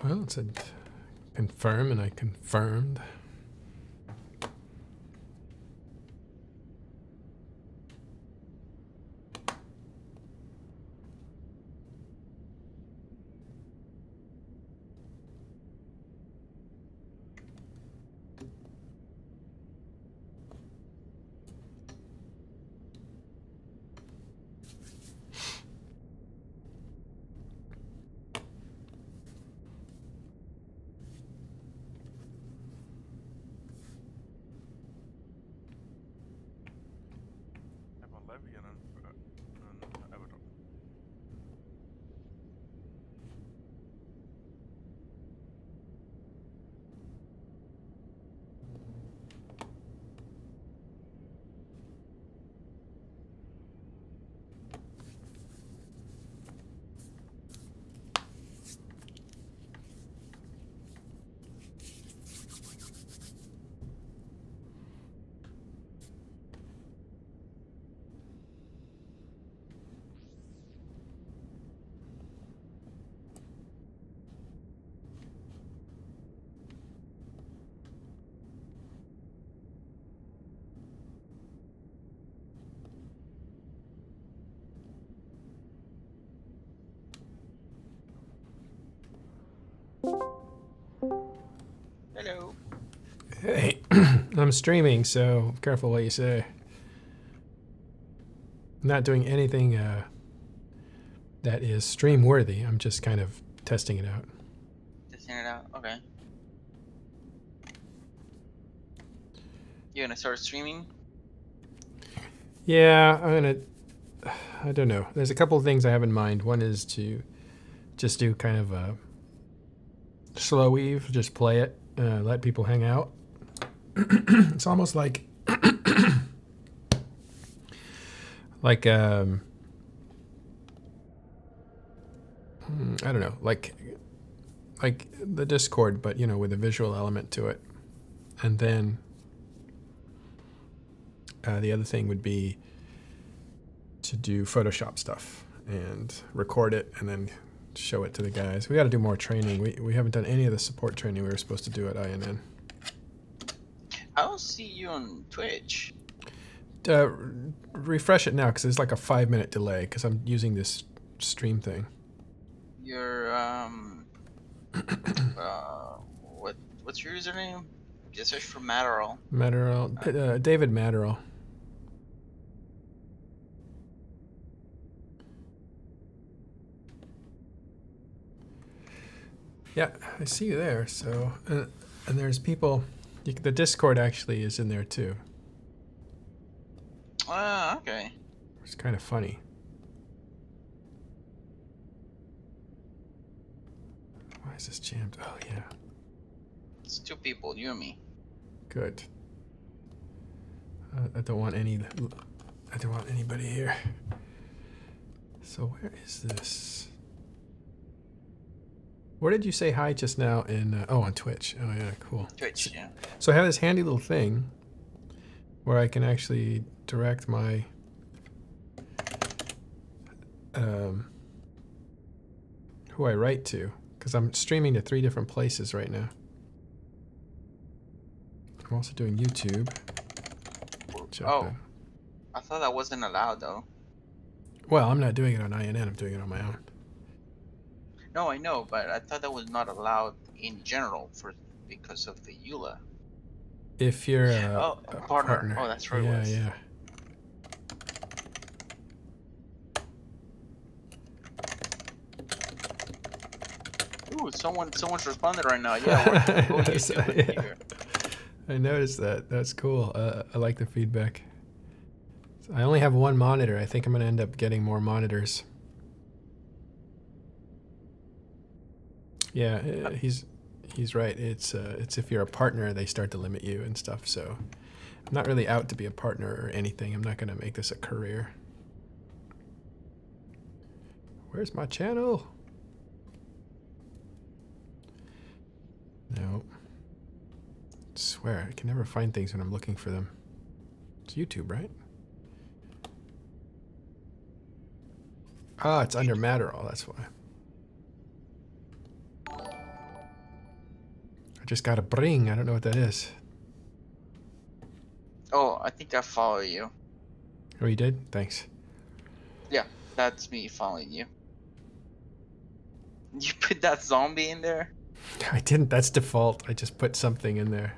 Well, it said confirm, and I confirmed. Have a levy on Everton. Hello. Hey, I'm streaming, so careful what you say. I'm not doing anything that is stream worthy. I'm just kind of testing it out. Testing it out. Okay. You gonna start streaming? Yeah, I don't know. There's a couple of things I have in mind. One is to just do kind of a slow eve, just play it, let people hang out. It's almost like I don't know, like the Discord, but you know, with a visual element to it. And then the other thing would be to do Photoshop stuff and record it and then show it to the guys. We got to do more training. We haven't done any of the support training we were supposed to do at INN. I don't see you on Twitch. Refresh it now because there's like a 5-minute delay because I'm using this stream thing. Your what's your username? Just search for Matterall. Matterall, David Matterall. Yeah, I see you there. So, and there's people. The Discord actually is in there too. Ah, okay. It's kind of funny. Why is this jammed? Oh yeah. It's 2 people, you and me. Good. I don't want anybody here. So where is this? Where did you say hi just now? In on Twitch. Oh yeah, cool. Twitch, yeah. So I have this handy little thing where I can actually direct my who I write to, because I'm streaming to 3 different places right now. I'm also doing YouTube. Oh, I thought that wasn't allowed though. Well, I'm not doing it on INN. I'm doing it on my own. No, I know, but I thought that was not allowed in general because of the EULA. If you're a partner. Oh, that's right. Yeah, yeah. Ooh, someone's responded right now. Yeah, go YouTube. Yeah. I noticed that. That's cool. I like the feedback. So I only have 1 monitor. I think I'm gonna end up getting more monitors. Yeah, he's right. It's if you're a partner, they start to limit you and stuff. So I'm not really out to be a partner or anything. I'm not gonna make this a career. Where's my channel? No. I swear, I can never find things when I'm looking for them. It's YouTube, right? Ah, it's under Matterall, that's why. I just got a bring. I don't know what that is. Oh, I think I follow you. Oh, you did? Thanks. Yeah, that's me following you. You put that zombie in there? I didn't. That's default. I just put something in there.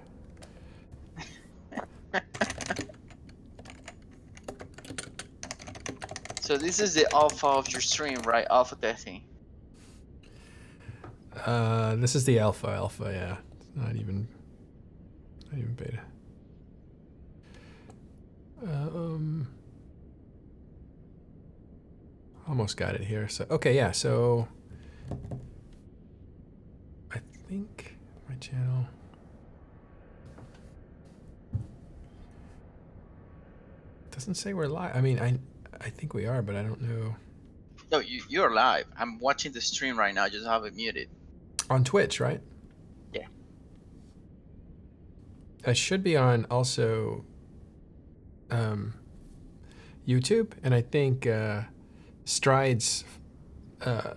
So this is the alpha of your stream, right? Alpha testing. This is the alpha, yeah. Not even beta. Almost got it here. So, okay, yeah, so I think my channel. Doesn't say we're live. I mean, I think we are, but I don't know. No, you're live. I'm watching the stream right now. Just have it muted. On Twitch, right? Yeah. I should be on also YouTube, and I think Strides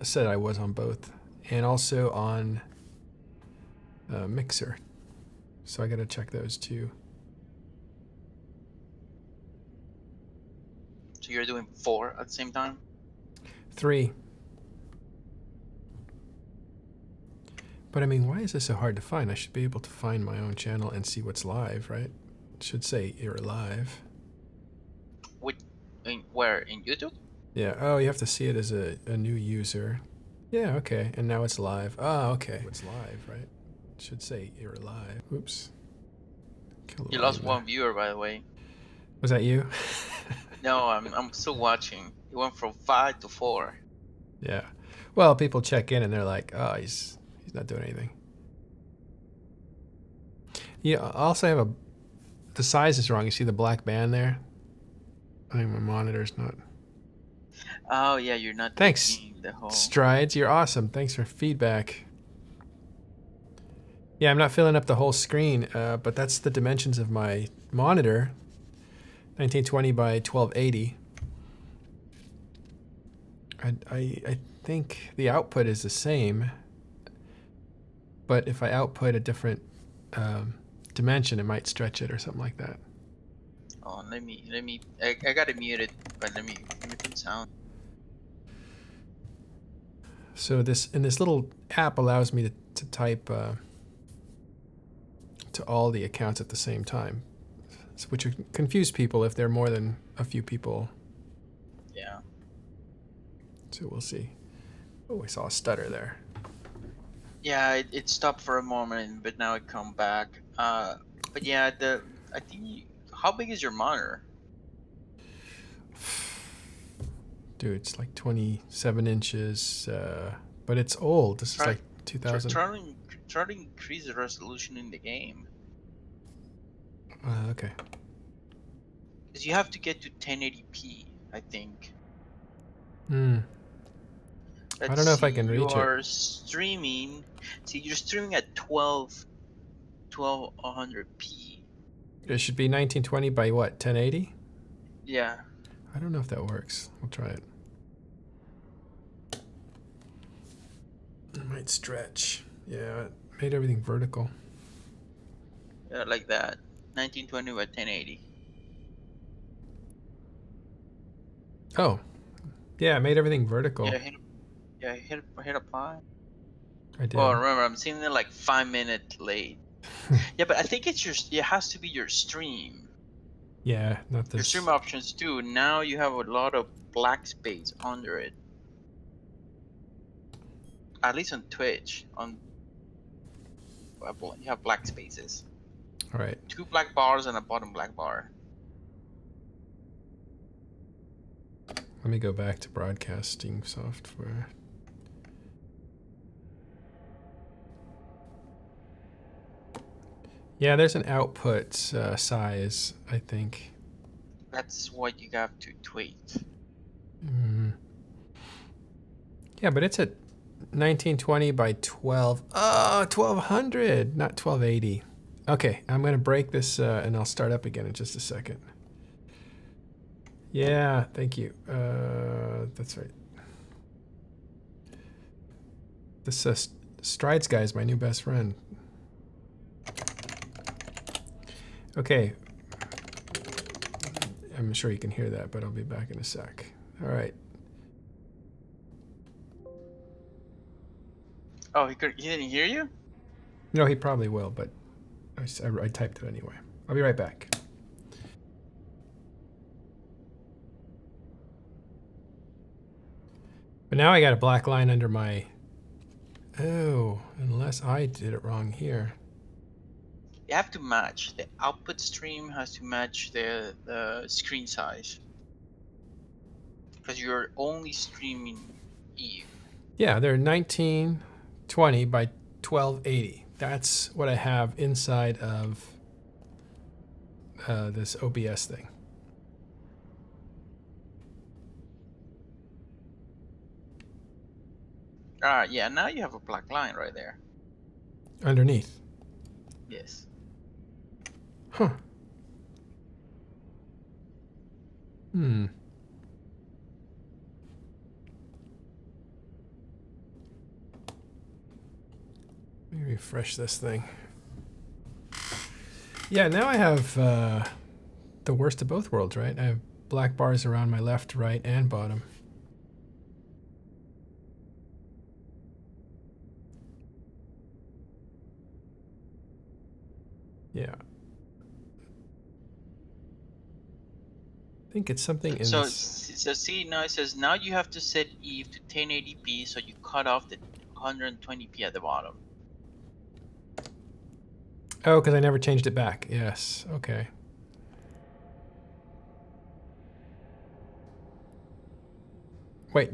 said I was on both, and also on Mixer. So I gotta check those too. So you're doing 4 at the same time? 3. But I mean, why is this so hard to find? I should be able to find my own channel and see what's live, right? It should say you're live. Where? In YouTube? Yeah. Oh, you have to see it as a new user. Yeah, okay. And now it's live. Oh, okay. It's live, right? It should say you're live. Oops. You lost one viewer, by the way. Was that you? No, I'm still watching. It went from 5 to 4. Yeah. Well, people check in and they're like, oh, he's not doing anything. Yeah, I also have the size is wrong. You see the black band there? I think my monitor's not. Oh yeah, you're not. Thanks, the whole... Strides. You're awesome. Thanks for feedback. Yeah, I'm not filling up the whole screen, but that's the dimensions of my monitor. 1920 by 1280. I think the output is the same, but if I output a different dimension, it might stretch it or something like that. Oh, let me. I got it muted, but let me put sound. So this little app allows me to type to all the accounts at the same time, which would confuse people if there are more than a few people. Yeah. So we'll see. Oh, I saw a stutter there. Yeah, it stopped for a moment, but now it come back. But yeah, I think. How big is your monitor? Dude, it's like 27 inches, but it's old. This is like 2000. Try to increase the resolution in the game. Okay. Because you have to get to 1080p, I think. I don't know if I can reach it. You're streaming. See, you're streaming at 1200p. It should be 1920 by what? 1080? Yeah. I don't know if that works. We'll try it. It might stretch. Yeah, it made everything vertical. Yeah, like that. 1920 by 1080. Oh. Yeah, it made everything vertical. Yeah, hit apply. I did. Well, remember, I'm seeing it like 5 minutes late. Yeah, but I think it has to be your stream. Yeah, not this. Your stream options too. Now you have a lot of black space under it. At least on Twitch, you have black spaces. All right. 2 black bars and a bottom black bar. Let me go back to broadcasting software. Yeah, there's an output size, I think. That's what you have to tweet. Yeah, but it's at 1920 by 12. Oh, 1200, not 1280. Okay, I'm going to break this and I'll start up again in just a second. Yeah, thank you. That's right. This Strides guy is my new best friend. Okay. I'm sure you can hear that, but I'll be back in a sec. All right. Oh, he didn't hear you? No, he probably will, but I typed it anyway. I'll be right back. But now I got a black line under my... Oh, unless I did it wrong here. You have to match. The output stream has to match the screen size. Because you're only streaming Eve. Yeah, they're 1920 by 1280. That's what I have inside of this OBS thing. Yeah, now you have a black line right there. Underneath. Yes. Huh. Hmm. Let me refresh this thing. Yeah, now I have the worst of both worlds, right? I have black bars around my left, right, and bottom. Yeah. I think it's something in So, this. so see, now it says now you have to set Eve to 1080p, so you cut off the 120p at the bottom. Oh, because I never changed it back. Yes. Okay. Wait.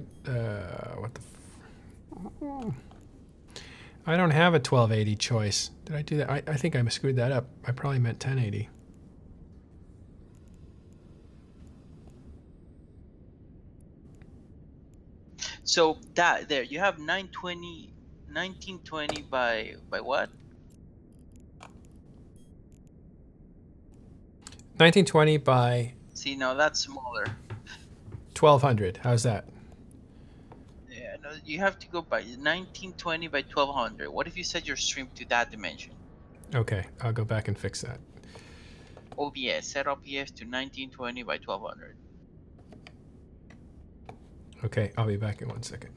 What the? I don't have a 1280 choice. Did I do that? I think I screwed that up. I probably meant 1080. So that there, you have 1920 by what? 1920 by See, now that's smaller. 1200. How's that? Yeah, no, you have to go by 1920 by 1200. What if you set your stream to that dimension? Okay, I'll go back and fix that. OBS, set OBS to 1920 by 1200. Okay, I'll be back in 1 second.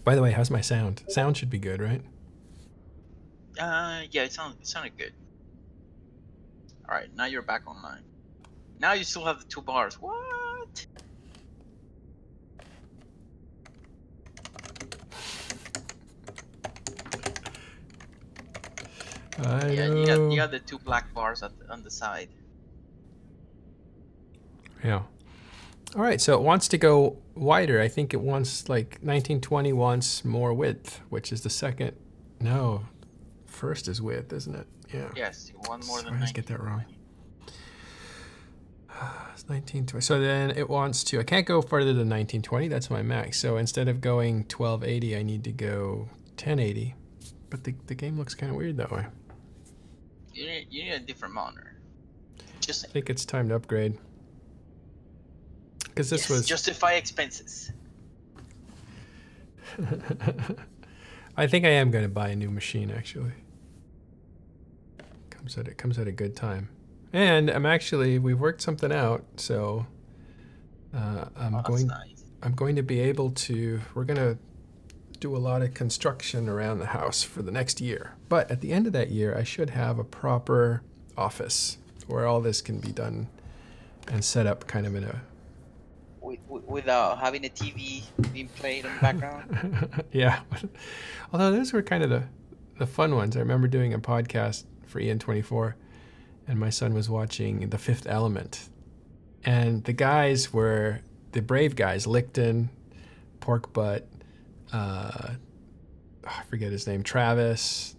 By the way, how's my sound? Sound should be good, right? Yeah, it sounded good. All right, now you're back online. Now you still have the 2 bars. What? Yeah, you got the 2 black bars on the side. Yeah. All right, so it wants to go wider. I think it wants like 1920 wants more width, which is the second. No, first is width, isn't it? Yeah. Yes, one more than I always get that wrong. It's 1920. So then it wants to. I can't go further than 1920. That's my max. So instead of going 1280, I need to go 1080. But the game looks kind of weird that way. You need a different monitor. Just I think it's time to upgrade. Because this was justify expenses. I think I am going to buy a new machine actually. Comes at a good time, and we've worked something out. So I'm going to be able to. We're going to do a lot of construction around the house for the next year. But at the end of that year, I should have a proper office where all this can be done and set up kind of in a. Without having a TV being played in the background? Yeah. Although those were kind of the fun ones. I remember doing a podcast for EN24, and my son was watching The Fifth Element. And the guys were the Brave guys, Licton, Porkbutt, I forget his name, Travis,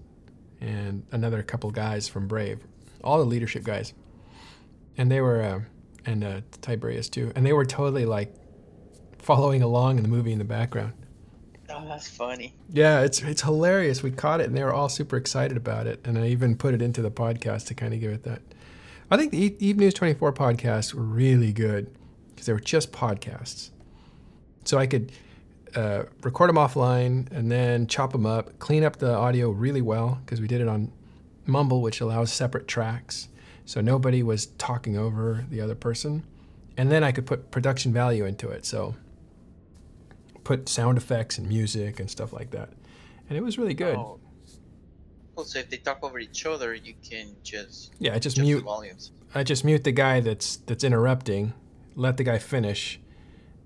and another couple guys from Brave. All the leadership guys. And they were... and Tiberius too, and they were totally like following along in the movie in the background. Oh, that's funny. Yeah, it's hilarious. We caught it, and they were all super excited about it, and I even put it into the podcast to kind of give it that. I think the Eve News 24 podcasts were really good because they were just podcasts, so I could record them offline, and then chop them up, clean up the audio really well, because we did it on Mumble, which allows separate tracks. So nobody was talking over the other person. And then I could put production value into it. So put sound effects and music and stuff like that. And it was really good. Oh. Cool. So if they talk over each other, you can just Yeah, I just adjust mute. the volumes. I just mute the guy that's interrupting, let the guy finish,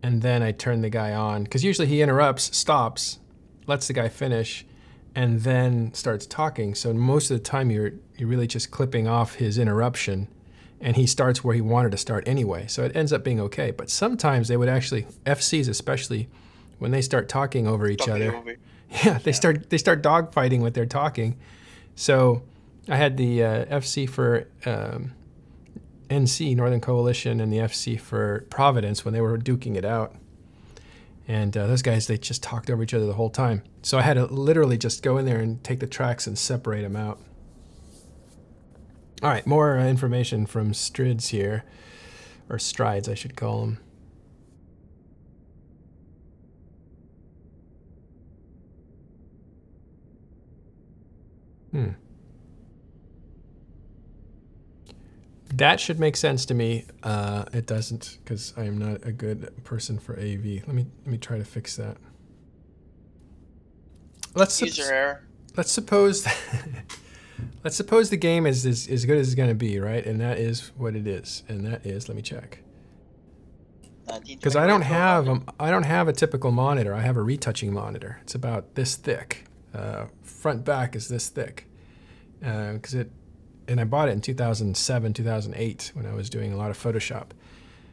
and then I turn the guy on. Because usually he interrupts, stops, lets the guy finish, and then starts talking. So most of the time you're really just clipping off his interruption, and he starts where he wanted to start anyway. So it ends up being okay. But sometimes they would actually, FCs especially, when they start talking over each other, they start dogfighting with their talking. So I had the FC for NC, Northern Coalition, and the FC for Providence when they were duking it out. And those guys, they just talked over each other the whole time. So I had to literally just go in there and take the tracks and separate them out. All right, more information from Strids here, or Strides, I should call them. That should make sense to me. It doesn't, because I am not a good person for AV. Let me try to fix that. User error. Let's suppose let's suppose the game is as good as it's going to be, right? And that is what it is. And that is, let me check. Because I don't have a typical monitor. I have a retouching monitor. It's about this thick. Front back is this thick. And I bought it in 2007, 2008 when I was doing a lot of Photoshop.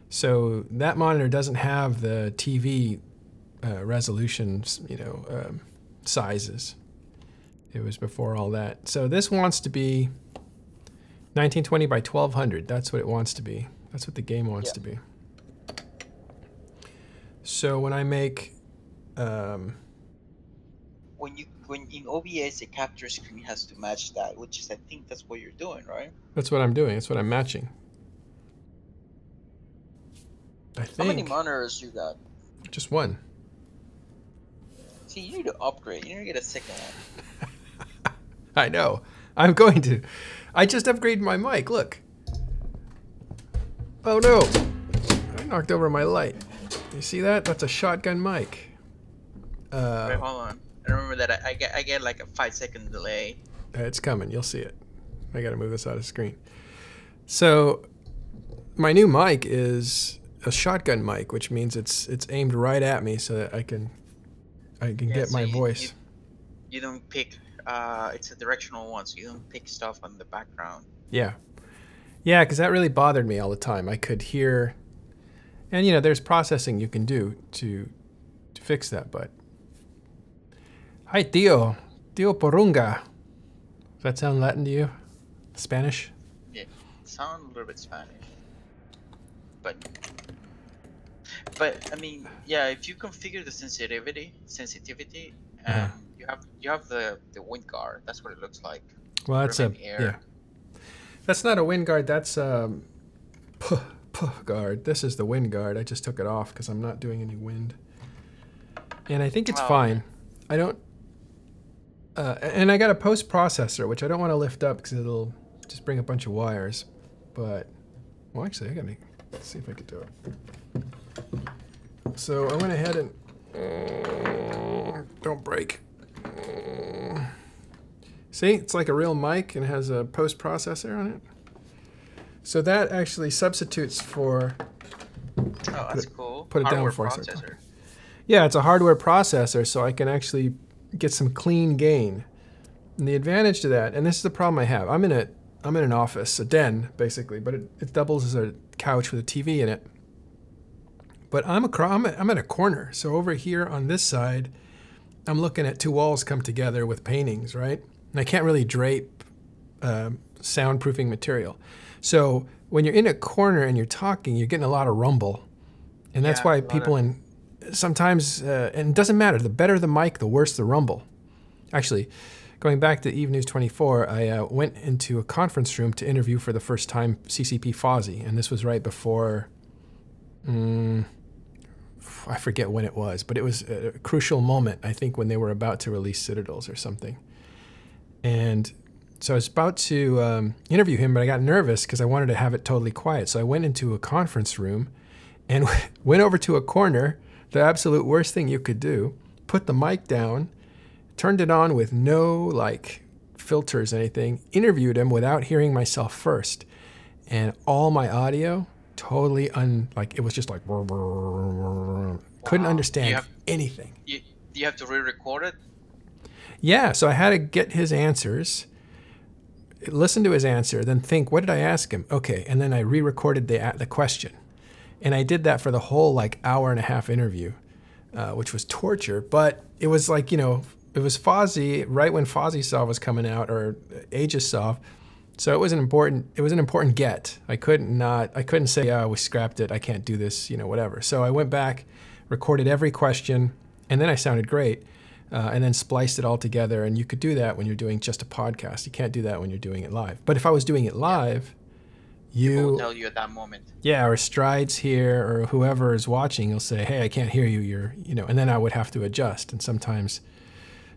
So that monitor doesn't have the TV resolutions, sizes. It was before all that. So this wants to be 1920 by 1200. That's what it wants to be. That's what the game wants to be. So when I make when in OBS the capture screen has to match that, which is, I think that's what you're doing, right? That's what I'm doing. That's what I'm matching. I think. How many monitors you got? Just one. See, you need to upgrade. You need to get a second one. I know. I'm going to. I just upgraded my mic. Look. Oh no! I knocked over my light. You see that? That's a shotgun mic. Wait, hold on. I remember that I get like a 5-second delay. It's coming. You'll see it. I got to move this out of screen. So my new mic is a shotgun mic, which means it's aimed right at me so that I can get my voice. You don't pick. It's a directional one, so you don't pick stuff on the background. Yeah, because that really bothered me all the time. I could hear, and there's processing you can do to fix that, but. Hi, Tío Porunga. Does that sound Latin to you? Spanish? Yeah, sound a little bit Spanish. But I mean, yeah, if you configure the sensitivity, you have the wind guard. That's what it looks like. Well, that's yeah. That's not a wind guard. That's guard. This is the wind guard. I just took it off because I'm not doing any wind, and I think it's fine. I don't. And I got a post processor, which I don't want to lift up because it'll just bring a bunch of wires. But, well, actually, let's see if I can do it. So I went ahead and, don't break. See, it's like a real mic and has a post processor on it. So that actually substitutes for. Oh, that's cool. Put it down for a second. Yeah, it's a hardware processor, so I can actually get some clean gain. And the advantage to that, and this is the problem I have. I'm in an office, a den basically, but it doubles as a couch with a TV in it. But I'm at a corner, so over here on this side, I'm looking at two walls come together with paintings, right? And I can't really drape soundproofing material. So when you're in a corner and you're talking, you're getting a lot of rumble, and that's why people sometimes, and it doesn't matter, the better the mic, the worse the rumble. Actually, going back to Eve News 24, I went into a conference room to interview for the first time CCP Fozzie, and this was right before I forget when it was, but it was a crucial moment, I think, when they were about to release Citadels or something. And so I was about to interview him, but I got nervous because I wanted to have it totally quiet. So I went into a conference room and went over to a corner, the absolute worst thing you could do, put the mic down, turned it on with no like filters, anything, interviewed him without hearing myself first. And all my audio totally it was just like, couldn't understand anything. Do you have to re-record it? Yeah, so I had to get his answers, listen to his answer, then think, what did I ask him? Okay, and then I re-recorded the question. And I did that for the whole like hour and a half interview, which was torture. But it was like, it was Fozzie, right when FozzieSoft was coming out, or Aegissoft. So it was an important get. I couldn't say, we scrapped it, I can't do this, whatever. So I went back, recorded every question, and then I sounded great. And then spliced it all together. And you could do that when you're doing just a podcast. You can't do that when you're doing it live. But if I was doing it live, People will tell you at that moment. Yeah, or Strides here, or whoever is watching, will say, hey, I can't hear you. And then I would have to adjust. And sometimes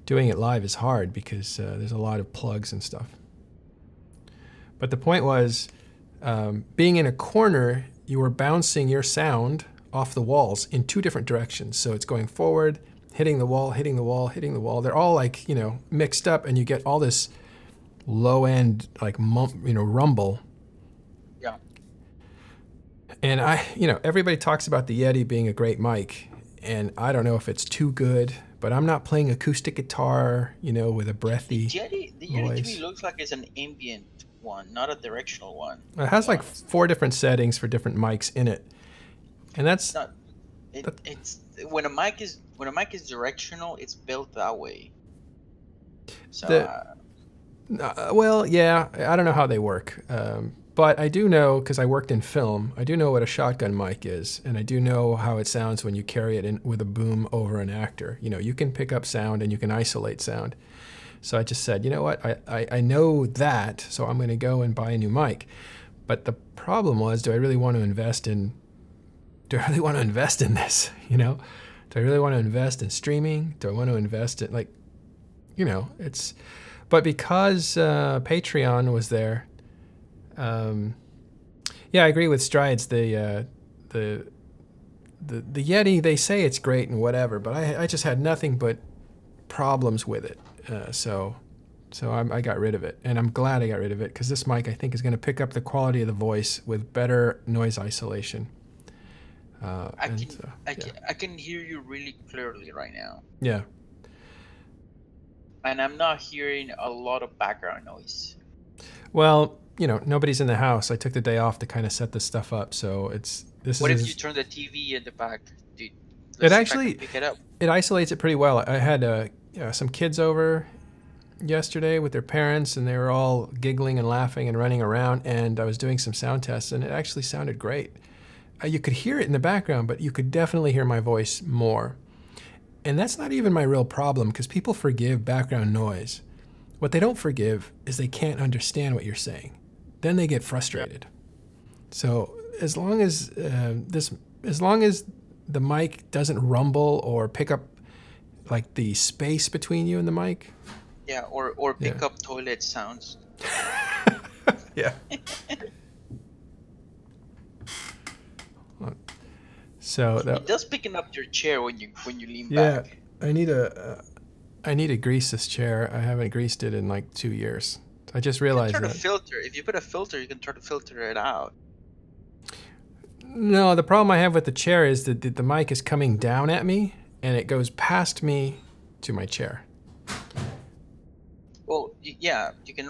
doing it live is hard because there's a lot of plugs and stuff. But the point was, being in a corner, you were bouncing your sound off the walls in two different directions. So it's going forward, hitting the wall, hitting the wall, hitting the wall. They're all like, mixed up, and you get all this low end, like, rumble. Yeah. And everybody talks about the Yeti being a great mic, and I don't know if it's too good, but I'm not playing acoustic guitar, with a breathy The Yeti voice. to me looks like it's an ambient one, not a directional one. It has like 4 different settings for different mics in it. And that's not. It's when a mic is directional, it's built that way. So well, yeah, I don't know how they work, but I do know, because I worked in film, I do know what a shotgun mic is, and I do know how it sounds when you carry it in with a boom over an actor. You can pick up sound and you can isolate sound. So I just said, you know what, I know that, so I'm going to go and buy a new mic. But the problem was, do I really want to invest in this? Do I really want to invest in streaming? Do I want to invest in, it's... But because Patreon was there, yeah, I agree with Strides. The Yeti, they say it's great and whatever, but I just had nothing but problems with it. So I got rid of it, and I'm glad I got rid of it, because this mic, I think, is going to pick up the quality of the voice with better noise isolation. I can hear you really clearly right now. Yeah. And I'm not hearing a lot of background noise. Well, nobody's in the house. I took the day off to kind of set this stuff up, so What if you turn the TV in the back? Dude, it actually pick it up. It isolates it pretty well. I had some kids over yesterday with their parents, and they were all giggling and laughing and running around, and I was doing some sound tests, and it actually sounded great. You could hear it in the background, but you could definitely hear my voice more. And that's not even my real problem, because people forgive background noise. What they don't forgive is they can't understand what you're saying. Then they get frustrated. So as long as the mic doesn't rumble or pick up like the space between you and the mic. Yeah, or pick up toilet sounds. Yeah. So it does picking up your chair when you lean back. Yeah, I need to grease this chair. I haven't greased it in like 2 years. I just realized that. Filter. If you put a filter, you can try to filter it out. No, the problem I have with the chair is that the mic is coming down at me, and it goes past me to my chair. Well, yeah, you can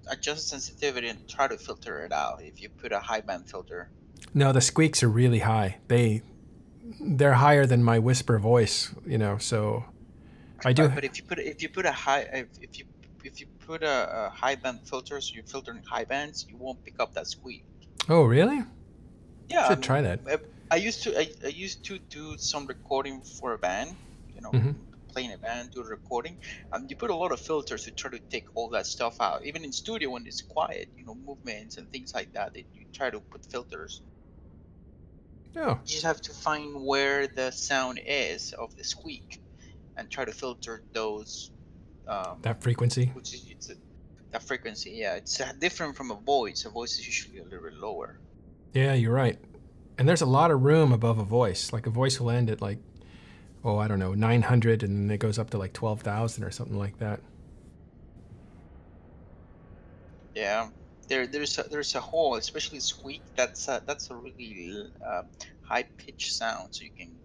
adjust sensitivity and try to filter it out if you put a high band filter. No, the squeaks are really high. They're higher than my whisper voice, so I do. But if you put a high band filter, so you're filtering high bands, you won't pick up that squeak. Oh, really? Yeah, I should try that. I used to do some recording for a band, playing a band, do a recording. You put a lot of filters to try to take all that stuff out. Even in studio when it's quiet, movements and things like that, you try to put filters. Oh, You just have to find where the sound is of the squeak, and try to filter those. that frequency. Which is that frequency. Yeah, it's different from a voice. A voice is usually a little bit lower. Yeah, you're right. And there's a lot of room above a voice. Like a voice will end at like, oh, I don't know, 900, and then it goes up to like 12,000 or something like that. Yeah, there's a whole, especially squeak. That's a really high pitched sound. So you can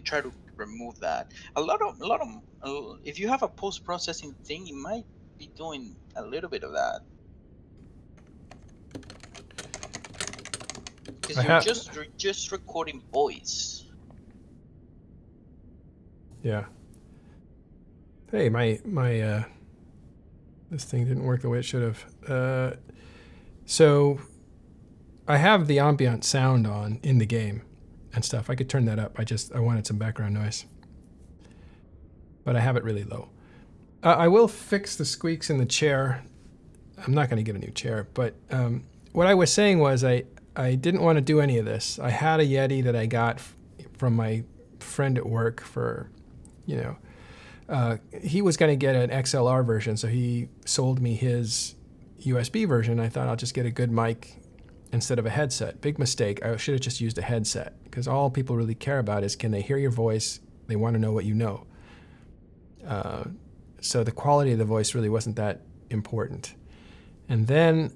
try to remove that. If you have a post processing thing, you might be doing a little bit of that. Because you're just recording voice. Yeah. Hey, my this thing didn't work the way it should have. So I have the ambient sound on in the game and stuff. I could turn that up. I wanted some background noise, but I have it really low. I will fix the squeaks in the chair. I'm not going to get a new chair, but what I was saying was I didn't want to do any of this. I had a Yeti that I got from my friend at work for, he was going to get an XLR version, so he sold me his USB version. I thought I'll just get a good mic instead of a headset. Big mistake. I should have just used a headset, because all people really care about is, can they hear your voice? They want to know what you know. So the quality of the voice really wasn't that important. And then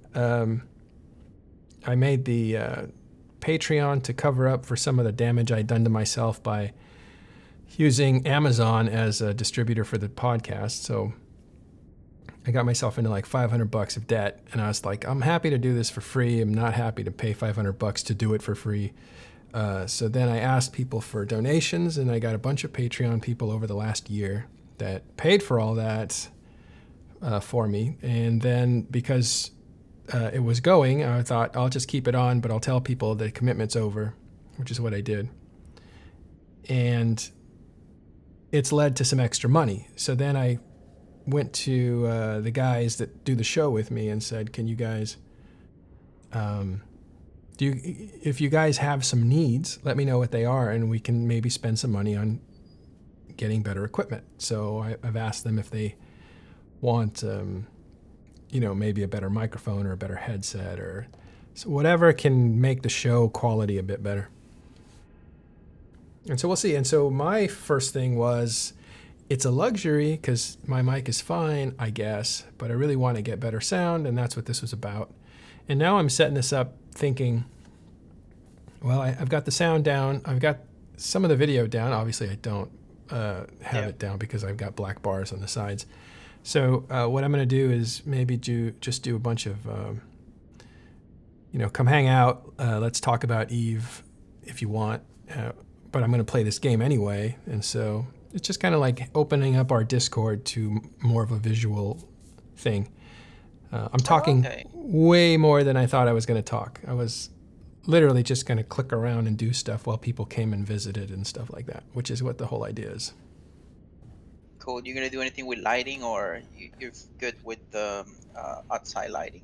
I made the Patreon to cover up for some of the damage I'd done to myself by using Amazon as a distributor for the podcast. So I got myself into like $500 of debt, and I was like, I'm happy to do this for free. I'm not happy to pay $500 to do it for free. So then I asked people for donations, and I got a bunch of Patreon people over the last year that paid for all that for me. And then because it was going, I thought I'll just keep it on, but I'll tell people the commitment's over, which is what I did. And it's led to some extra money. So then I went to the guys that do the show with me and said, can you guys, if you guys have some needs, let me know what they are, and we can maybe spend some money on getting better equipment. So I've asked them if they want, maybe a better microphone or a better headset, or so whatever can make the show quality a bit better. And so we'll see. And so my first thing was, it's a luxury because my mic is fine, I guess, but I really want to get better sound, and that's what this was about. And now I'm setting this up thinking, well, I've got the sound down. I've got some of the video down. Obviously, I don't have it down because I've got black bars on the sides. So what I'm going to do is maybe just do a bunch of, come hang out. Let's talk about Eve if you want. But I'm going to play this game anyway. And so it's just kind of like opening up our Discord to more of a visual thing. I'm talking way more than I thought I was going to talk. I was literally just going to click around and do stuff while people came and visited and stuff like that, which is what the whole idea is. Cool. You gonna do anything with lighting, or you're good with the outside lighting?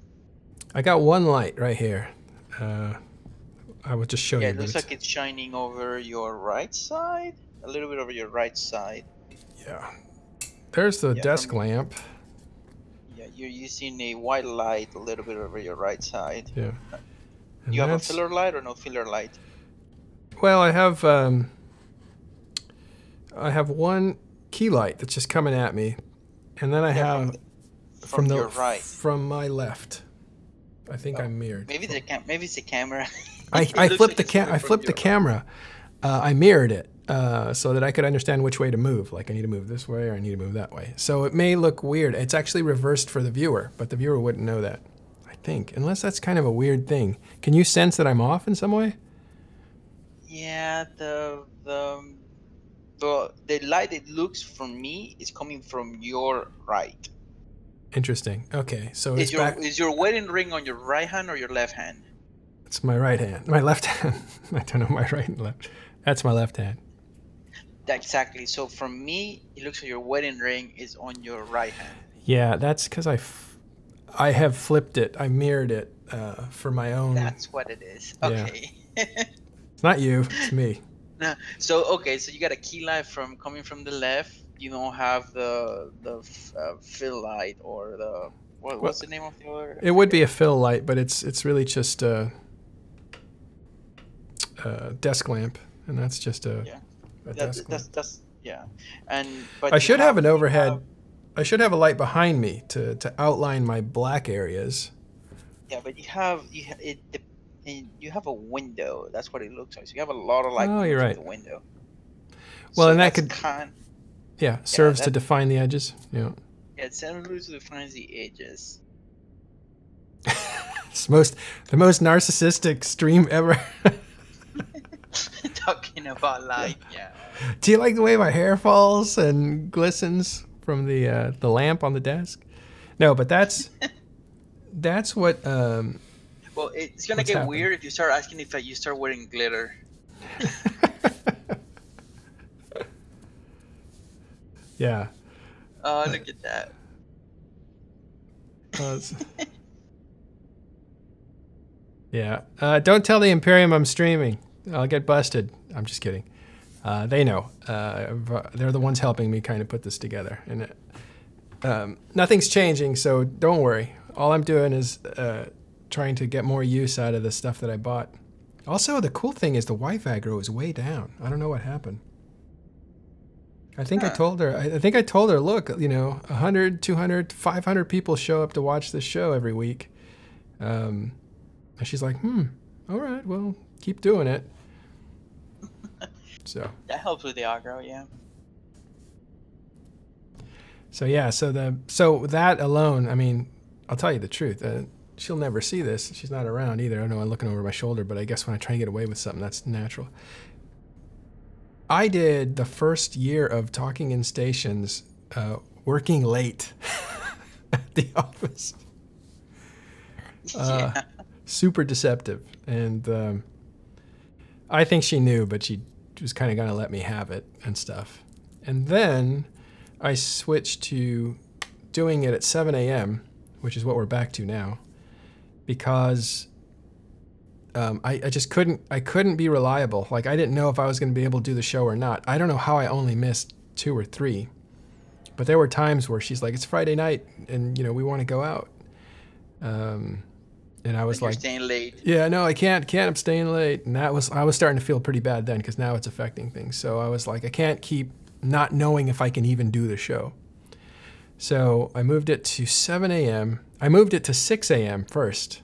I got one light right here. I will just show you. Yeah, it looks like it's shining over your right side, a little bit over your right side. Yeah. There's the desk lamp. Yeah, you're using a white light a little bit over your right side. Yeah. You have a filler light or no filler light? Well, I have one key light that's just coming at me, and then I have from your right, from my left. I think I'm mirrored. Maybe it's the camera. I flipped the camera. I mirrored it so that I could understand which way to move. Like I need to move this way or I need to move that way. So it may look weird. It's actually reversed for the viewer, but the viewer wouldn't know that, I think, unless that's kind of a weird thing. Can you sense that I'm off in some way? Yeah, the light, it looks from me, is coming from your right. Interesting. Okay, so is your wedding ring on your right hand or your left hand? It's my right hand. My left hand. I don't know my right and left. That's my left hand. Exactly. So from me, it looks like your wedding ring is on your right hand. Yeah, that's because I have flipped it. I mirrored it for my own. That's what it is. Okay. Yeah. It's not you. It's me. So okay, so you got a key light from coming from the left. You don't have the fill light or the what's the name of the other? It would be a fill light, but it's really just a desk lamp, and that's just a desk lamp. That's yeah. And but I should have an overhead. I should have a light behind me to outline my black areas. Yeah, but you have a window. That's what it looks like. So you have a lot of light you're right. through the window. Well, So and that that's could serves to define the edges. Yeah. Yeah, it serves to define the edges. It's the most narcissistic stream ever. Talking about light, yeah. Do you like the way my hair falls and glistens from the lamp on the desk? No, but that's what. Well, it's gonna get weird if you start asking if you start wearing glitter. Yeah. Oh, look at that. Yeah. Don't tell the Imperium I'm streaming. I'll get busted. I'm just kidding. They know. They're the ones helping me kind of put this together. And nothing's changing, so don't worry. All I'm doing is trying to get more use out of the stuff that I bought. Also, the cool thing is the wife aggro is way down. I don't know what happened. I think I told her. I think I told her, look, 100, 200, 500 people show up to watch this show every week. And she's like, all right, well, keep doing it. So that helps with the aggro, yeah. So yeah, so that alone, I mean, I'll tell you the truth. She'll never see this. She's not around either. I know I'm looking over my shoulder, but I guess when I try and get away with something, that's natural. I did the first year of Talking in Stations working late at the office. Super deceptive. And I think she knew, but she was kind of going to let me have it and stuff. And then I switched to doing it at 7 a.m., which is what we're back to now, because I just couldn't be reliable. Like, I didn't know if I was going to be able to do the show or not. I don't know how I only missed 2 or 3, but there were times where she's like, it's Friday night and we want to go out. And I was like, staying late. Yeah, no, I can't. I'm staying late. And I was starting to feel pretty bad then, because now it's affecting things. So I was like, I can't keep not knowing if I can even do the show. So I moved it to 7 a.m. I moved it to 6 a.m. first,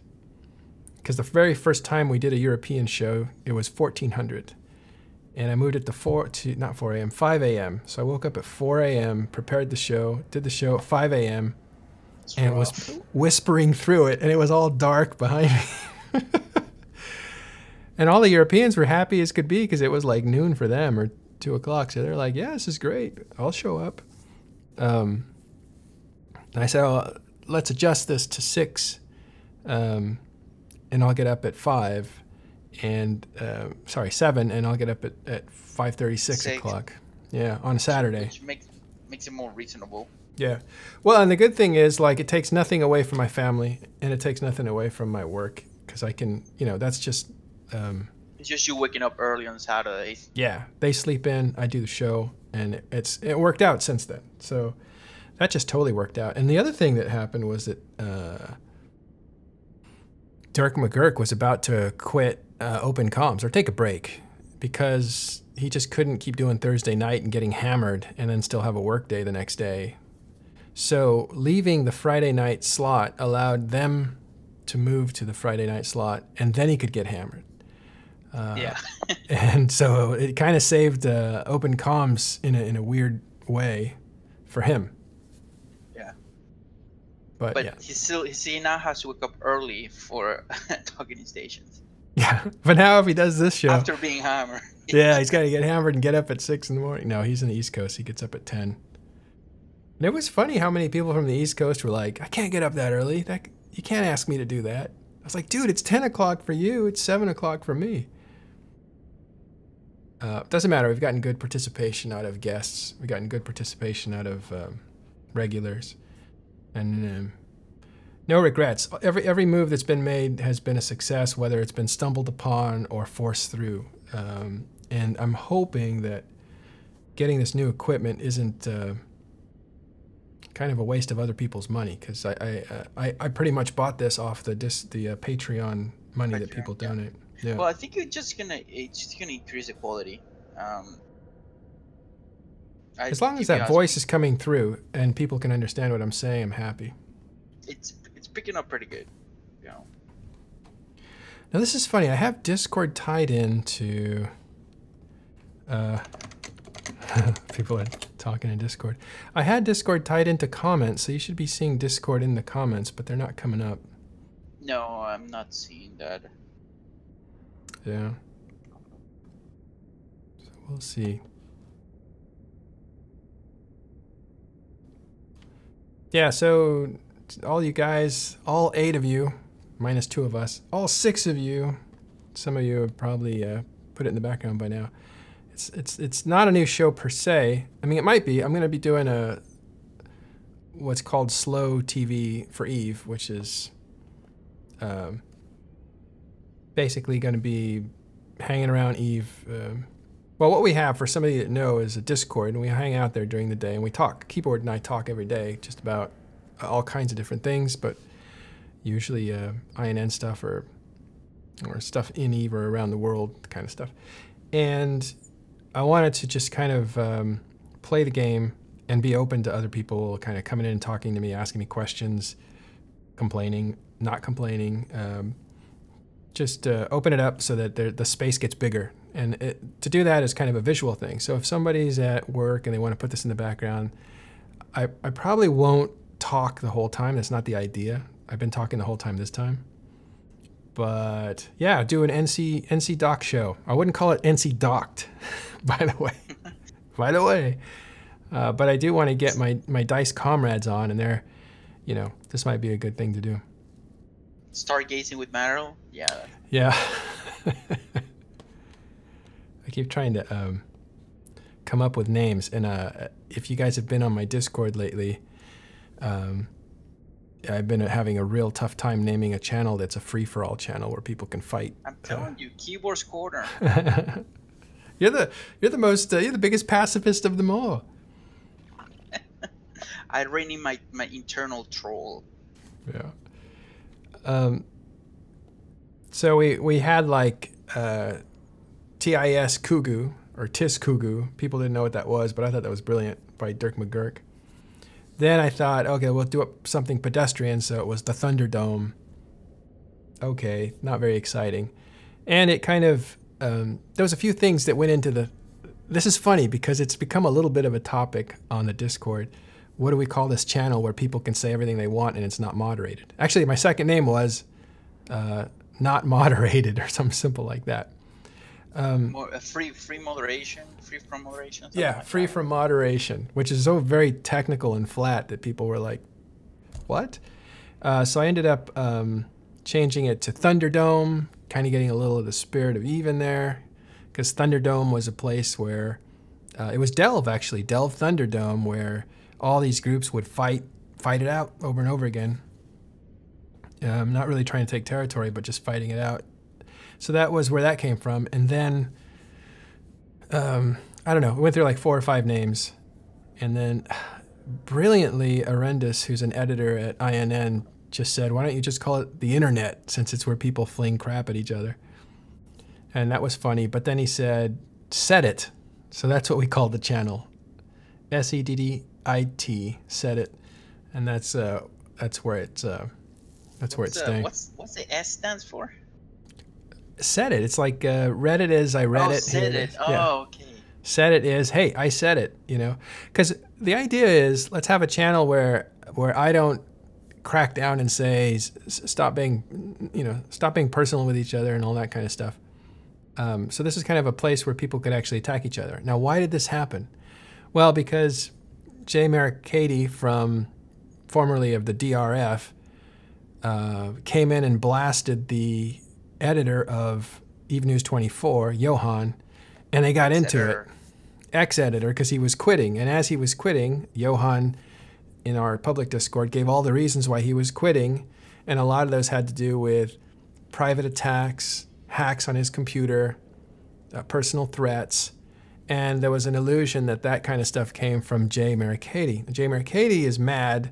because the very first time we did a European show, it was 1400. And I moved it to 5 a.m. So I woke up at 4 a.m., prepared the show, did the show at 5 a.m., and was whispering through it, and it was all dark behind me. And all the Europeans were happy as could be, because it was like noon for them or 2 o'clock. So they're like, yeah, this is great. I'll show up. And I said, oh, let's adjust this to 6, and I'll get up at 5, and 7, and I'll get up at 5:30, 6 o'clock. Yeah, on a Saturday. Which makes it more reasonable. Yeah. Well, and the good thing is, like, it takes nothing away from my family, and it takes nothing away from my work, because I can, that's just... it's just you waking up early on Saturdays. Yeah. They sleep in, I do the show, and it worked out since then. So that just totally worked out. And the other thing that happened was that Dirk McGurk was about to quit Open Comms, or take a break, because he just couldn't keep doing Thursday night and getting hammered and then still have a work day the next day. So leaving the Friday night slot allowed them to move to the Friday night slot, and then he could get hammered. Yeah. And so it kind of saved Open Comms in a weird way for him. Yeah. But yeah. he now has to wake up early for Talking Stations. Yeah. But now if he does this show after being hammered. Yeah, he's got to get hammered and get up at 6 in the morning. No, he's in the East Coast. He gets up at 10. And it was funny how many people from the East Coast were like, I can't get up that early. You can't ask me to do that. I was like, dude, it's 10 o'clock for you. It's 7 o'clock for me. Doesn't matter. We've gotten good participation out of guests. We've gotten good participation out of regulars. And No regrets. Every move that's been made has been a success, whether it's been stumbled upon or forced through. And I'm hoping that getting this new equipment isn't kind of a waste of other people's money, because I pretty much bought this off the Patreon money that people donate. Yeah. Well, I think it's just gonna increase the quality. As long as that voice is coming through and people can understand what I'm saying, I'm happy. It's picking up pretty good. You know. Now this is funny. I have Discord tied into. People are talking in Discord. I had Discord tied into comments, so you should be seeing Discord in the comments, but they're not coming up. No, I'm not seeing that. Yeah. So we'll see. Yeah, so all you guys, all 8 of you, minus 2 of us, all 6 of you, some of you have probably put it in the background by now. It's not a new show per se. I mean, it might be. I'm going to be doing what's called slow TV for Eve, which is basically going to be hanging around Eve. Well, what we have, for somebody that know, is a Discord, and we hang out there during the day, and we talk. Keyboard and I talk every day just about all kinds of different things, but usually INN stuff or stuff in Eve or around the world kind of stuff. And I wanted to just kind of play the game and be open to other people kind of coming in and talking to me, asking me questions, complaining, not complaining. Just open it up so that the space gets bigger. And to do that is kind of a visual thing. So if somebody's at work and they want to put this in the background, I probably won't talk the whole time. That's not the idea. I've been talking the whole time this time. But yeah, do an NC Doc show. I wouldn't call it NC Docked, by the way. By the way. But I do want to get my DICE comrades on, and they're, this might be a good thing to do. Stargazing with Meryl? Yeah. Yeah. I keep trying to come up with names, and if you guys have been on my Discord lately, I've been having a real tough time naming a channel that's a free-for-all channel where people can fight. I'm telling you, Keyboard's Corner. You're the biggest pacifist of them all. I rein in my internal troll. Yeah. So we had like TIS Kugu or TIS Kugu. People didn't know what that was, but I thought that was brilliant, by Dirk McGurk. Then I thought, okay, we'll do something pedestrian, so it was the Thunderdome. Okay, not very exciting. And it kind of, there was a few things that went into this is funny because it's become a little bit of a topic on the Discord. What do we call this channel where people can say everything they want and it's not moderated? Actually, my second name was not moderated or something simple like that. Free moderation, free from moderation. Yeah, like free from moderation, which is so very technical and flat that people were like, "What?" So I ended up changing it to Thunderdome, kind of getting a little of the spirit of Eve in there, because Thunderdome was a place where it was Delve actually, Delve Thunderdome, where all these groups would fight it out over and over again. Not really trying to take territory, but just fighting it out. So that was where that came from. And then, I don't know, we went through like 4 or 5 names. And then brilliantly, Arendis, who's an editor at INN, just said, why don't you just call it the internet, since it's where people fling crap at each other. And that was funny. But then he said, set it. So that's what we called the channel. SEDDIT, set it. And that's where it's staying. What's the S stands for? Set it. It's like Reddit is I read it. Set it. Oh, okay. Set it is, hey, I said it, Because the idea is, let's have a channel where I don't crack down and say, stop being personal with each other and all that kind of stuff. So this is kind of a place where people could actually attack each other. Now, why did this happen? Well, because Jay Maricady, formerly of the DRF, came in and blasted the editor of Eve News 24, Johan, and they got into it. Ex-editor, because he was quitting. And as he was quitting, Johan, in our public Discord, gave all the reasons why he was quitting. And a lot of those had to do with private attacks, hacks on his computer, personal threats. And there was an illusion that that kind of stuff came from Jay Maricady. Jay Maricady is mad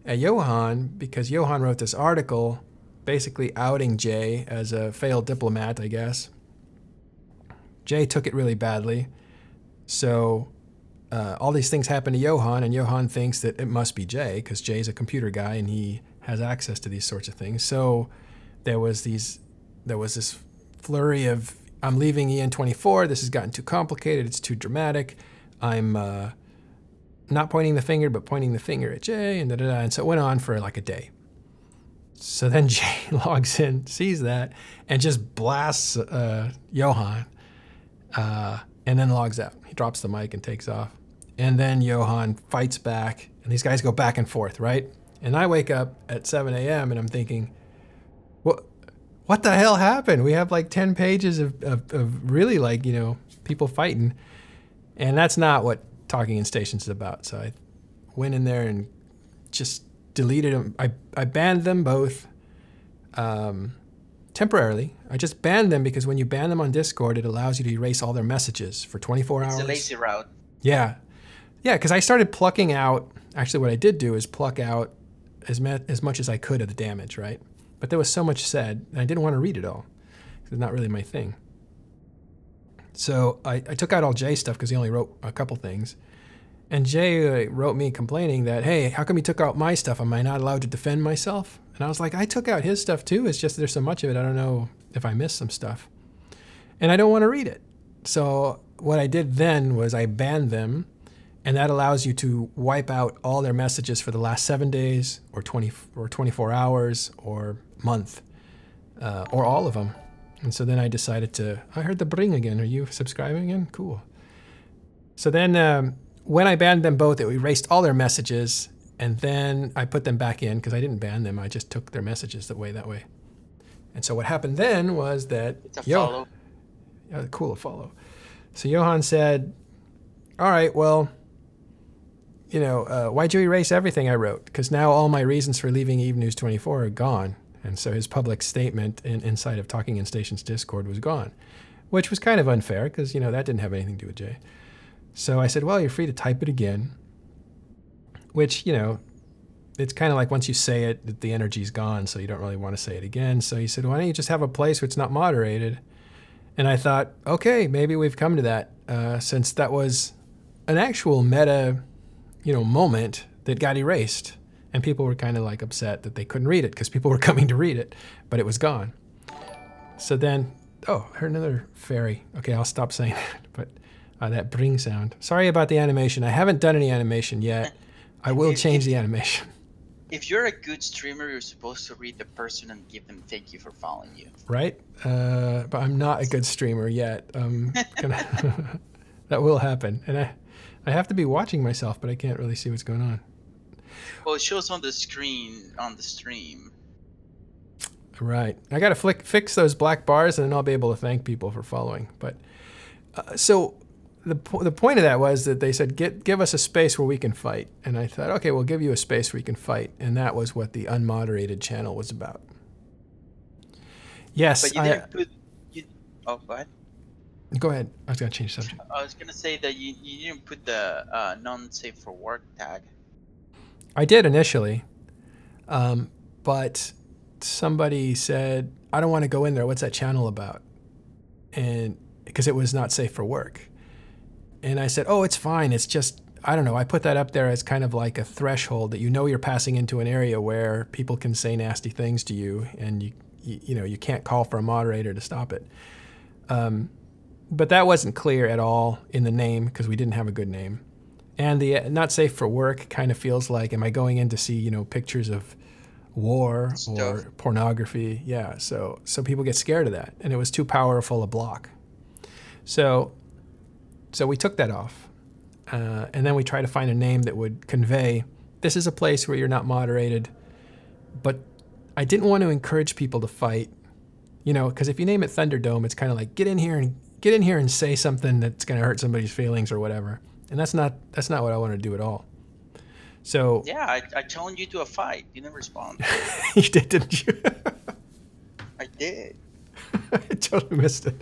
at Johan because Johan wrote this article basically outing Jay as a failed diplomat, I guess. Jay took it really badly. So all these things happen to Johan, and Johan thinks that it must be Jay because Jay's a computer guy and he has access to these sorts of things. So there was this flurry of, I'm leaving EN24, this has gotten too complicated, it's too dramatic, I'm not pointing the finger, but pointing the finger at Jay, and da-da-da, and so it went on for like a day. So then Jay logs in, sees that, and just blasts Johan, and then logs out. He drops the mic and takes off. And then Johan fights back, and these guys go back and forth, right? And I wake up at 7 a.m. and I'm thinking, what the hell happened? We have like 10 pages of really like, you know, people fighting. And that's not what Talking in Stations is about. So I went in there and just deleted them. I banned them both temporarily. I just banned them because when you ban them on Discord, it allows you to erase all their messages for 24 hours. It's a lazy route. Yeah. Yeah, because I started plucking out, actually what I did do is pluck out as much as I could of the damage, right? But there was so much said, and I didn't want to read it all. It's not really my thing. So I took out all Jay's stuff because he only wrote a couple things. And Jay wrote me complaining that, hey, how come you took out my stuff? Am I not allowed to defend myself? And I was like, I took out his stuff too. It's just there's so much of it, I don't know if I missed some stuff. And I don't want to read it. So what I did then was I banned them, and that allows you to wipe out all their messages for the last 7 days or 24 hours or month or all of them. And so then I decided I heard the bring again. Are you subscribing again? Cool. So then when I banned them both, it erased all their messages, and then I put them back in because I didn't ban them. I just took their messages that way. And so what happened then was that It's a follow. Cool, a follow. So Johan said, all right, well, you know, why'd you erase everything I wrote? Because now all my reasons for leaving Eve News 24 are gone. And so his public statement inside of Talking in Stations Discord was gone, which was kind of unfair because, you know, that didn't have anything to do with Jay. So I said, well, you're free to type it again, which, you know, it's kind of like once you say it, the energy's gone, so you don't really want to say it again. So he said, why don't you just have a place where it's not moderated? And I thought, okay, maybe we've come to that, since that was an actual meta, you know, moment that got erased. And people were kind of like upset that they couldn't read it because people were coming to read it, but it was gone. So then, oh, I heard another fairy. Okay, I'll stop saying that, but that bring sound. Sorry about the animation. I haven't done any animation yet. I will change the animation. If you're a good streamer, you're supposed to read the person and give them thank you for following you. Right? But I'm not a good streamer yet. That will happen. And I have to be watching myself, but I can't really see what's going on. Well, it shows on the screen on the stream. Right. I got to fix those black bars, and then I'll be able to thank people for following. But so the point of that was that they said, give us a space where we can fight. And I thought, okay, we'll give you a space where you can fight. And that was what the unmoderated channel was about. Yes. But you didn't put... Oh, go ahead. Go ahead. I was going to change the subject. I was going to say that you didn't put the non-safe for work tag. I did initially, but somebody said, I don't want to go in there. What's that channel about? And because it was not safe for work. And I said, oh, it's fine. It's just, I don't know. I put that up there as kind of like a threshold that you know you're passing into an area where people can say nasty things to you, and you know, you can't call for a moderator to stop it. But that wasn't clear at all in the name because we didn't have a good name. And the not safe for work kind of feels like, am I going in to see, you know, pictures of war or pornography? Yeah, so people get scared of that, and it was too powerful a block. So we took that off, and then we tried to find a name that would convey, this is a place where you're not moderated, but I didn't want to encourage people to fight, you know, because if you name it Thunderdome, it's kind of like, get in here and say something that's going to hurt somebody's feelings or whatever. And that's not what I want to do at all. So Yeah, I challenged you to a fight. You didn't respond. you did, didn't you? I did. I totally missed it.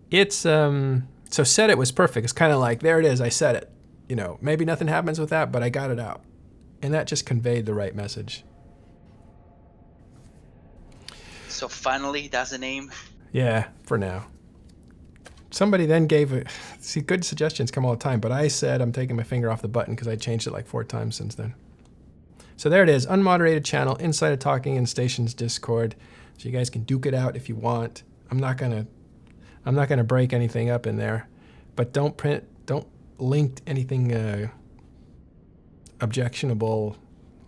It's so said it was perfect. It's kind of like, there it is, I said it. You know, maybe nothing happens with that, but I got it out. And that just conveyed the right message. So finally, that's the name. Yeah, for now. Somebody then gave a, see, good suggestions come all the time, but I said I'm taking my finger off the button because I changed it like 4 times since then. So there it is, unmoderated channel, Insider Talking in Stations Discord. So you guys can duke it out if you want. I'm not gonna break anything up in there, but don't link anything objectionable,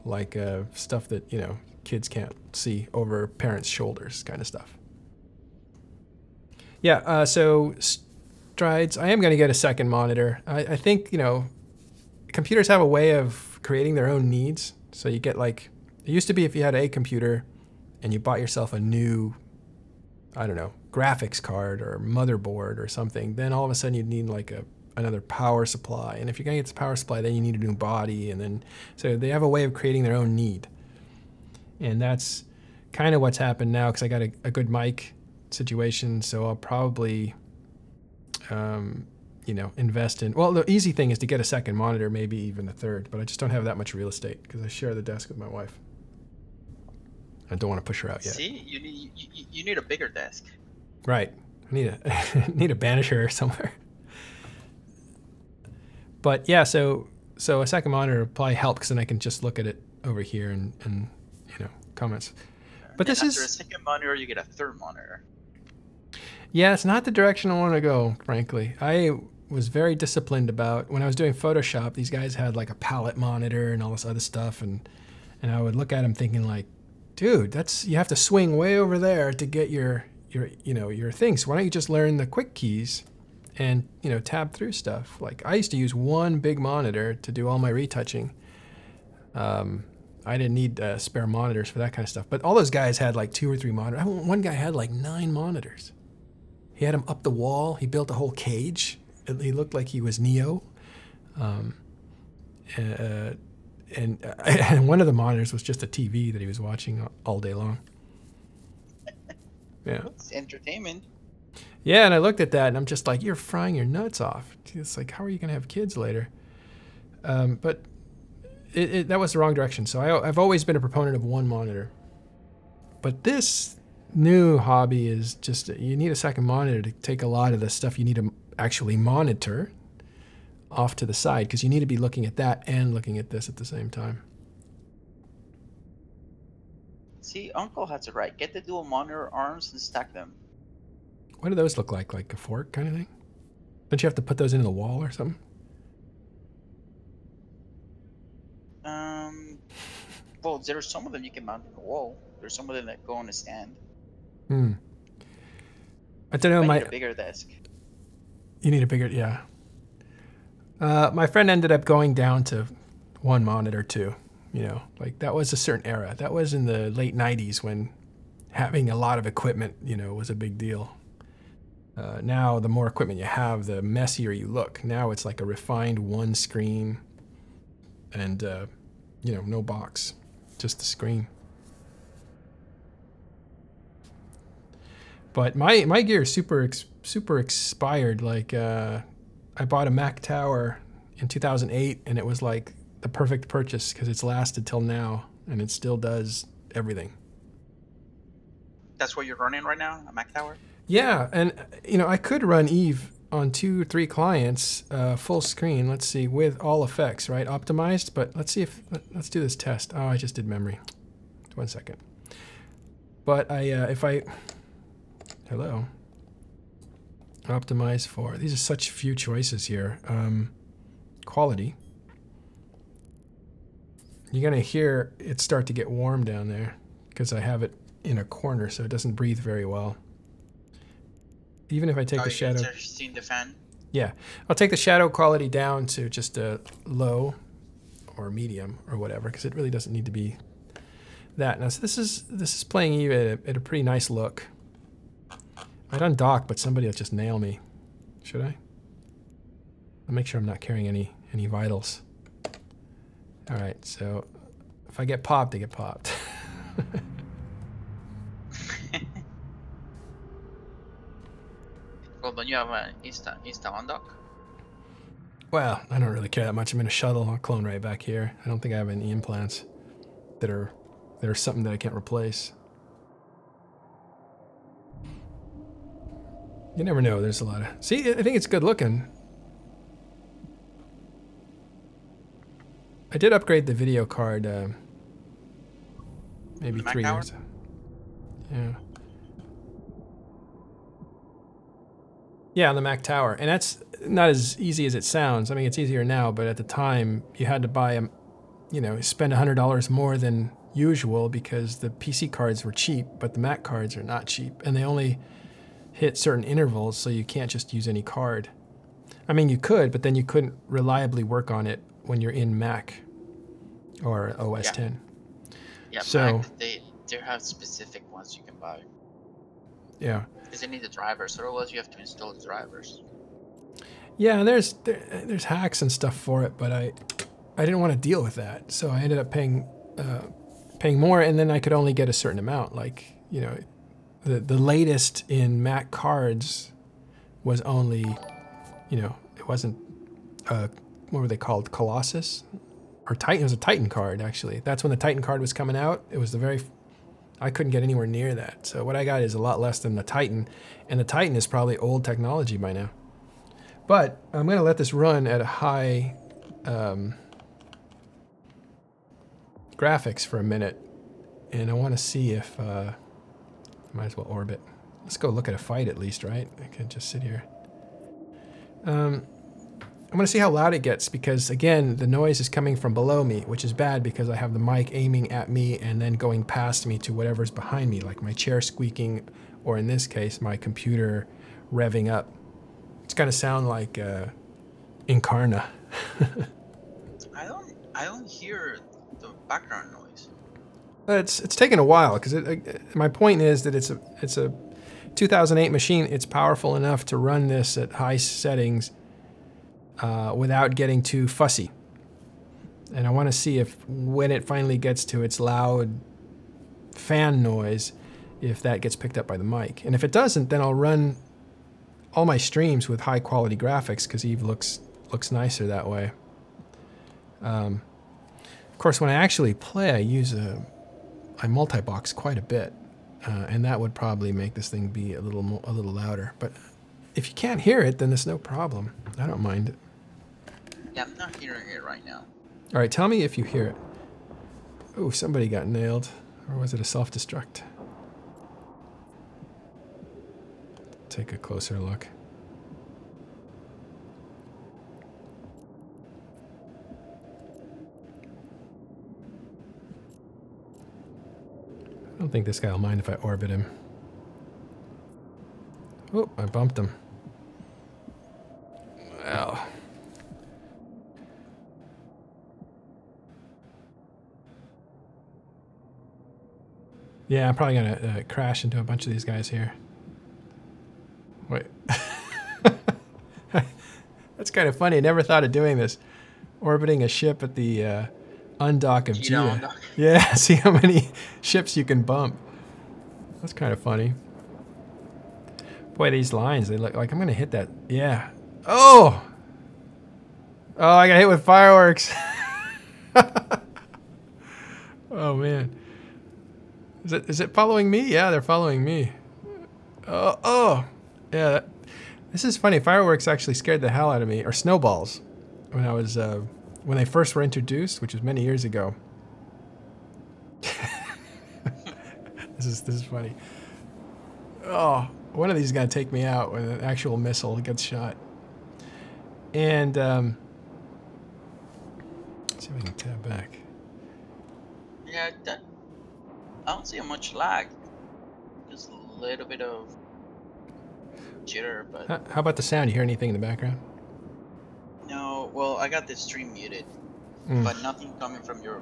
like stuff that, you know, kids can't see over parents' shoulders, kind of stuff. Yeah, so Strides, I am going to get a second monitor. I think, you know, computers have a way of creating their own needs. So you get like, it used to be if you had a computer and you bought yourself a new, I don't know, graphics card or motherboard or something, then all of a sudden you'd need like another power supply. And if you're going to get this power supply, then you need a new body. And then, so they have a way of creating their own need. And that's kind of what's happened now, because I got a good mic situation, so I'll probably, you know, invest in, well, the easy thing is to get a second monitor, maybe even a third, but I just don't have that much real estate because I share the desk with my wife. I don't want to push her out yet. See, you need a bigger desk. Right. I need a need a banisher somewhere. But yeah, so a second monitor will probably help, because then I can just look at it over here and you know, comments. But this is after a second monitor, you get a third monitor. Yeah, it's not the direction I want to go, frankly. I was very disciplined about, when I was doing Photoshop, these guys had like a palette monitor and all this other stuff, and I would look at them thinking like, dude, that's, you have to swing way over there to get your you know, your things. Why don't you just learn the quick keys and, you know, tab through stuff? Like, I used to use one big monitor to do all my retouching. I didn't need spare monitors for that kind of stuff. But all those guys had like 2 or 3 monitors. One guy had like 9 monitors. He had them up the wall. He built a whole cage. He looked like he was Neo. And one of the monitors was just a TV that he was watching all day long. Yeah. It's entertainment. Yeah, and I looked at that and I'm just like, you're frying your nuts off. It's like, how are you going to have kids later? But that was the wrong direction. So I've always been a proponent of one monitor. But this new hobby is just, you need a second monitor to take a lot of the stuff you need to actually monitor off to the side, because you need to be looking at that and looking at this at the same time. See, Uncle has it right. Get the dual monitor arms and stack them. What do those look like? Like a fork kind of thing? Don't you have to put those into the wall or something? Well, there's some of them you can mount on the wall. There's some of them that go on a stand. I don't know. I need a bigger desk. You need a bigger, yeah. My friend ended up going down to one monitor too. You know, like that was a certain era. That was in the late 90s when having a lot of equipment, you know, was a big deal. Now, the more equipment you have, the messier you look. Now it's like a refined one screen and, you know, no box, just the screen. But my gear is super expired. Like, I bought a Mac Tower in 2008, and it was like the perfect purchase because it's lasted till now, and it still does everything. That's what you're running right now, a Mac Tower? Yeah, and you know, I could run Eve on 2 or 3 clients, full screen. Let's see, with all effects, right, optimized. But let's see if let's do this test. Oh, I just did memory. 1 second. But if I hello, optimize for, these are such few choices here. Quality. You're gonna hear it start to get warm down there because I have it in a corner, so it doesn't breathe very well. Even if I take the shadow, Seen the fan? yeah, I'll take the shadow quality down to just a low or medium or whatever, because it really doesn't need to be that. Now, so this is playing Eve at a pretty nice look. I'd undock, but somebody will just nail me. Should I? I'll make sure I'm not carrying any vitals. All right, so if I get popped, I get popped. Well, don't you have an Insta on dock? Well, I don't really care that much. I'm in a shuttle. I'll clone right back here. I don't think I have any implants that are something that I can't replace. You never know. There's a lot of... See, I think it's good looking. I did upgrade the video card maybe The Mac 3 Tower? years. Yeah. Yeah, on the Mac Tower. And that's not as easy as it sounds. I mean, it's easier now, but at the time you had to buy spend $100 more than usual because the PC cards were cheap, but the Mac cards are not cheap. And they only hit certain intervals, so you can't just use any card. I mean, you could, but then you couldn't reliably work on it when you're in Mac or OS Yeah. 10. Yeah, So- Mac, they have specific ones you can buy. Yeah. Because they need the drivers, otherwise you have to install the drivers. Yeah, and there's hacks and stuff for it, but I didn't want to deal with that, so I ended up paying more, and then I could only get a certain amount. Like, the latest in Mac cards was only, it wasn't what were they called, Colossus or Titan? It was a Titan card actually. That's when the Titan card was coming out. It was I couldn't get anywhere near that. So what I got is a lot less than the Titan, and the Titan is probably old technology by now. But I'm going to let this run at a high graphics for a minute, and I want to see if might as well orbit. Let's go look at a fight at least, right? I could just sit here. I'm going to see how loud it gets because, again, the noise is coming from below me, which is bad because I have the mic aiming at me and then going past me to whatever's behind me, like my chair squeaking, or in this case, my computer revving up. It's going to sound like Incarna. I don't hear the background noise. It's taken a while because my point is that it's a 2008 machine. It's powerful enough to run this at high settings without getting too fussy. And I want to see if when it finally gets to its loud fan noise, if that gets picked up by the mic. And if it doesn't, then I'll run all my streams with high quality graphics because Eve looks nicer that way. Of course, when I actually play, I multi-box quite a bit, and that would probably make this thing be a little louder. But if you can't hear it, then it's no problem. I don't mind it. Yeah, I'm not hearing it right now. All right, tell me if you hear it. Oh, somebody got nailed, or was it a self-destruct? Take a closer look. I don't think this guy will mind if I orbit him. Oh, I bumped him. Well. Yeah, I'm probably gonna crash into a bunch of these guys here. Wait. That's kind of funny. I never thought of doing this. Orbiting a ship at the undock of Gita Gita. undock. Yeah, see how many ships you can bump. That's kind of funny. Boy, these lines, they look like I'm gonna hit that. Yeah. Oh! Oh, I got hit with fireworks. Oh man. Is it following me? Yeah, they're following me. Oh. Yeah. This is funny. Fireworks actually scared the hell out of me, or snowballs, when I was when they first were introduced, which was many years ago. This is funny. Oh, one of these is gonna take me out when an actual missile gets shot. And let's see if I can tab back. Yeah, I don't see much lag. Just a little bit of jitter, but How about the sound? You hear anything in the background? no. Well, I got the stream muted, but nothing coming from your.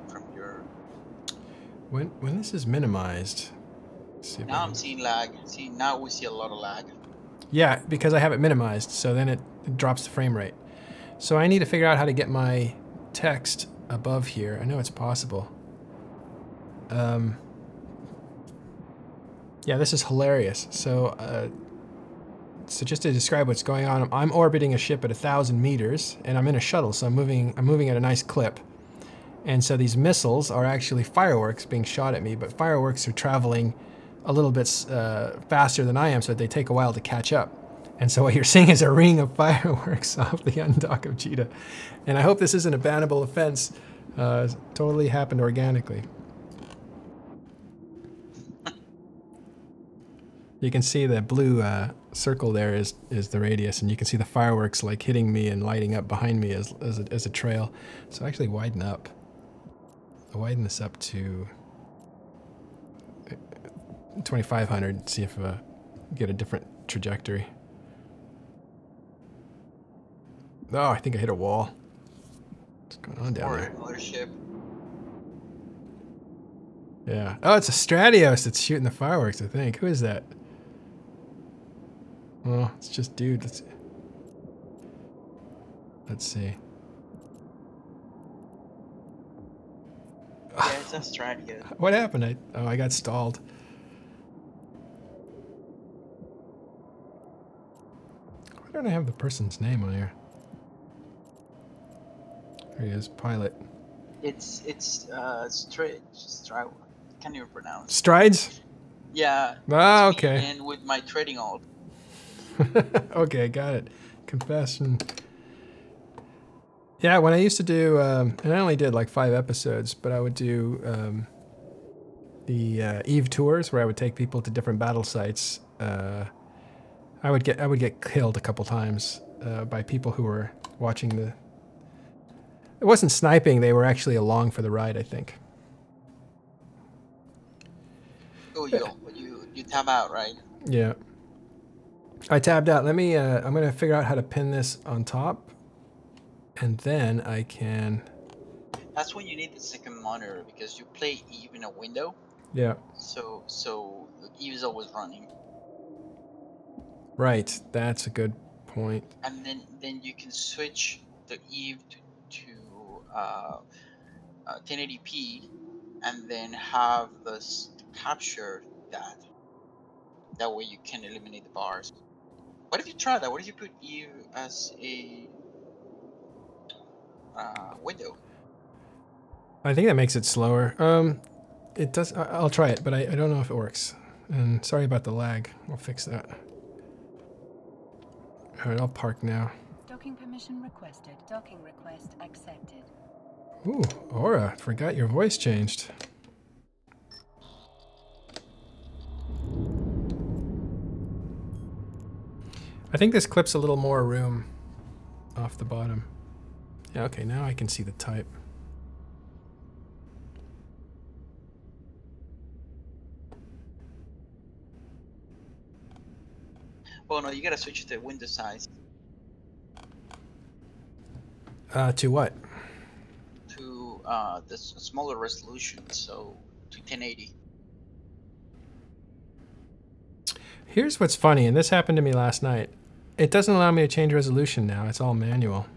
When this is minimized, let's see if I Now can- I'm seeing lag. See, now we see a lot of lag. Yeah, because I have it minimized, so then it drops the frame rate. So I need to figure out how to get my text above here. I know it's possible. Yeah, this is hilarious. So just to describe what's going on, I'm orbiting a ship at 1,000 meters, and I'm in a shuttle, so I'm moving at a nice clip. And so these missiles are actually fireworks being shot at me, but fireworks are traveling a little bit faster than I am, so they take a while to catch up. And so what you're seeing is a ring of fireworks off the undock of Cheetah. And I hope this isn't a bannable offense. Totally happened organically. You can see the blue circle there is the radius, and you can see the fireworks like hitting me and lighting up behind me as a trail. So actually widen up. I'll widen this up to 2,500, see if get a different trajectory. Oh, I think I hit a wall. What's going on down there? Another ship. Yeah. Oh, it's a Stratios that's shooting the fireworks, I think. Who is that? Oh, it's just dude. Let's see. Yeah, it's a Stratios. What happened? I got stalled. Why don't I have the person's name on here? There he is, pilot. It's can't even pronounce. Strides? Yeah. Ah, okay. And with my trading alt. Okay, got it. Confession. Yeah, when I used to do, and I only did like 5 episodes, but I would do the Eve tours where I would take people to different battle sites. I would get killed a couple times by people who were watching the. It wasn't sniping; they were actually along for the ride, I think. Oh, you tab out, right? Yeah. I tabbed out. Let me. I'm gonna figure out how to pin this on top, and then I can. That's when you need the second monitor because you play Eve in a window. Yeah. So Eve is always running. Right. That's a good point. And then you can switch the Eve to 1080p, and then have this capture that. That way you can eliminate the bars. What if you try that? What if you put Eve as a window? I think that makes it slower. It does. I'll try it, but I don't know if it works. And sorry about the lag. We'll fix that. All right, I'll park now. Docking permission requested. Docking request accepted. Ooh, Aura, forgot your voice changed. I think this clips a little more room off the bottom. Yeah, okay, now I can see the type. Well, no, you gotta switch the window size. To what? To the smaller resolution, so to 1080. Here's what's funny, and this happened to me last night. It doesn't allow me to change resolution now. It's all manual.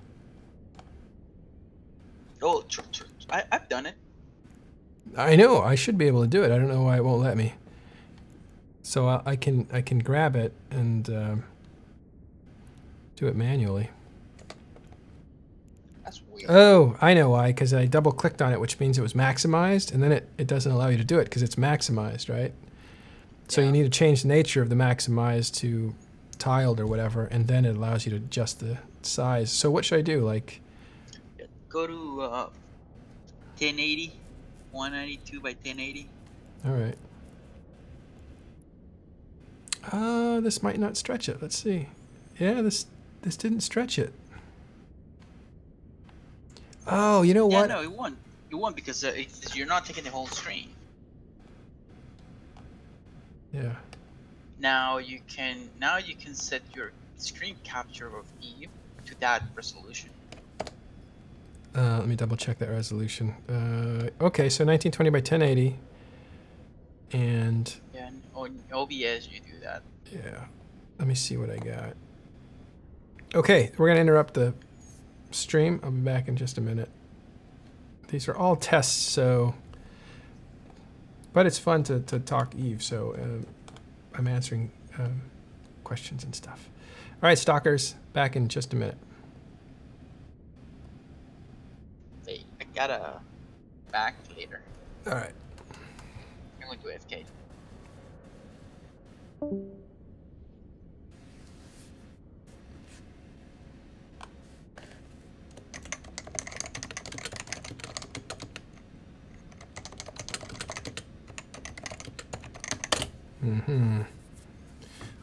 Oh, I've done it. I know. I should be able to do it. I don't know why it won't let me. So I can grab it and do it manually. That's weird. Oh, I know why. Because I double clicked on it, which means it was maximized, and then it doesn't allow you to do it because it's maximized, right? So Yeah. you need to change the nature of the maximized to tiled or whatever, and then it allows you to adjust the size. So what should I do? Like, Go to 1080, 192 by 1080. all right. This might not stretch it. Let's see. Yeah, this didn't stretch it. Oh, you know Yeah, what? no, it won't. It won't because you're not taking the whole screen. Yeah. Now you can set your screen capture of Eve to that resolution. Let me double check that resolution. Okay, so 1920 by 1080. And Yeah, and on OBS you do that. yeah, let me see what I got. Okay, we're gonna interrupt the stream. I'll be back in just a minute. These are all tests, so... But it's fun to talk Eve, so I'm answering questions and stuff. All right, stalkers, back in just a minute. Hey, I gotta back later. All right. I'm going to AFK.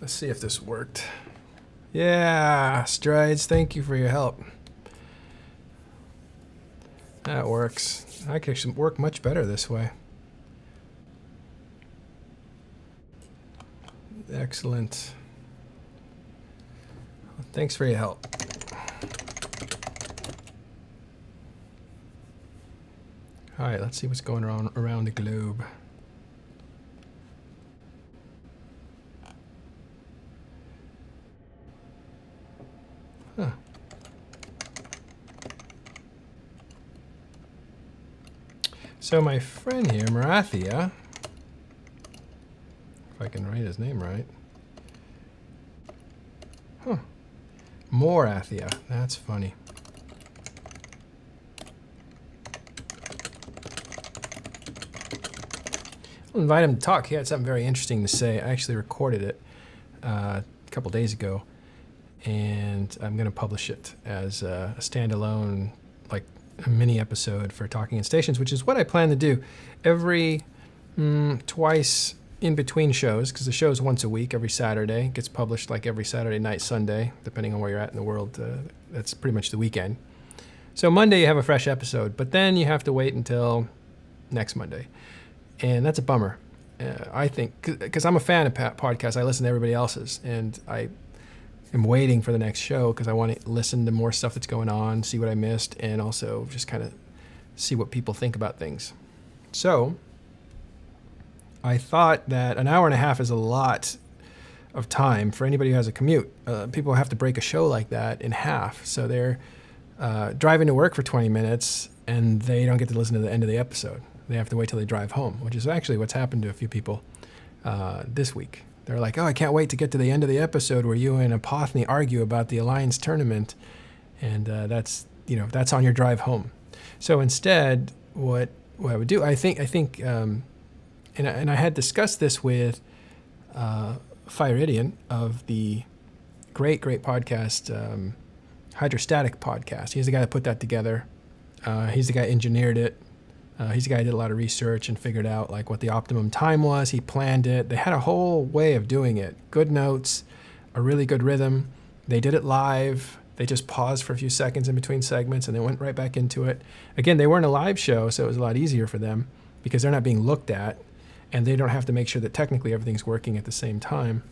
Let's see if this worked. Yeah, Strides, thank you for your help. That works. I can actually work much better this way. Excellent. Thanks for your help. All right, let's see what's going on around the globe. Huh. So my friend here, Marathia, if I can write his name right. Huh. Morathia. That's funny. I'll invite him to talk. He had something very interesting to say. I actually recorded it a couple days ago, and I'm going to publish it as a standalone, like a mini episode for Talking in Stations, which is what I plan to do every twice in between shows, because the show is once a week, every Saturday. It gets published like every Saturday night, Sunday, depending on where you're at in the world. That's pretty much the weekend. So Monday you have a fresh episode, but then you have to wait until next Monday. And that's a bummer, I think, because I'm a fan of podcasts. I listen to everybody else's, and I am waiting for the next show because I want to listen to more stuff that's going on, see what I missed, and also just kind of see what people think about things. So I thought that an hour and a half is a lot of time for anybody who has a commute. People have to break a show like that in half. So they're driving to work for 20 minutes, and they don't get to listen to the end of the episode. They have to wait till they drive home, which is actually what's happened to a few people this week. They're like, oh, I can't wait to get to the end of the episode where you and Apothny argue about the Alliance tournament. And that's on your drive home. So instead, what I would do, I think, and I had discussed this with Fyridian of the great podcast, Hydrostatic Podcast. He's the guy that put that together. He's the guy who engineered it. He's the guy who did a lot of research and figured out like what the optimum time was. He planned it. They had a whole way of doing it. Good notes, a really good rhythm. They did it live. They just paused for a few seconds in between segments and they went right back into it. Again, they weren't a live show, so it was a lot easier for them because they're not being looked at and they don't have to make sure that technically everything's working at the same time.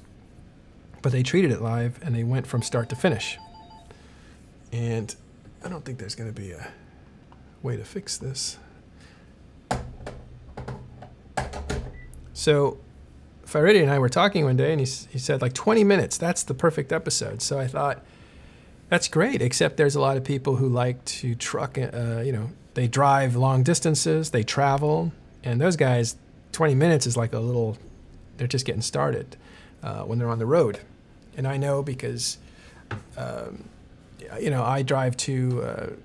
But they treated it live and they went from start to finish. And I don't think there's going to be a way to fix this. So Fyridian and I were talking one day, and he said, like, 20 minutes, that's the perfect episode. So I thought, that's great, except there's a lot of people who like to truck, they drive long distances, they travel, and those guys, 20 minutes is like a little, they're just getting started when they're on the road. And I know because, I drive to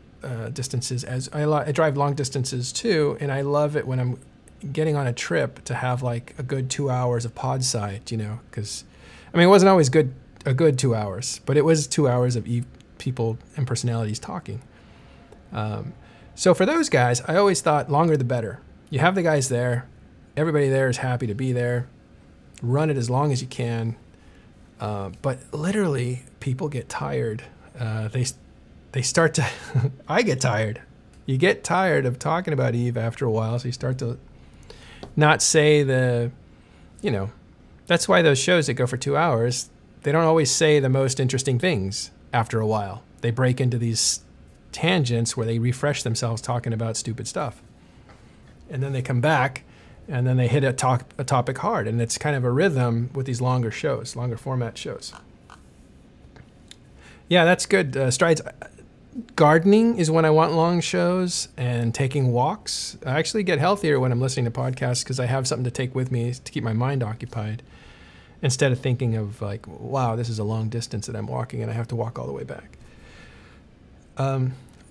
distances, I drive long distances too, and I love it when I'm getting on a trip to have like a good 2 hours of pod side, because it wasn't always a good 2 hours, but it was 2 hours of people and personalities talking. So for those guys, I always thought longer the better. You have the guys there, everybody there is happy to be there, run it as long as you can, but literally people get tired. They start to, I get tired. You get tired of talking about Eve after a while, so you start to not say that's why those shows that go for 2 hours, they don't always say the most interesting things after a while. They break into these tangents where they refresh themselves talking about stupid stuff. And then they come back and then they hit a topic hard. And it's kind of a rhythm with these longer shows, longer format shows. Yeah, that's good. Strides, gardening is when I want long shows, and taking walks. I actually get healthier when I'm listening to podcasts because I have something to take with me to keep my mind occupied, instead of thinking of like, wow, this is a long distance that I'm walking and I have to walk all the way back.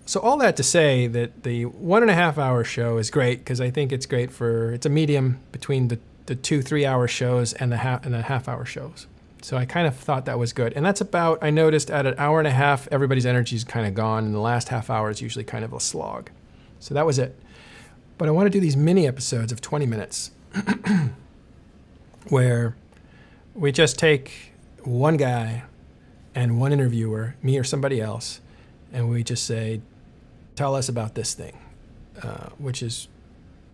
So all that to say that the 1.5 hour show is great, because I think it's great it's a medium between the 2-3 hour shows and the half hour shows. So I kind of thought that was good. And that's about, I noticed at an hour and a half, everybody's energy is kind of gone, and the last half hour is usually kind of a slog. So that was it. But I want to do these mini episodes of 20 minutes where we just take one guy and one interviewer, me or somebody else, and we just say, tell us about this thing, which is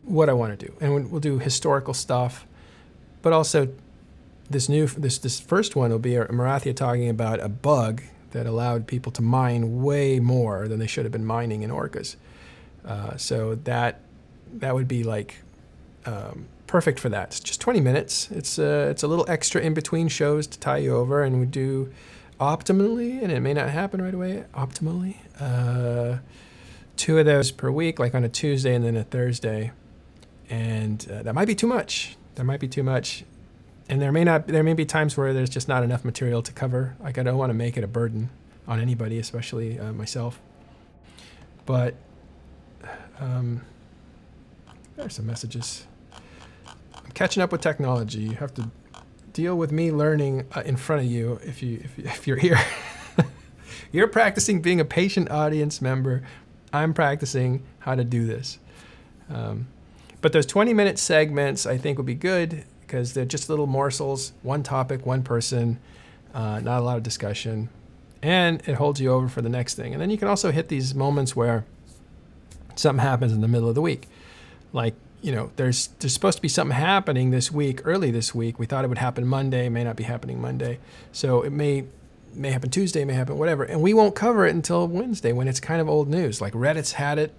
what I want to do. And we'll do historical stuff, but also this first one will be Marathia talking about a bug that allowed people to mine way more than they should have been mining in Orcas. So that would be like perfect for that. It's just 20 minutes. It's a little extra in between shows to tie you over, and we do optimally, and it may not happen right away, optimally, 2 of those per week, like on a Tuesday and then a Thursday. And that might be too much. That might be too much. And there may be times where there's just not enough material to cover. Like, I don't want to make it a burden on anybody, especially myself. But there's some messages. I'm catching up with technology. You have to deal with me learning in front of you if you're here. You're practicing being a patient audience member. I'm practicing how to do this. But those 20-minute segments I think would be good, because they're just little morsels, one topic, one person, not a lot of discussion, and it holds you over for the next thing. And then you can also hit these moments where something happens in the middle of the week. Like, you know, there's supposed to be something happening this week, early this week. We thought it would happen Monday, may not be happening Monday. So it may happen Tuesday, may happen whatever. And we won't cover it until Wednesday, when it's kind of old news. Like Reddit's had it,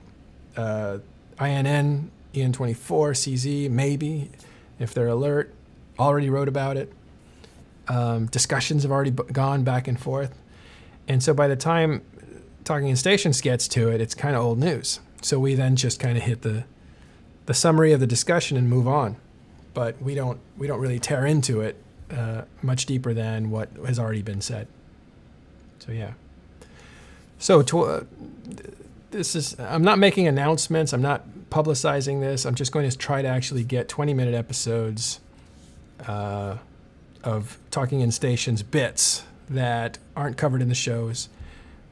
INN, EN24, CZ, maybe, if they're alert, already wrote about it. Discussions have already gone back and forth. And so by the time Talking in Stations gets to it, it's kind of old news. So we then just kind of hit the summary of the discussion and move on. But we don't really tear into it much deeper than what has already been said. So yeah. So I'm not making announcements. I'm not publicizing this. I'm just going to try to actually get 20-minute episodes of Talking in Stations bits that aren't covered in the shows,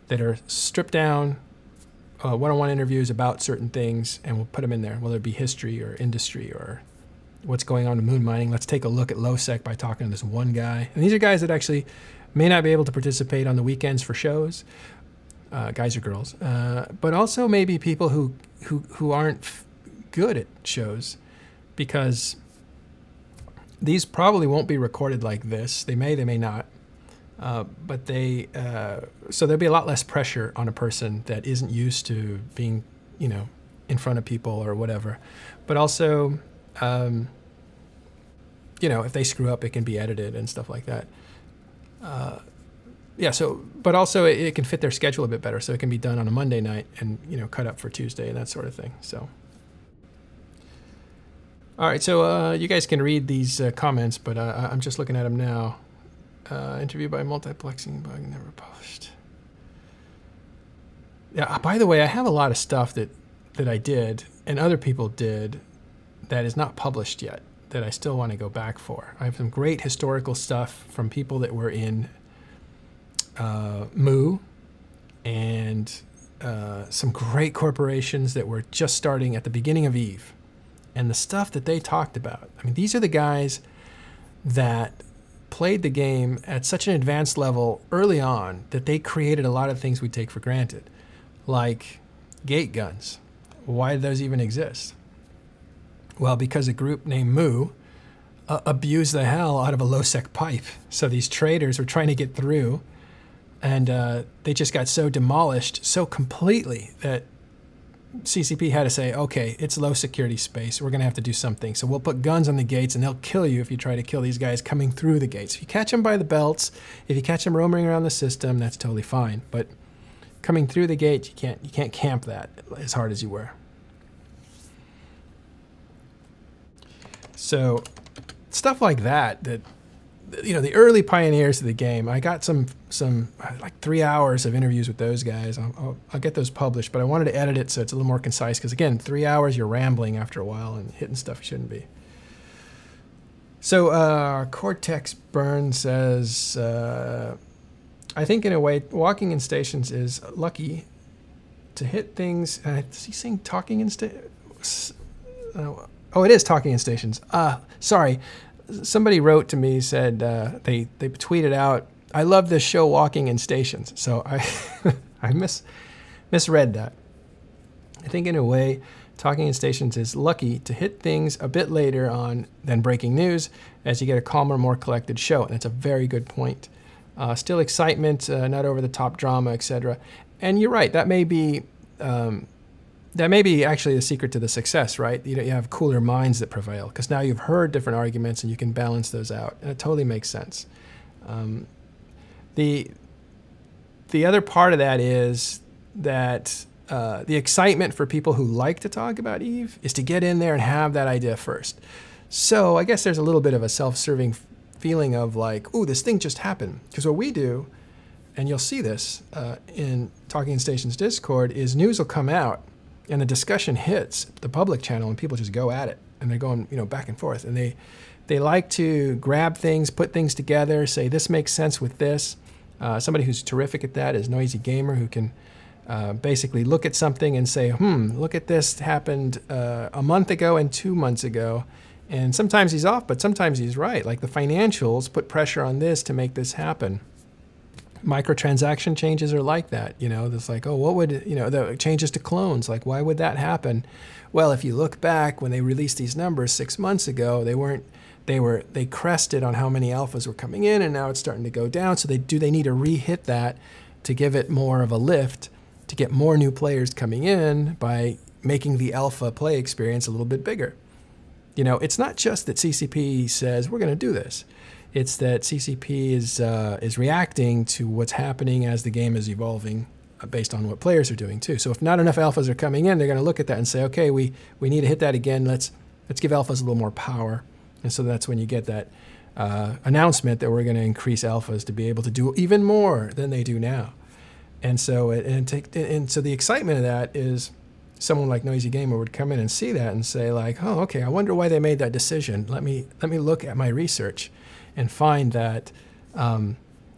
that are stripped down, one-on-one interviews about certain things, and we'll put them in there, whether it be history or industry or what's going on in moon mining. Let's take a look at LowSec by talking to this one guy. And these are guys that actually may not be able to participate on the weekends for shows, guys or girls, but also maybe people who aren't good at shows, because these probably won't be recorded like this. They may not. But so there'll be a lot less pressure on a person that isn't used to being, you know, in front of people or whatever. But also, you know, if they screw up, it can be edited and stuff like that. Yeah. So, but also it can fit their schedule a bit better, so it can be done on a Monday night and, you know, cut up for Tuesday and that sort of thing. So. All right. So you guys can read these comments, but I'm just looking at them now. Interview by multiplexing bug never published. Yeah, by the way, I have a lot of stuff that I did and other people did that is not published yet, that I still want to go back for. I have some great historical stuff from people that were in Moo, and some great corporations that were just starting at the beginning of Eve. And the stuff that they talked about. I mean, these are the guys that played the game at such an advanced level early on that they created a lot of things we take for granted, like gate guns. Why did those even exist? Well, because a group named Moo abused the hell out of a low-sec pipe. So these traders were trying to get through, and they just got so demolished so completely that CCP had to say, okay, it's low security space. We're going to have to do something. So we'll put guns on the gates, and they'll kill you if you try to kill these guys coming through the gates. If you catch them by the belts, if you catch them roaming around the system, that's totally fine. But coming through the gate, you can't camp that as hard as you were. So stuff like that you know, the early pioneers of the game, I got some like 3 hours of interviews with those guys. I'll get those published, but I wanted to edit it so it's a little more concise because, again, 3 hours, you're rambling after a while and hitting stuff you shouldn't be. So Cortex Burn says, I think in a way, walking in stations is lucky to hit things. Is he saying talking in stations? Oh, it is talking in stations. Sorry. Somebody wrote to me, said they tweeted out, I love this show, Walking in Stations. So I misread that. I think in a way, Talking in Stations is lucky to hit things a bit later on than breaking news as you get a calmer, more collected show. And that's a very good point. Still excitement, not over the top drama, etc. And you're right, that may be actually the secret to the success, right? You have cooler minds that prevail because now you've heard different arguments and you can balance those out. And it totally makes sense. The other part of that is that the excitement for people who like to talk about Eve is to get in there and have that idea first. So I guess there's a little bit of a self-serving feeling of like, ooh, this thing just happened. Because what we do, and you'll see this in Talking in Stations Discord, is news will come out and the discussion hits the public channel and people just go at it. And they're going, you know, back and forth. And they like to grab things, put things together, say this makes sense with this. Somebody who's terrific at that is Noisy Gamer, who can basically look at something and say, look at this happened a month ago and 2 months ago. And sometimes he's off, but sometimes he's right. Like the financials put pressure on this to make this happen. Microtransaction changes are like that. You know, it's like, oh, what would, you know, the changes to clones, like why would that happen? Well, if you look back when they released these numbers 6 months ago, they crested on how many alphas were coming in, and now it's starting to go down. So they need to re-hit that to give it more of a lift, to get more new players coming in by making the alpha play experience a little bit bigger. You know, it's not just that CCP says we're going to do this. It's that CCP is reacting to what's happening as the game is evolving based on what players are doing too. So if not enough alphas are coming in, they're going to look at that and say, okay, we need to hit that again. Let's give alphas a little more power. And so that's when you get that announcement that we're going to increase alphas to be able to do even more than they do now. And so so the excitement of that is someone like Noisy Gamer would come in and see that and say like, oh, okay, I wonder why they made that decision. Let me look at my research and find that,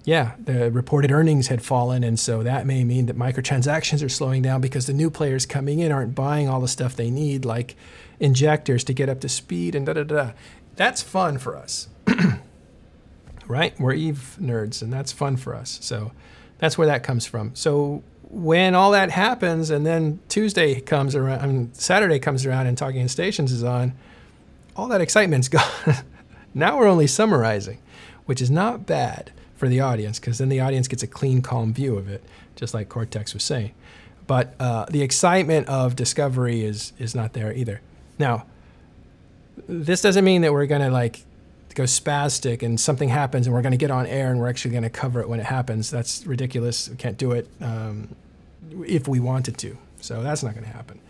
yeah, the reported earnings had fallen, and so that may mean that microtransactions are slowing down because the new players coming in aren't buying all the stuff they need, like injectors to get up to speed and da-da-da. That's fun for us, right? We're Eve nerds, and that's fun for us. So that's where that comes from. So when all that happens and then Tuesday comes around, Saturday comes around and Talking in Stations is on, all that excitement's gone. Now we're only summarizing, which is not bad for the audience because then the audience gets a clean, calm view of it, just like Cortex was saying. But the excitement of discovery is not there either. Now, this doesn't mean that we're going to like go spastic and something happens and we're going to get on air and we're actually going to cover it when it happens. That's ridiculous. We can't do it if we wanted to. So that's not going to happen.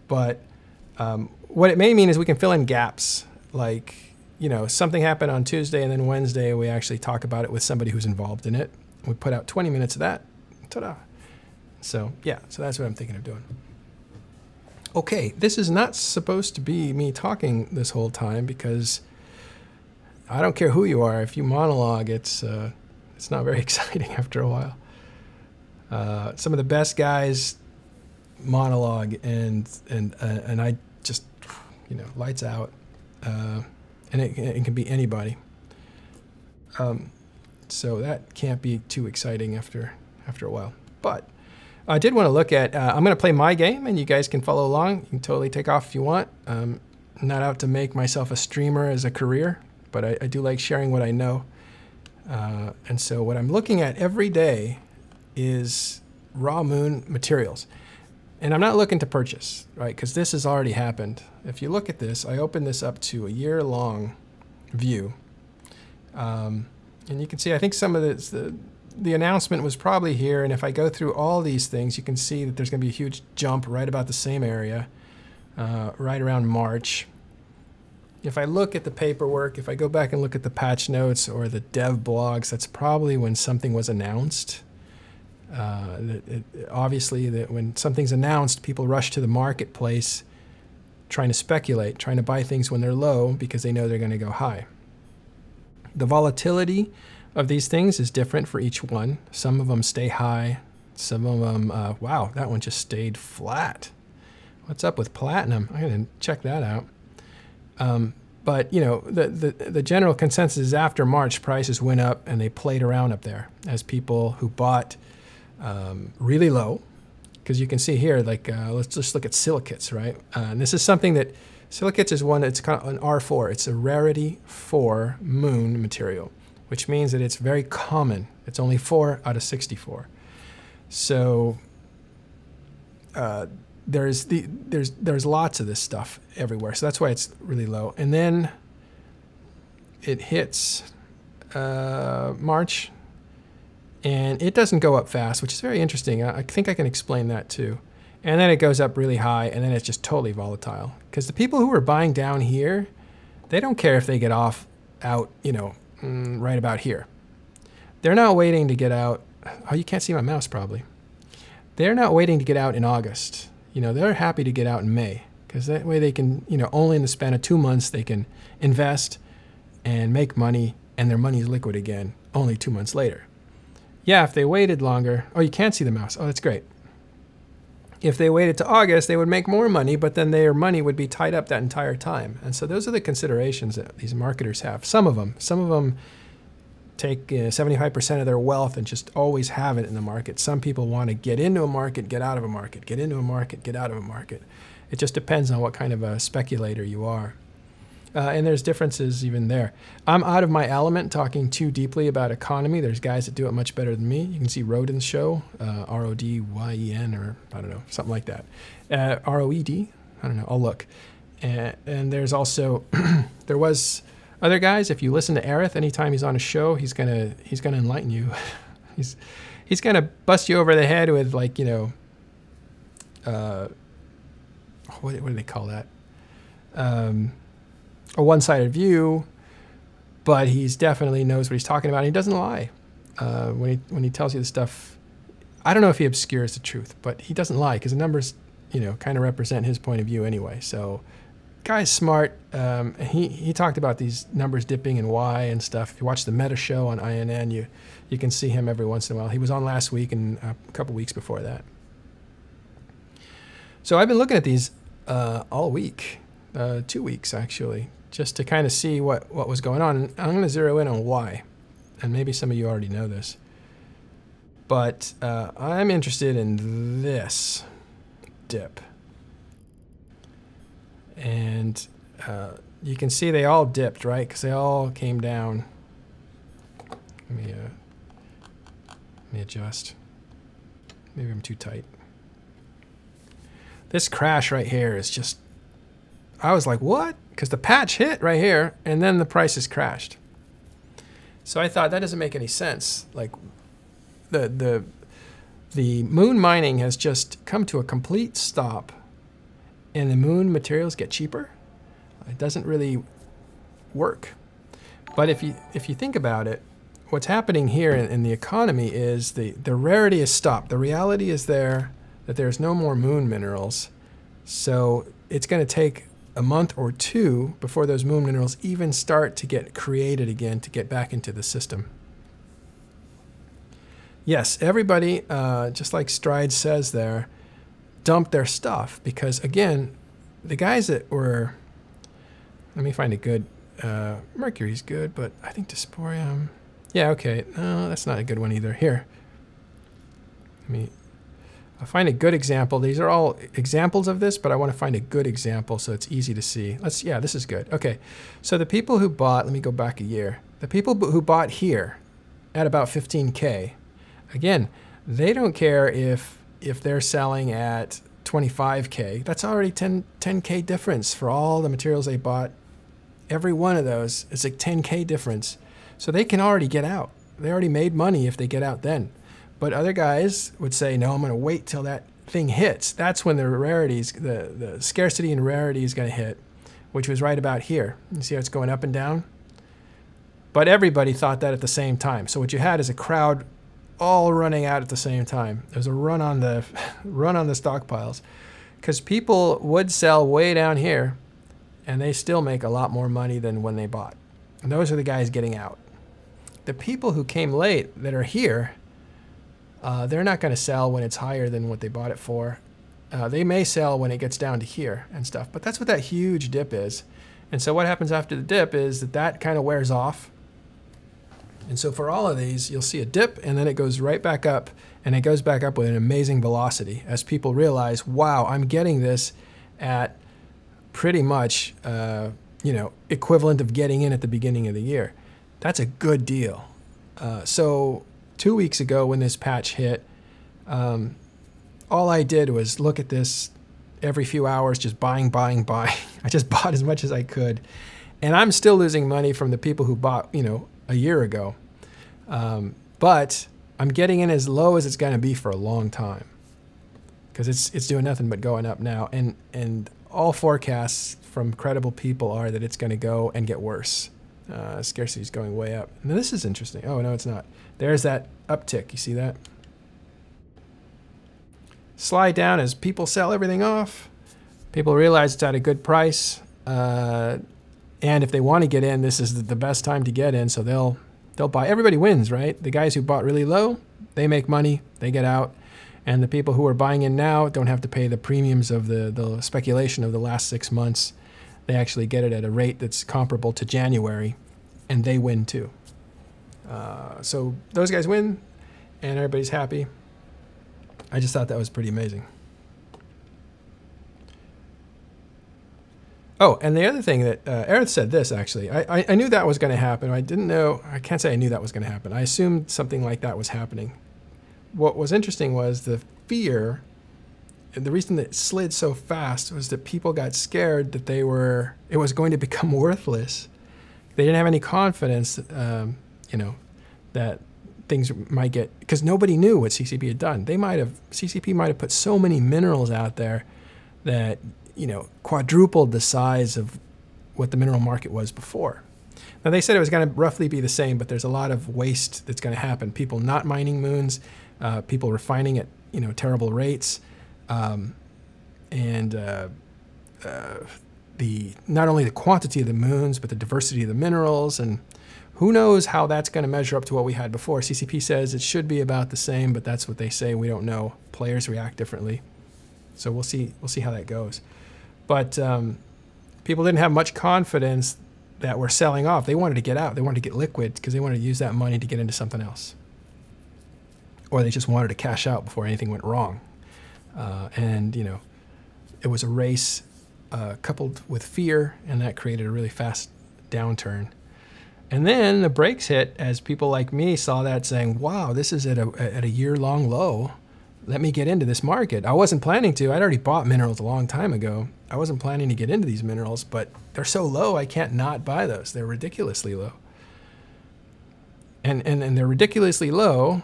But what it may mean is we can fill in gaps. Like, you know, something happened on Tuesday and then Wednesday we actually talk about it with somebody who's involved in it. We put out 20 minutes of that. Ta-da. So, yeah, so that's what I'm thinking of doing. Okay, this is not supposed to be me talking this whole time because I don't care who you are. If you monologue, it's not very exciting after a while. Some of the best guys monologue, and I just, you know, lights out, and it can be anybody. So that can't be too exciting after a while. But I did want to look at. I'm going to play my game, and you guys can follow along. You can totally take off if you want. I'm not out to make myself a streamer as a career, but I do like sharing what I know. And so what I'm looking at every day is Raw Moon materials. And I'm not looking to purchase, right? Because this has already happened. If you look at this, I open this up to a year-long view. And you can see, I think some of this, the announcement was probably here, and if I go through all these things, you can see that there's going to be a huge jump right about the same area, right around March. If I look at the paperwork, if I go back and look at the patch notes or the dev blogs, that's probably when something was announced. Obviously, when something's announced, people rush to the marketplace trying to speculate, trying to buy things when they're low because they know they're going to go high. The volatility of these things is different for each one. Some of them stay high. Some of them, wow, that one just stayed flat. What's up with platinum? I'm going to check that out. But, you know, the general consensus is after March, prices went up and they played around up there as people who bought really low. Because you can see here, like, let's just look at silicates, right? And this is something that, silicates is one that's kind of an R4. It's a rarity 4 moon material, which means that it's very common. It's only 4 out of 64. So there's lots of this stuff everywhere. So that's why it's really low. And then it hits March, and it doesn't go up fast, which is very interesting. I think I can explain that too. And then it goes up really high, and then it's just totally volatile. Because the people who are buying down here, they don't care if they get out, you know, right about here. They're not waiting to get out. Oh, you can't see my mouse probably. They're not waiting to get out in August. You know, they're happy to get out in May, because that way they can, you know, only in the span of 2 months, they can invest and make money, and their money is liquid again, only 2 months later. Yeah, if they waited longer, oh, you can't see the mouse. Oh, that's great. If they waited to August, they would make more money, but then their money would be tied up that entire time. And so those are the considerations that these marketers have. Some of them take 75% of their wealth and just always have it in the market. Some people want to get into a market, get out of a market, get into a market, get out of a market. It just depends on what kind of a speculator you are. And there's differences even there. I'm out of my element talking too deeply about economy. There's guys that do it much better than me. You can see Rodin's show, R-O-D-Y-E-N, or I don't know, something like that. R-O-E-D, I don't know, I'll look. And there's also, there was other guys. If you listen to Aerith, anytime he's on a show, he's gonna enlighten you. he's gonna bust you over the head with, like, you know, what do they call that? A one-sided view, but he's definitely knows what he's talking about. And he doesn't lie when he tells you the stuff. I don't know if he obscures the truth, but he doesn't lie because the numbers, you know, kind of represent his point of view anyway. So, guy's smart. He talked about these numbers dipping and why and stuff. If you watch the Meta show on INN, you can see him every once in a while. He was on last week and a couple weeks before that. So I've been looking at these all week, 2 weeks actually, just to kind of see what was going on. And I'm going to zero in on why. And maybe some of you already know this. But I'm interested in this dip. And you can see they all dipped, right? Because they all came down. Let me adjust. Maybe I'm too tight. This crash right here is just, I was like, what? Because the patch hit right here, and then the prices crashed. So I thought that doesn't make any sense. Like, the moon mining has just come to a complete stop, and the moon materials get cheaper. It doesn't really work. But if you think about it, what's happening here in the economy is the rarity is stopped. The reality is there that there's no more moon minerals. So it's going to take a month or two before those moon minerals even start to get created again to get back into the system. Yes, everybody, just like Stride says there, dumped their stuff because, again, the guys that were, let me find a good, Mercury's good, but I think Dysporium, yeah, okay, no, that's not a good one either. Here, I'll find a good example. These are all examples of this, but I want to find a good example so it's easy to see. Yeah, this is good. Okay, so the people who bought, let me go back a year. The people who bought here at about 15K, again, they don't care if they're selling at 25K. That's already 10K difference for all the materials they bought. Every one of those is a 10K difference. So they can already get out. They already made money if they get out then. But other guys would say, no, I'm going to wait till that thing hits. That's when the rarities, the scarcity and rarity is going to hit, which was right about here. You see how it's going up and down? But everybody thought that at the same time. So what you had is a crowd all running out at the same time. There's a run on the stockpiles, because people would sell way down here and they still make a lot more money than when they bought. And those are the guys getting out. The people who came late that are here, they're not going to sell when it's higher than what they bought it for. They may sell when it gets down to here and stuff, but that's what that huge dip is. And so what happens after the dip is that kind of wears off. And so for all of these, you'll see a dip and then it goes right back up, and it goes back up with an amazing velocity as people realize, wow, I'm getting this at pretty much, you know, equivalent of getting in at the beginning of the year. That's a good deal. So 2 weeks ago when this patch hit, all I did was look at this every few hours, just buying. I just bought as much as I could. And I'm still losing money from the people who bought, you know, a year ago. But I'm getting in as low as it's going to be for a long time, because it's doing nothing but going up now. And all forecasts from credible people are that it's going to go and get worse. Scarcity is going way up. Now this is interesting. Oh, no, it's not. There's that uptick. You see that? Slide down as people sell everything off. People realize it's at a good price. And if they want to get in, this is the best time to get in. So they'll buy. Everybody wins, right? The guys who bought really low, they make money. They get out. And the people who are buying in now don't have to pay the premiums of the speculation of the last 6 months. They actually get it at a rate that's comparable to January, and they win too. So those guys win, and everybody's happy. I just thought that was pretty amazing. Oh, and the other thing that Aerith said this, actually. I knew that was going to happen. I didn't know. I can't say I knew that was going to happen. I assumed something like that was happening. What was interesting was the fear. The reason that it slid so fast was that people got scared that it was going to become worthless. They didn't have any confidence, you know, that things might get, because nobody knew what CCP had done. CCP might have put so many minerals out there that, you know, quadrupled the size of what the mineral market was before. Now they said it was going to roughly be the same, but there's a lot of waste that's going to happen. People not mining moons, people refining at, you know, terrible rates. Not only the quantity of the moons, but the diversity of the minerals, and who knows how that's going to measure up to what we had before. CCP says it should be about the same, but that's what they say. We don't know. Players react differently, so we'll see how that goes. But people didn't have much confidence that we're selling off. They wanted to get out. They wanted to get liquid because they wanted to use that money to get into something else, or they just wanted to cash out before anything went wrong. And, you know, it was a race coupled with fear, and that created a really fast downturn. And then the brakes hit as people like me saw that, saying, wow, this is at a year-long low. Let me get into this market. I wasn't planning to. I'd already bought minerals a long time ago. I wasn't planning to get into these minerals, but they're so low I can't not buy those. They're ridiculously low. And they're ridiculously low.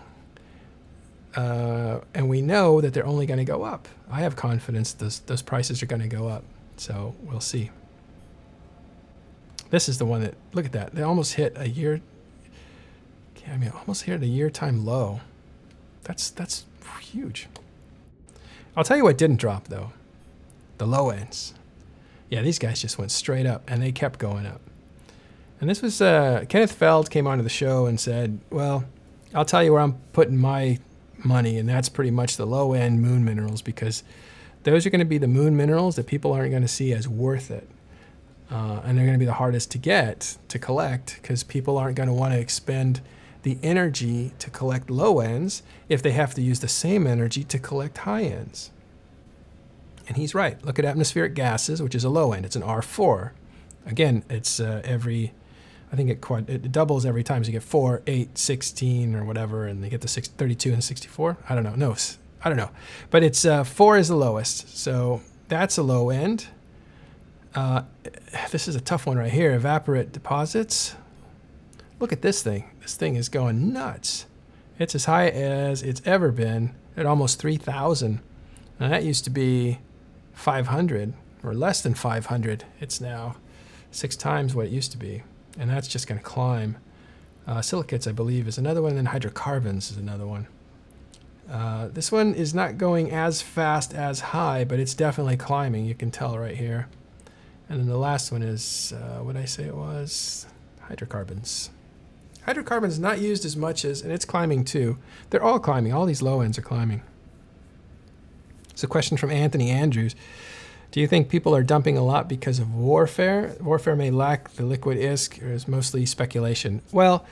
And we know that they're only going to go up. I have confidence those prices are going to go up. So we'll see. This is the one that, look at that. They almost hit a year. I mean, almost hit a year-time low. That's huge. I'll tell you what didn't drop though. The low ends. Yeah, these guys just went straight up, and they kept going up. And this was Kenneth Feld came onto the show and said, well, I'll tell you where I'm putting my money, and that's pretty much the low-end moon minerals, because those are going to be the moon minerals that people aren't going to see as worth it. And they're going to be the hardest to get, to collect, because people aren't going to want to expend the energy to collect low ends if they have to use the same energy to collect high ends. And he's right. Look at atmospheric gases, which is a low end. It's an R4. Again, it's I think it doubles every time. So you get 4, 8, 16 or whatever, and they get the 32 and 64. I don't know. No, I don't know. But it's 4 is the lowest. So that's a low end. This is a tough one right here. Evaporate deposits. Look at this thing. This thing is going nuts. It's as high as it's ever been at almost 3,000. Now that used to be 500 or less than 500. It's now 6 times what it used to be. And that's just going to climb. Silicates, I believe, is another one, and then hydrocarbons is another one. This one is not going as fast as high, but it's definitely climbing. You can tell right here. And then the last one is, what did I say it was? Hydrocarbons. Hydrocarbons not used as much as, and it's climbing too. They're all climbing. All these low ends are climbing. It's a question from Anthony Andrews. Do you think people are dumping a lot because of warfare? Warfare may lack the liquid ISK, or is mostly speculation? Well,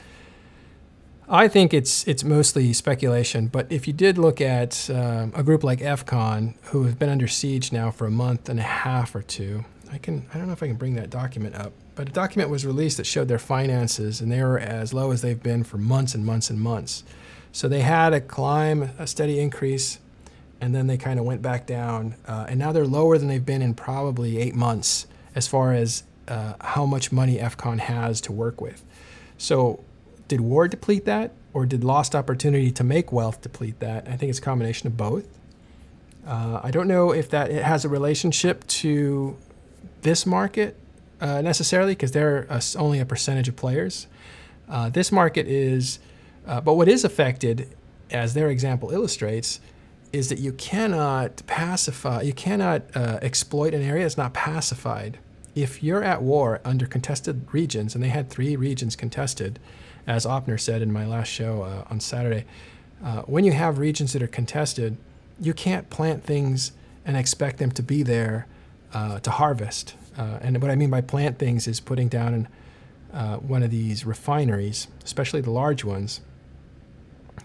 I think it's mostly speculation, but if you did look at a group like FCON, who have been under siege now for a month and a half or two, I don't know if I can bring that document up, but a document was released that showed their finances, and they were as low as they've been for months and months and months. So they had a climb, a steady increase, and then they kind of went back down, and now they're lower than they've been in probably 8 months as far as how much money FCON has to work with. So did war deplete that, or did lost opportunity to make wealth deplete that? I think it's a combination of both. I don't know if that it has a relationship to this market necessarily, because they're only a percentage of players. This market is, but what is affected, as their example illustrates, is that you cannot pacify, you cannot exploit an area that's not pacified. If you're at war under contested regions, and they had 3 regions contested, as Opner said in my last show on Saturday, when you have regions that are contested, you can't plant things and expect them to be there to harvest. And what I mean by plant things is putting down one of these refineries, especially the large ones.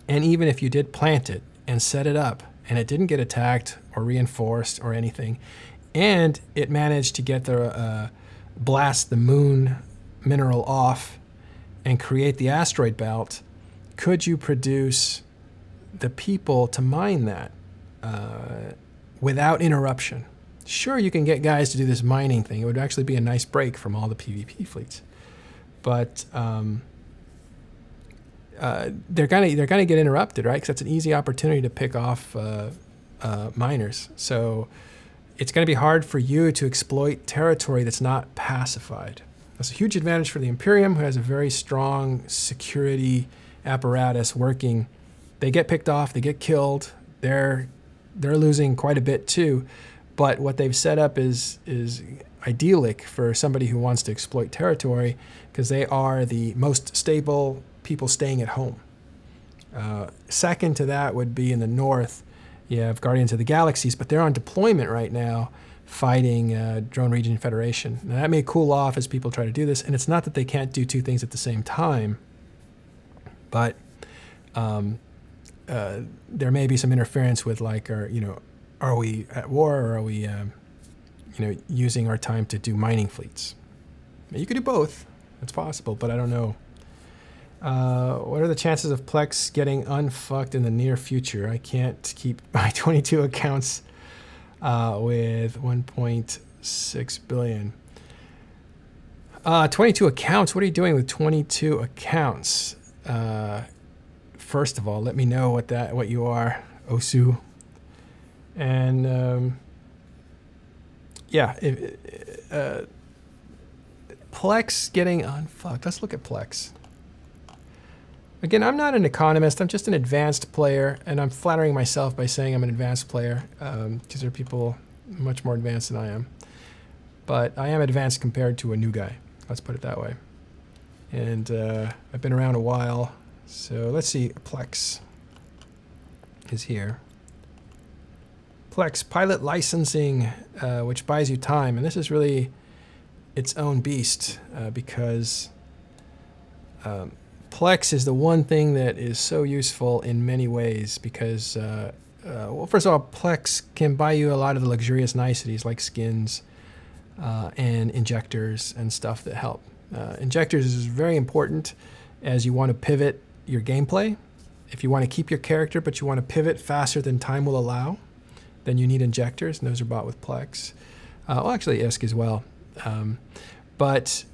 And even if you did plant it and set it up, and it didn't get attacked or reinforced or anything, and it managed to get the blast the moon mineral off and create the asteroid belt, could you produce the people to mine that without interruption? Sure, you can get guys to do this mining thing. It would actually be a nice break from all the PvP fleets, but they're gonna get interrupted, right? Because that's an easy opportunity to pick off miners. So it's gonna be hard for you to exploit territory that's not pacified. That's a huge advantage for the Imperium, who has a very strong security apparatus working. They get picked off, they get killed. They're losing quite a bit too. But what they've set up is idyllic for somebody who wants to exploit territory, because they are the most stable people staying at home. Second to that would be in the north. You have Guardians of the Galaxies, but they're on deployment right now fighting Drone Region Federation. Now that may cool off as people try to do this, and it's not that they can't do 2 things at the same time, but there may be some interference with, like, are we at war, or are we using our time to do mining fleets? You could do both. It's possible, but I don't know. What are the chances of Plex getting unfucked in the near future? I can't keep my 22 accounts with 1.6 billion. 22 accounts? What are you doing with 22 accounts? First of all, let me know what you are, Osu. And yeah, Plex getting unfucked. Let's look at Plex. Again, I'm not an economist. I'm just an advanced player, and I'm flattering myself by saying I'm an advanced player, because there are people much more advanced than I am. But I am advanced compared to a new guy. Let's put it that way. And I've been around a while. So let's see. Plex is here. Plex pilot licensing, which buys you time, and this is really its own beast, because Plex is the one thing that is so useful in many ways, because well, first of all, Plex can buy you a lot of the luxurious niceties like skins and injectors and stuff that help. Injectors is very important as you want to pivot your gameplay. If you want to keep your character but you want to pivot faster than time will allow, then you need injectors, and those are bought with Plex. Well, actually ISK as well. But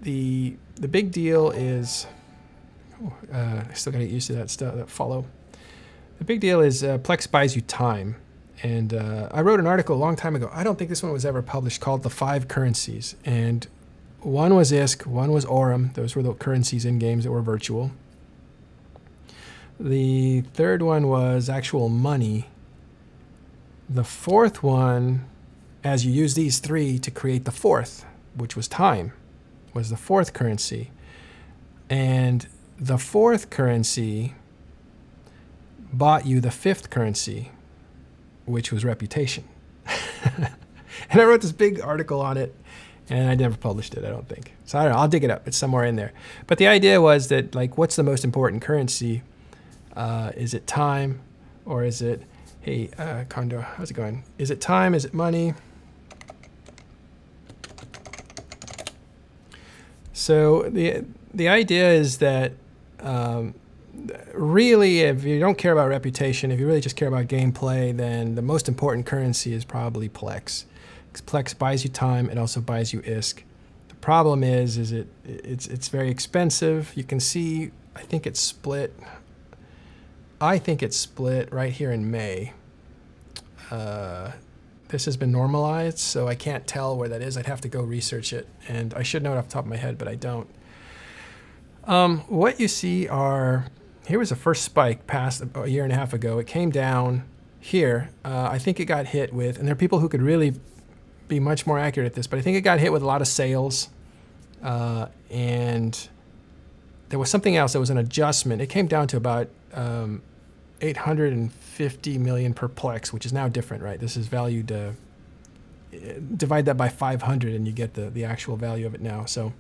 the big deal is, I still got to get used to that stuff, that follow. The big deal is Plex buys you time. And I wrote an article a long time ago. I don't think this one was ever published, called The 5 Currencies. And one was ISK, one was Aurum. Those were the currencies in games that were virtual. The third one was actual money. The fourth one, as you use these 3 to create the fourth, which was time, was the fourth currency. And the fourth currency bought you the fifth currency, which was reputation. And I wrote this big article on it, and I never published it, I don't think. So I don't know, I'll dig it up, it's somewhere in there. But the idea was that, like, what's the most important currency? Is it time, or is it, hey, Condor, how's it going? Is it time, is it money? So the idea is that really, if you don't care about reputation, if you really just care about gameplay, then the most important currency is probably Plex. Because Plex buys you time, it also buys you ISK. The problem is it's very expensive. You can see, I think it's split right here in May. This has been normalized, so I can't tell where that is. I'd have to go research it, and I should know it off the top of my head, but I don't. What you see are, here was the first spike past a year and a half ago. It came down here. I think it got hit with, and there are people who could really be much more accurate at this, but I think it got hit with a lot of sales, and there was something else. There was an adjustment. It came down to about 850 million per Plex, which is now different, right? This is valued, divide that by 500 and you get the actual value of it now. So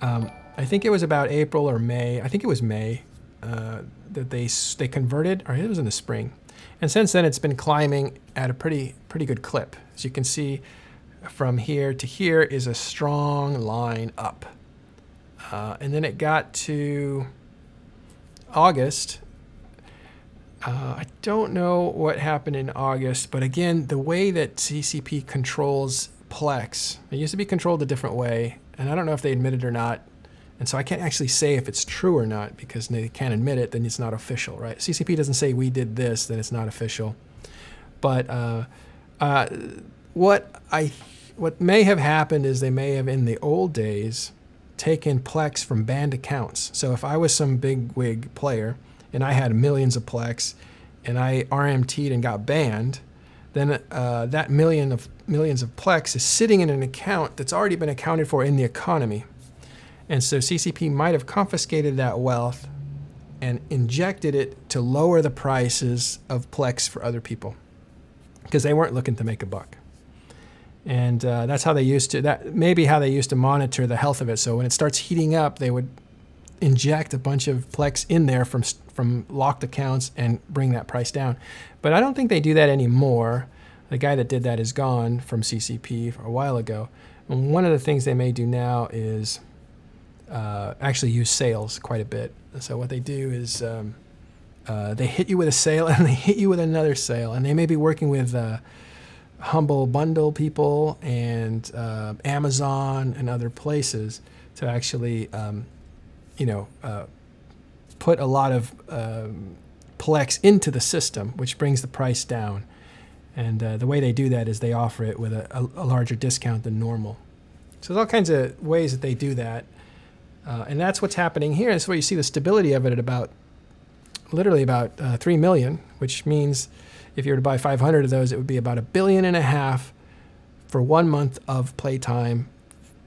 I think it was about April or May. I think it was May that they converted, or it was in the spring. And since then, it's been climbing at a pretty good clip. As you can see, from here to here is a strong line up. And then it got to August. I don't know what happened in August, but again, the way that CCP controls Plex, it used to be controlled a different way, and I don't know if they admit it or not. And so I can't actually say if it's true or not, because they can't admit it, then it's not official, right? CCP doesn't say we did this, then it's not official. But what may have happened is they may have, in the old days, taken Plex from banned accounts. So if I was some big wig player and I had millions of Plex and I RMT'd and got banned, then that millions of Plex is sitting in an account that's already been accounted for in the economy. And so CCP might have confiscated that wealth and injected it to lower the prices of Plex for other people, because they weren't looking to make a buck. And that's how they used to, that may be how they used to monitor the health of it. So when it starts heating up, they would inject a bunch of Plex in there from locked accounts and bring that price down. But I don't think they do that anymore. The guy that did that is gone from CCP a while ago. And one of the things they may do now is actually use sales quite a bit. So what they do is they hit you with a sale and they hit you with another sale. And they may be working with Humble Bundle people and Amazon and other places to actually, put a lot of Plex into the system, which brings the price down. And the way they do that is they offer it with a larger discount than normal. So there's all kinds of ways that they do that. And that's what's happening here. That's where you see the stability of it at about, literally about 3 million, which means if you were to buy 500 of those, it would be about $1.5 billion for 1 month of playtime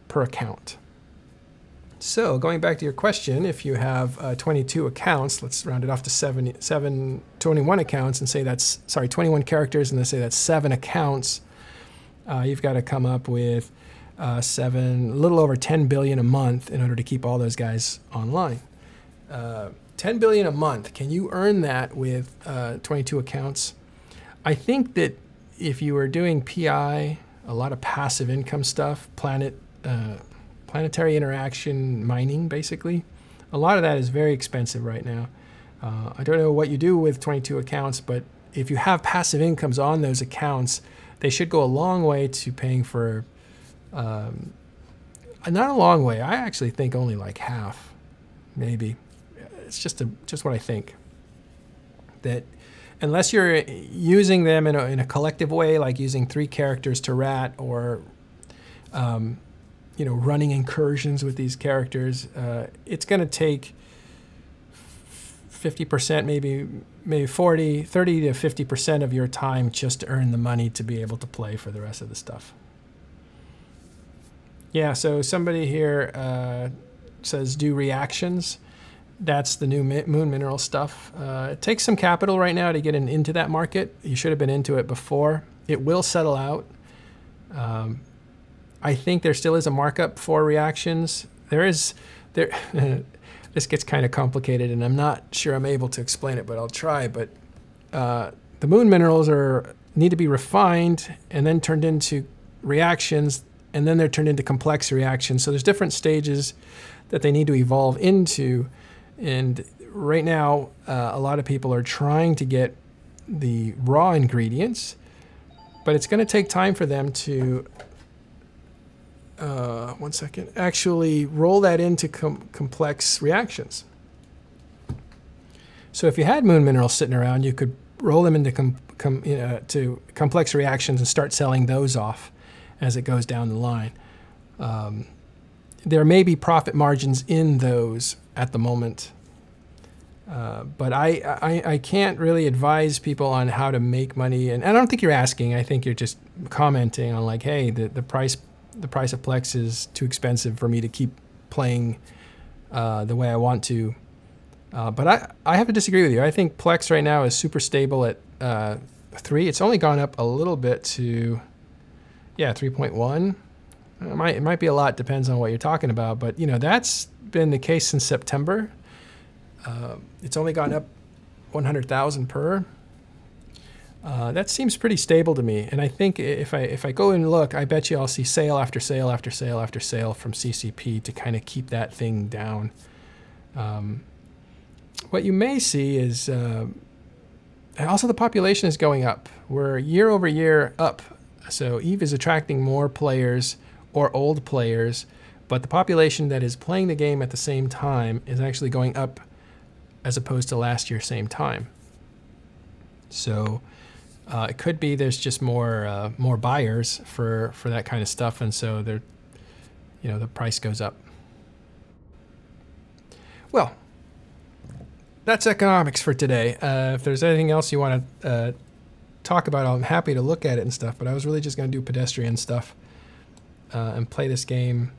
per account. So going back to your question, if you have 22 accounts, let's round it off to 21 accounts and say that's, 21 characters, and let's say that's 7 accounts, you've got to come up with a little over 10 billion a month in order to keep all those guys online. 10 billion a month, can you earn that with 22 accounts? I think that if you were doing PI, a lot of passive income stuff, planetary interaction mining, basically, a lot of that is very expensive right now. I don't know what you do with 22 accounts, but if you have passive incomes on those accounts, they should go a long way to paying for not a long way. I actually think only like half, maybe. It's just what I think. That unless you're using them in a collective way, like using 3 characters to rat, or you know, running incursions with these characters, it's going to take 50%, maybe 40, 30 to 50% of your time just to earn the money to be able to play for the rest of the stuff. Yeah, so somebody here says do reactions. That's the new Moon Mineral stuff. It takes some capital right now to get into that market. You should have been into it before. It will settle out. I think there still is a markup for reactions. This gets kind of complicated, and I'm not sure I'm able to explain it, but I'll try. But the Moon Minerals need to be refined and then turned into reactions, and then they're turned into complex reactions. So there's different stages that they need to evolve into. And right now, a lot of people are trying to get the raw ingredients, but it's going to take time for them to, one second, actually roll that into complex reactions. So if you had Moon Minerals sitting around, you could roll them into to complex reactions and start selling those off as it goes down the line. There may be profit margins in those at the moment, but I can't really advise people on how to make money. And I don't think you're asking. I think you're just commenting on like, hey, the price of Plex is too expensive for me to keep playing the way I want to. But I have to disagree with you. I think Plex right now is super stable at 3. It's only gone up a little bit to, yeah, 3.1. It might be a lot, depends on what you're talking about. But, you know, that's been the case since September. It's only gone up 100,000 per. That seems pretty stable to me. And I think if I go and look, I bet you I'll see sale after sale after sale after sale from CCP to kind of keep that thing down. What you may see is also the population is going up. We're year over year up. So EVE is attracting more players or old players, but the population that is playing the game at the same time is actually going up as opposed to last year same time. So it could be there's just more buyers for that kind of stuff, and so the price goes up. Well, that's economics for today. If there's anything else you want to talk about, I'm happy to look at it and stuff, but I was really just going to do pedestrian stuff and play this game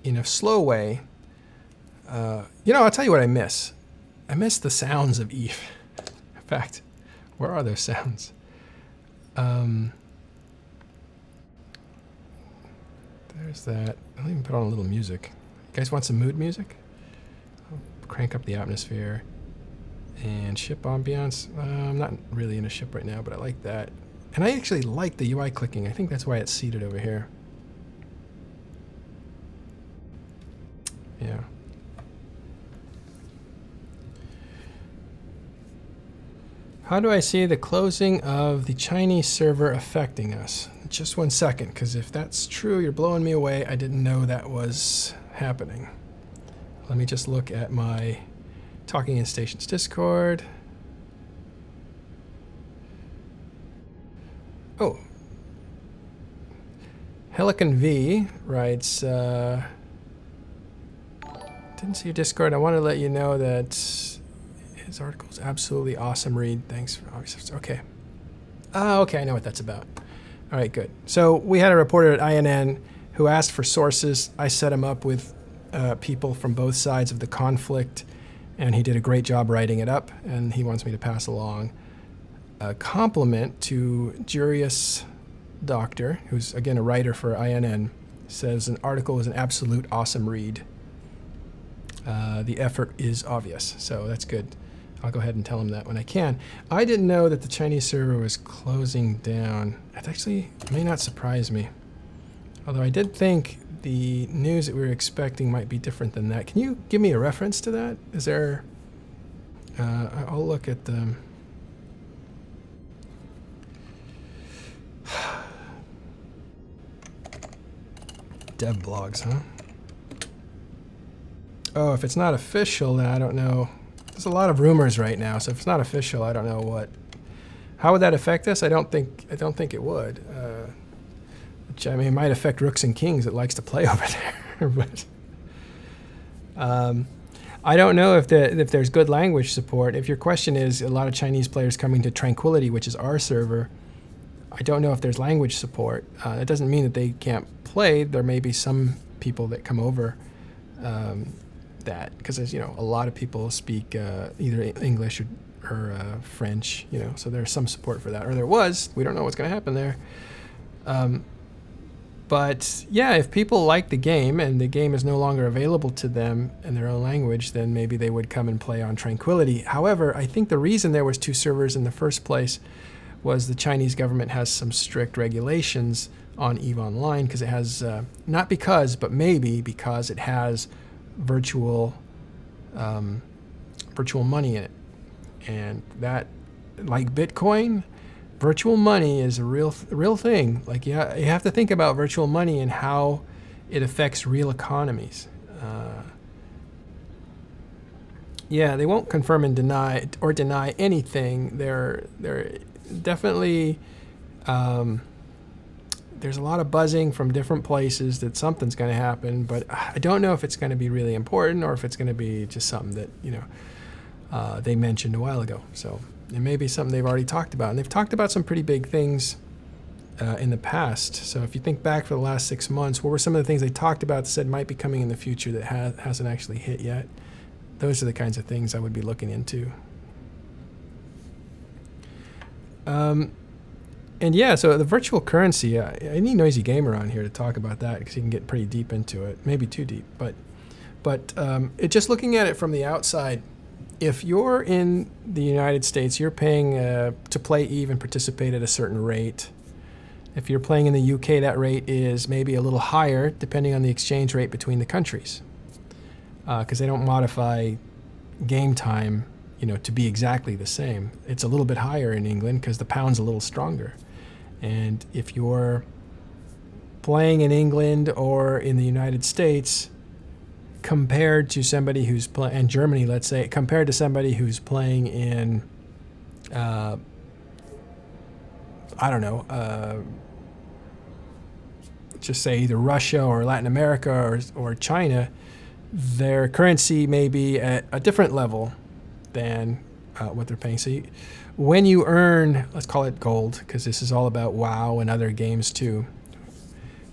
in a slow way. I'll tell you what I miss. I miss the sounds of EVE. In fact, where are those sounds? There's that. I'll even put on a little music. You guys want some mood music? I'll crank up the atmosphere. And ship ambiance. I'm not really in a ship right now, but I like that. And I actually like the UI clicking. I think that's why it's seated over here. Yeah. How do I see the closing of the Chinese server affecting us? Just 1 second, because if that's true, you're blowing me away. I didn't know that was happening. Let me just look at my Talking in Stations Discord. Oh. Helican V writes, didn't see your Discord. I want to let you know that his article is absolutely awesome read. Thanks for obviously. Okay. Okay, I know what that's about. All right, good. So we had a reporter at INN who asked for sources. I set him up with people from both sides of the conflict, and he did a great job writing it up, and he wants me to pass along a compliment to Jurius Doctor, who's, again, a writer for INN, says an article is an absolute awesome read. The effort is obvious, so that's good. I'll go ahead and tell him that when I can. I didn't know that the Chinese server was closing down. It actually may not surprise me. Although I did think the news that we were expecting might be different than that. Can you give me a reference to that? Is there... I'll look at the... dev blogs, huh? Oh, if it's not official, then I don't know. There's a lot of rumors right now, so if it's not official, I don't know what. How would that affect us? I don't think it would. Which, I mean, it might affect Rooks and Kings that likes to play over there, but I don't know if there's good language support. If your question is a lot of Chinese players coming to Tranquility, which is our server, I don't know if there's language support. That doesn't mean that they can't play. There may be some people that come over that, because there's, you know, a lot of people speak either English or French, you know, so there's some support for that, or there was. We don't know what's going to happen there. But yeah, if people like the game and the game is no longer available to them in their own language, then maybe they would come and play on Tranquility. However, I think the reason there was 2 servers in the first place was the Chinese government has some strict regulations on EVE Online, because it has, not because, but maybe because it has virtual money in it. And that, like Bitcoin, virtual money is a real thing. Like, you have to think about virtual money and how it affects real economies. Yeah, they won't confirm and deny anything. They're definitely, there's a lot of buzzing from different places that something's going to happen, but I don't know if it's going to be really important or if it's going to be just something that, you know, they mentioned a while ago. So it may be something they've already talked about. And they've talked about some pretty big things in the past. So if you think back for the last 6 months, what were some of the things they talked about that said might be coming in the future that hasn't actually hit yet? Those are the kinds of things I would be looking into. And yeah, so the virtual currency, I need Noisy Gamer on here to talk about that, because he can get pretty deep into it, maybe too deep. But just looking at it from the outside, if you're in the United States, you're paying to play EVE and participate at a certain rate. If you're playing in the UK, that rate is maybe a little higher, depending on the exchange rate between the countries, because they don't modify game time, you know, to be exactly the same. It's a little bit higher in England because the pound's a little stronger. And if you're playing in England or in the United States, compared to somebody who's playing in Germany, let's say, compared to somebody who's playing in, I don't know, just say either Russia or Latin America or China, their currency may be at a different level than what they're paying. So when you earn, let's call it gold, because this is all about WoW and other games too.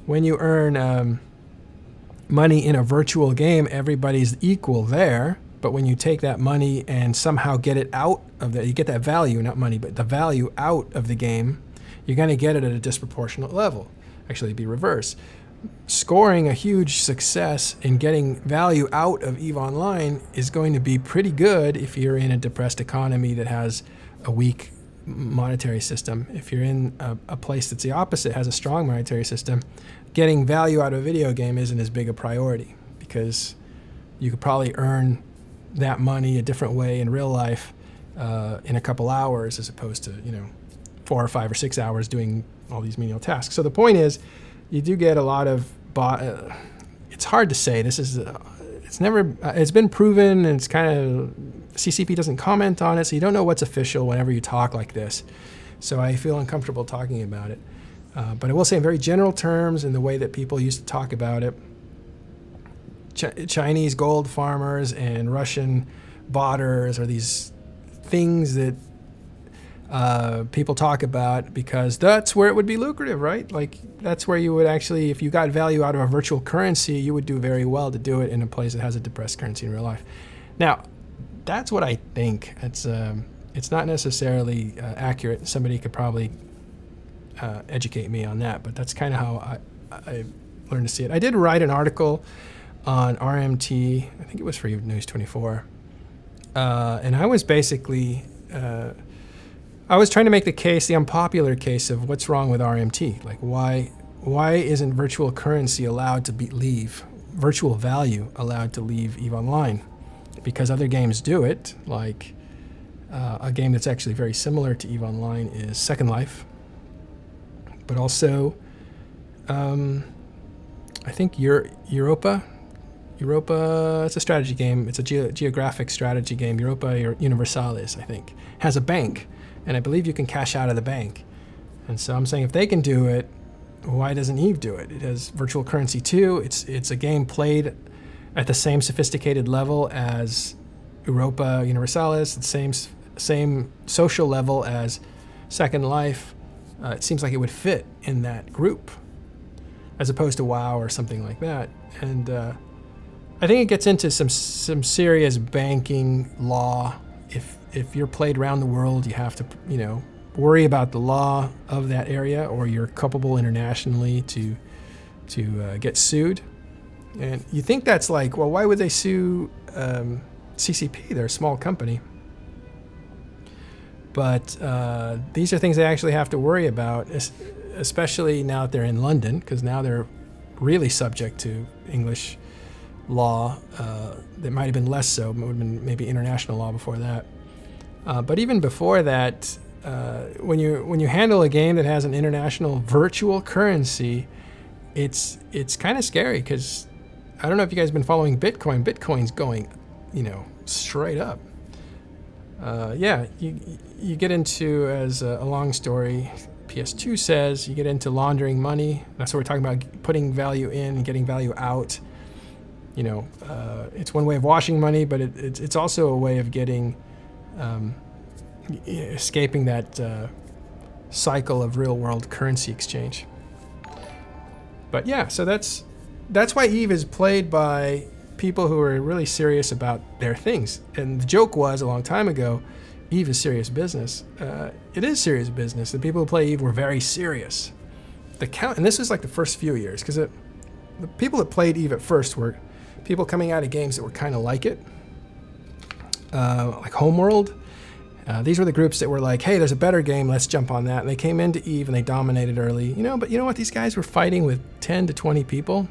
When you earn money in a virtual game, everybody's equal there. But when you take that money and somehow get it out of you get that value, not money, but the value out of the game, you're going to get it at a disproportionate level. Actually, it'd be reverse. Scoring a huge success in getting value out of EVE Online is going to be pretty good if you're in a depressed economy that has a weak monetary system. If you're in a place that's the opposite, has a strong monetary system, getting value out of a video game isn't as big a priority, because you could probably earn that money a different way in real life in a couple hours, as opposed to, you know, 4 or 5 or 6 hours doing all these menial tasks. So the point is, you do get a lot of it's hard to say. This is it's been proven, and it's kind of, CCP doesn't comment on it, so you don't know what's official whenever you talk like this. So I feel uncomfortable talking about it. But I will say, in very general terms, in the way that people used to talk about it, Chinese gold farmers and Russian botters are these things that people talk about because that's where it would be lucrative, right? Like, that's where you would actually, if you got value out of a virtual currency, you would do very well to do it in a place that has a depressed currency in real life. Now, that's what I think. It's not necessarily accurate. Somebody could probably educate me on that, but that's kind of how I learned to see it. I did write an article on RMT, I think it was for News 24, and I was basically I was trying to make the case, the unpopular case, of what's wrong with RMT. Like, why isn't virtual currency allowed to leave, virtual value allowed to leave EVE Online? Because other games do it. Like a game that's actually very similar to EVE Online is Second Life. But also, I think Europa. It's a strategy game. It's a geographic strategy game. Europa Universalis, I think, has a bank, and I believe you can cash out of the bank. And so I'm saying if they can do it, why doesn't Eve do it? It has virtual currency too. It's a game played at the same sophisticated level as Europa Universalis, the same social level as Second Life. It seems like it would fit in that group, as opposed to WoW or something like that. And I think it gets into some serious banking law. If you're played around the world, you have to, you know, worry about the law of that area, or you're culpable internationally to get sued. And you think that's like, well, why would they sue CCP? They're a small company. But these are things they actually have to worry about, especially now that they're in London, because now they're really subject to English law. That might have been less so, it would have been maybe international law before that. But even before that, when you handle a game that has an international virtual currency, it's kind of scary, because I don't know if you guys have been following Bitcoin. Bitcoin's going, you know, straight up. Yeah, you get into, as a long story, PS2 says, you get into laundering money. That's what we're talking about, putting value in and getting value out. You know, it's one way of washing money, but it's also a way of getting, escaping that cycle of real-world currency exchange. But yeah, so that's why Eve is played by people who are really serious about their things. And the joke was, a long time ago, Eve is serious business. It is serious business. The people who play Eve were very serious. And this was like the first few years, because the people that played Eve at first were people coming out of games that were kind of like it, like Homeworld. These were the groups that were like, hey, there's a better game, let's jump on that. And they came into Eve and they dominated early. You know, but you know what? These guys were fighting with 10 to 20 people.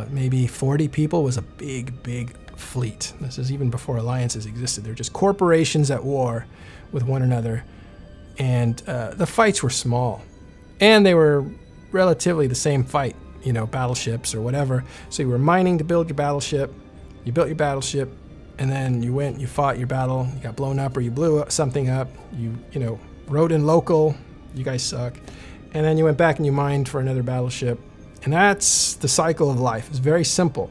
Maybe 40 people was a big, big fleet. This is even before alliances existed. They're just corporations at war with one another. And the fights were small. And they were relatively the same fight, you know, battleships or whatever. So you were mining to build your battleship. You built your battleship. And then you went, you fought your battle, you got blown up, or you blew something up, you know, rode in local, you guys suck. And then you went back and you mined for another battleship. And that's the cycle of life. It's very simple.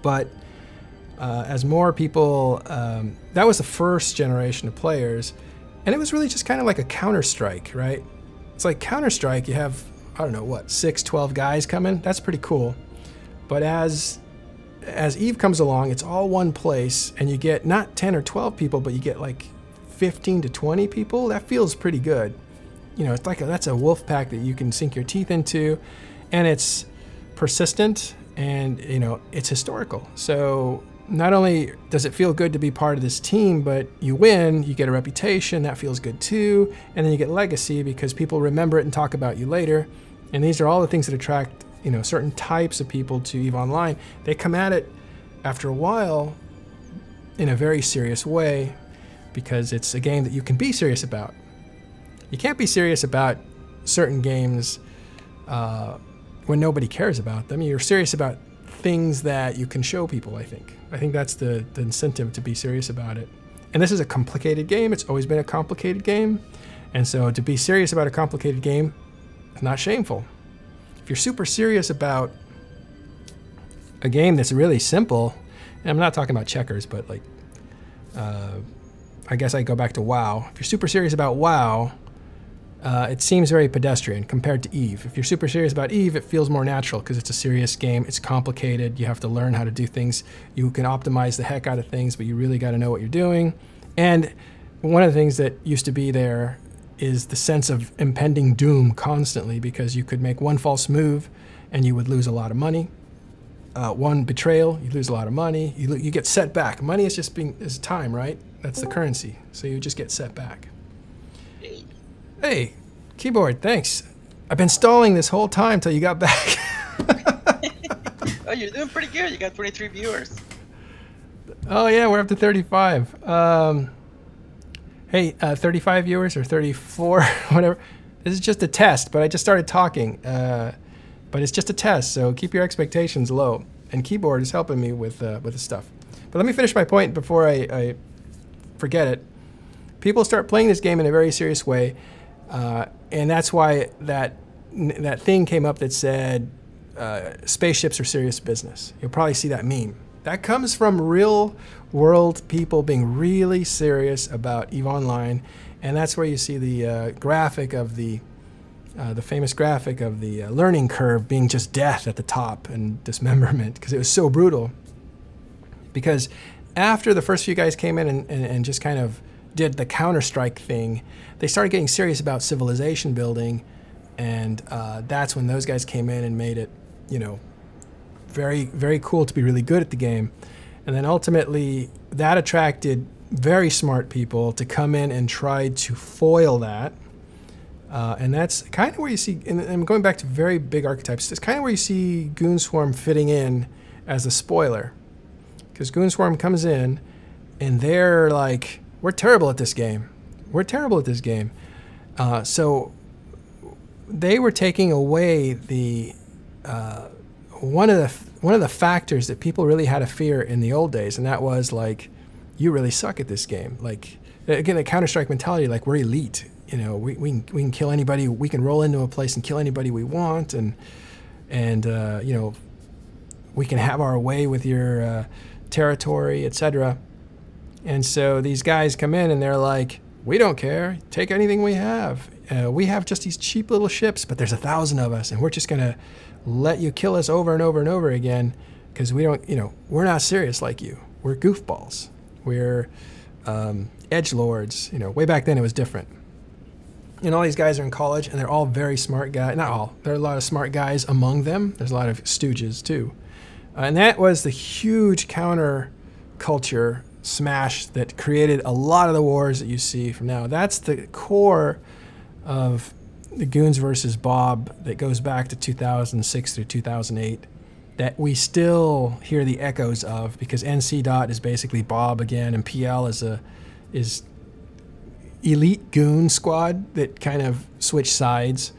But as more people, that was the first generation of players. And it was really just kind of like a Counter-Strike, right? It's like Counter-Strike, you have, I don't know, what, 6, 12 guys coming? That's pretty cool. But as Eve comes along, it's all one place, and you get not 10 or 12 people, but you get like 15 to 20 people. That feels pretty good. You know, it's like that's a wolf pack that you can sink your teeth into, and it's persistent, and you know, it's historical. So not only does it feel good to be part of this team, but you win, you get a reputation, that feels good too, and then you get legacy because people remember it and talk about you later. And these are all the things that attract, you know, certain types of people to EVE Online. They come at it after a while in a very serious way, because it's a game that you can be serious about. You can't be serious about certain games when nobody cares about them. You're serious about things that you can show people, I think. I think that's the incentive to be serious about it. And this is a complicated game. It's always been a complicated game. And so to be serious about a complicated game is not shameful. If you're super serious about a game that's really simple, and I'm not talking about checkers, but like, I guess I go back to WoW. If you're super serious about WoW, it seems very pedestrian compared to EVE. If you're super serious about EVE, it feels more natural because it's a serious game. It's complicated. You have to learn how to do things. You can optimize the heck out of things, but you really got to know what you're doing. And one of the things that used to be there is the sense of impending doom constantly, because you could make one false move and you would lose a lot of money. One betrayal, you lose a lot of money. You get set back. Money is just is time, right? That's the currency. So you just get set back. Hey, keyboard, thanks. I've been stalling this whole time till you got back. Oh, you're doing pretty good. You got 23 viewers. Oh yeah, we're up to 35. Hey, 35 viewers or 34, whatever. This is just a test, but I just started talking. But but it's just a test, so keep your expectations low. And Keyboard is helping me with the stuff. But let me finish my point before I forget it. People start playing this game in a very serious way, and that's why that thing came up that said spaceships are serious business. You'll probably see that meme. That comes from real world people being really serious about EVE Online, and that's where you see the graphic of the famous graphic of the learning curve being just death at the top and dismemberment, because it was so brutal. Because after the first few guys came in and just kind of did the Counter-Strike thing, they started getting serious about civilization building, and that's when those guys came in and made it, you know, very, very cool to be really good at the game. And then ultimately, that attracted very smart people to come in and try to foil that. And that's kind of where you see, and I'm going back to very big archetypes, it's kind of where you see Goonswarm fitting in as a spoiler. Because Goonswarm comes in, and they're like, we're terrible at this game. We're terrible at this game. So they were taking away the one of the factors that people really had to fear in the old days, and that was like, you really suck at this game. Like, again, the Counter-Strike mentality, like, we're elite. You know, we can kill anybody. We can roll into a place and kill anybody we want, and you know, we can have our way with your territory, etc. And so these guys come in and they're like, we don't care. Take anything we have. We have just these cheap little ships, but there's 1,000 of us, and we're just gonna let you kill us over and over and over again, because we don't, you know, we're not serious like you. We're goofballs. We're edgelords. You know, way back then it was different. And all these guys are in college, and they're all very smart guys. Not all. There are a lot of smart guys among them. There's a lot of stooges too. And that was the huge counter culture smash that created a lot of the wars that you see from now. That's the core of the Goons versus Bob that goes back to 2006 through 2008 that we still hear the echoes of, because NC Dot is basically Bob again, and PL is elite goon squad that kind of switch sides.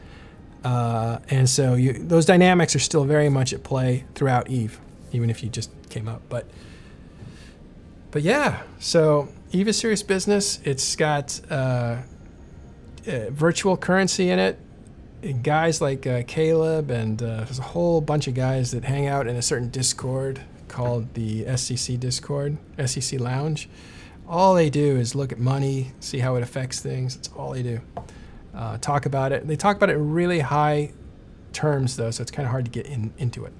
And so those dynamics are still very much at play throughout EVE, even if you just came up. But yeah, so EVE is serious business. It's got virtual currency in it. And guys like Caleb, and there's a whole bunch of guys that hang out in a certain Discord called the SCC Discord, SCC Lounge. All they do is look at money, see how it affects things. That's all they do. Talk about it. They talk about it in really high terms, though, so it's kind of hard to get into it.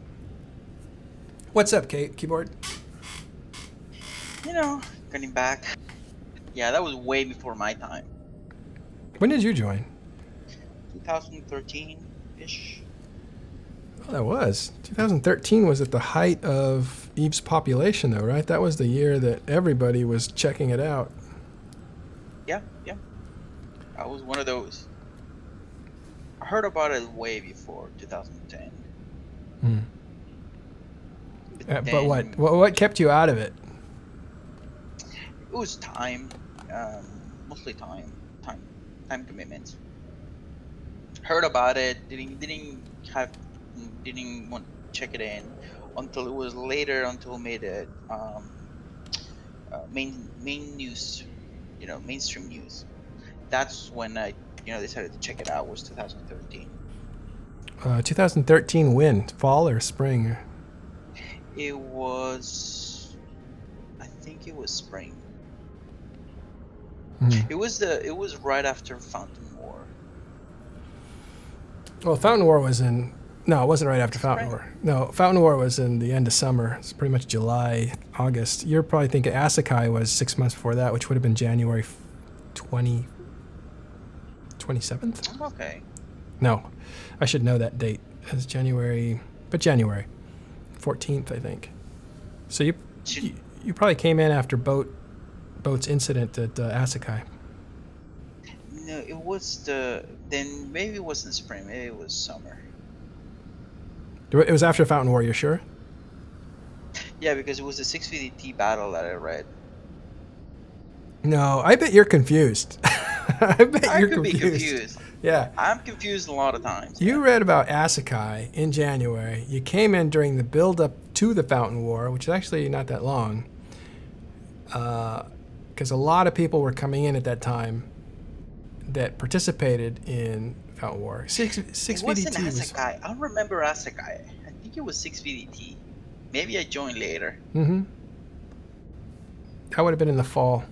What's up, Keyboard? You know, getting back. Yeah, that was way before my time. When did you join? 2013-ish. Oh, that was. 2013 was at the height of EVE's population, though, right? That was the year that everybody was checking it out. Yeah. I was one of those. I heard about it way before 2010. But what kept you out of it? It was time, mostly time commitments. Heard about it, didn't want to check it in until it was later, until it made it main news, you know, mainstream news. That's when I, you know, decided to check it out. Was 2013. 2013 when? Fall or spring? It was, I think it was spring. It was right after Fountain War. Well, Fountain War was in. No, it wasn't right after Fountain War. No, Fountain War was in the end of summer. It's pretty much July, August. You're probably thinking Asakai was 6 months before that, which would have been January 27th? Okay. No, I should know that date. It's January 14th, I think. So you probably came in after Boat's incident at Asakai. No, it was then maybe it wasn't spring, maybe it was summer. It was after Fountain War, you're sure? Yeah, because it was the 650T battle that I read. No, I bet you're confused. I bet you're confused. Be confused. Yeah. I'm confused a lot of times. You read about Asakai in January. You came in during the build-up to the Fountain War, which is actually not that long, because a lot of people were coming in at that time that participated in Fountain War. Six It wasn't VDT was. Asakai. I don't remember Asakai. I think it was 6 VDT. Maybe I joined later. Mm-hmm. That would have been in the fall.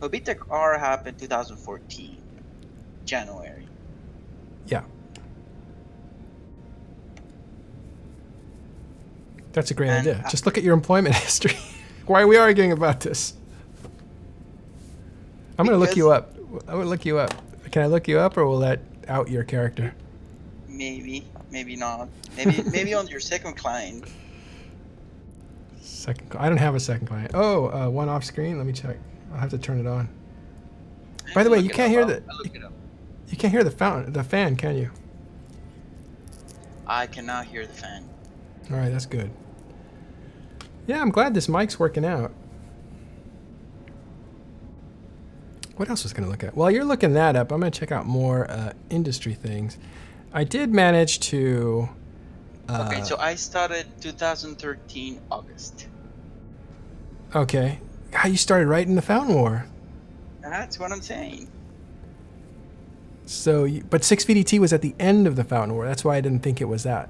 Well, BTEC R happened 2014, January. Yeah. That's a great And idea. Just look at your employment history. Why are we arguing about this? I'm going to look you up. I will look you up. Can I look you up, or will that out your character? Maybe, maybe not. Maybe on your second client. Second. I don't have a second client. Oh, one off screen. Let me check. I'll have to turn it on. By the way, you can't hear the. I'll look it up. You can't hear the fan, can you? I cannot hear the fan. All right, that's good. Yeah, I'm glad this mic's working out. What else was going to look at? While you're looking that up, I'm going to check out more industry things. I did manage to... Okay, so I started 2013 August. Okay. God, you started right in the Fountain War. That's what I'm saying. So, but 6 VDT was at the end of the Fountain War. That's why I didn't think it was that.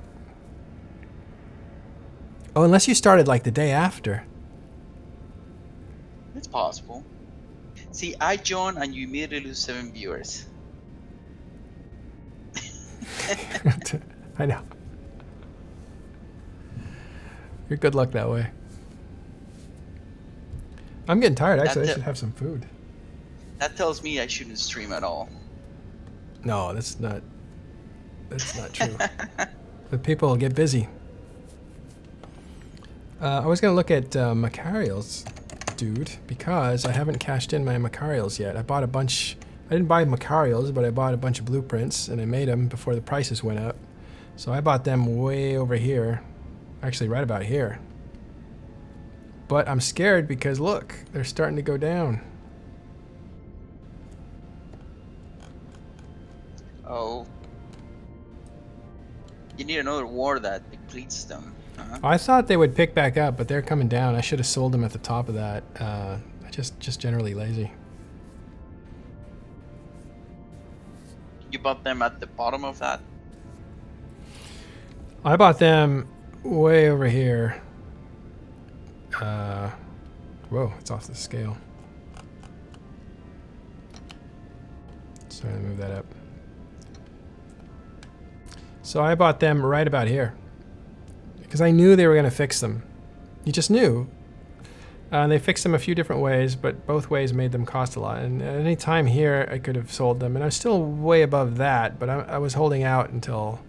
Oh, unless you started like the day after. It's possible. See, I joined and you immediately lose 7 viewers. I know. You're good luck that way. I'm getting tired. Actually, I should have some food. That tells me I shouldn't stream at all. No, that's not true. The people will get busy. I was going to look at Macarials, dude, because I haven't cashed in my Macarials yet. I bought a bunch. I didn't buy Macarials, but I bought a bunch of blueprints, and I made them before the prices went up. So I bought them way over here. Actually, right about here. But I'm scared because, look, they're starting to go down. Oh. You need another war that depletes them. I thought they would pick back up, but they're coming down. I should have sold them at the top of that. Just generally lazy. You bought them at the bottom of that? I bought them way over here. Whoa, it's off the scale. Sorry, move that up. So I bought them right about here. Because I knew they were going to fix them. You just knew. And they fixed them a few different ways, but both ways made them cost a lot. And at any time here, I could have sold them. And I was still way above that, but I was holding out until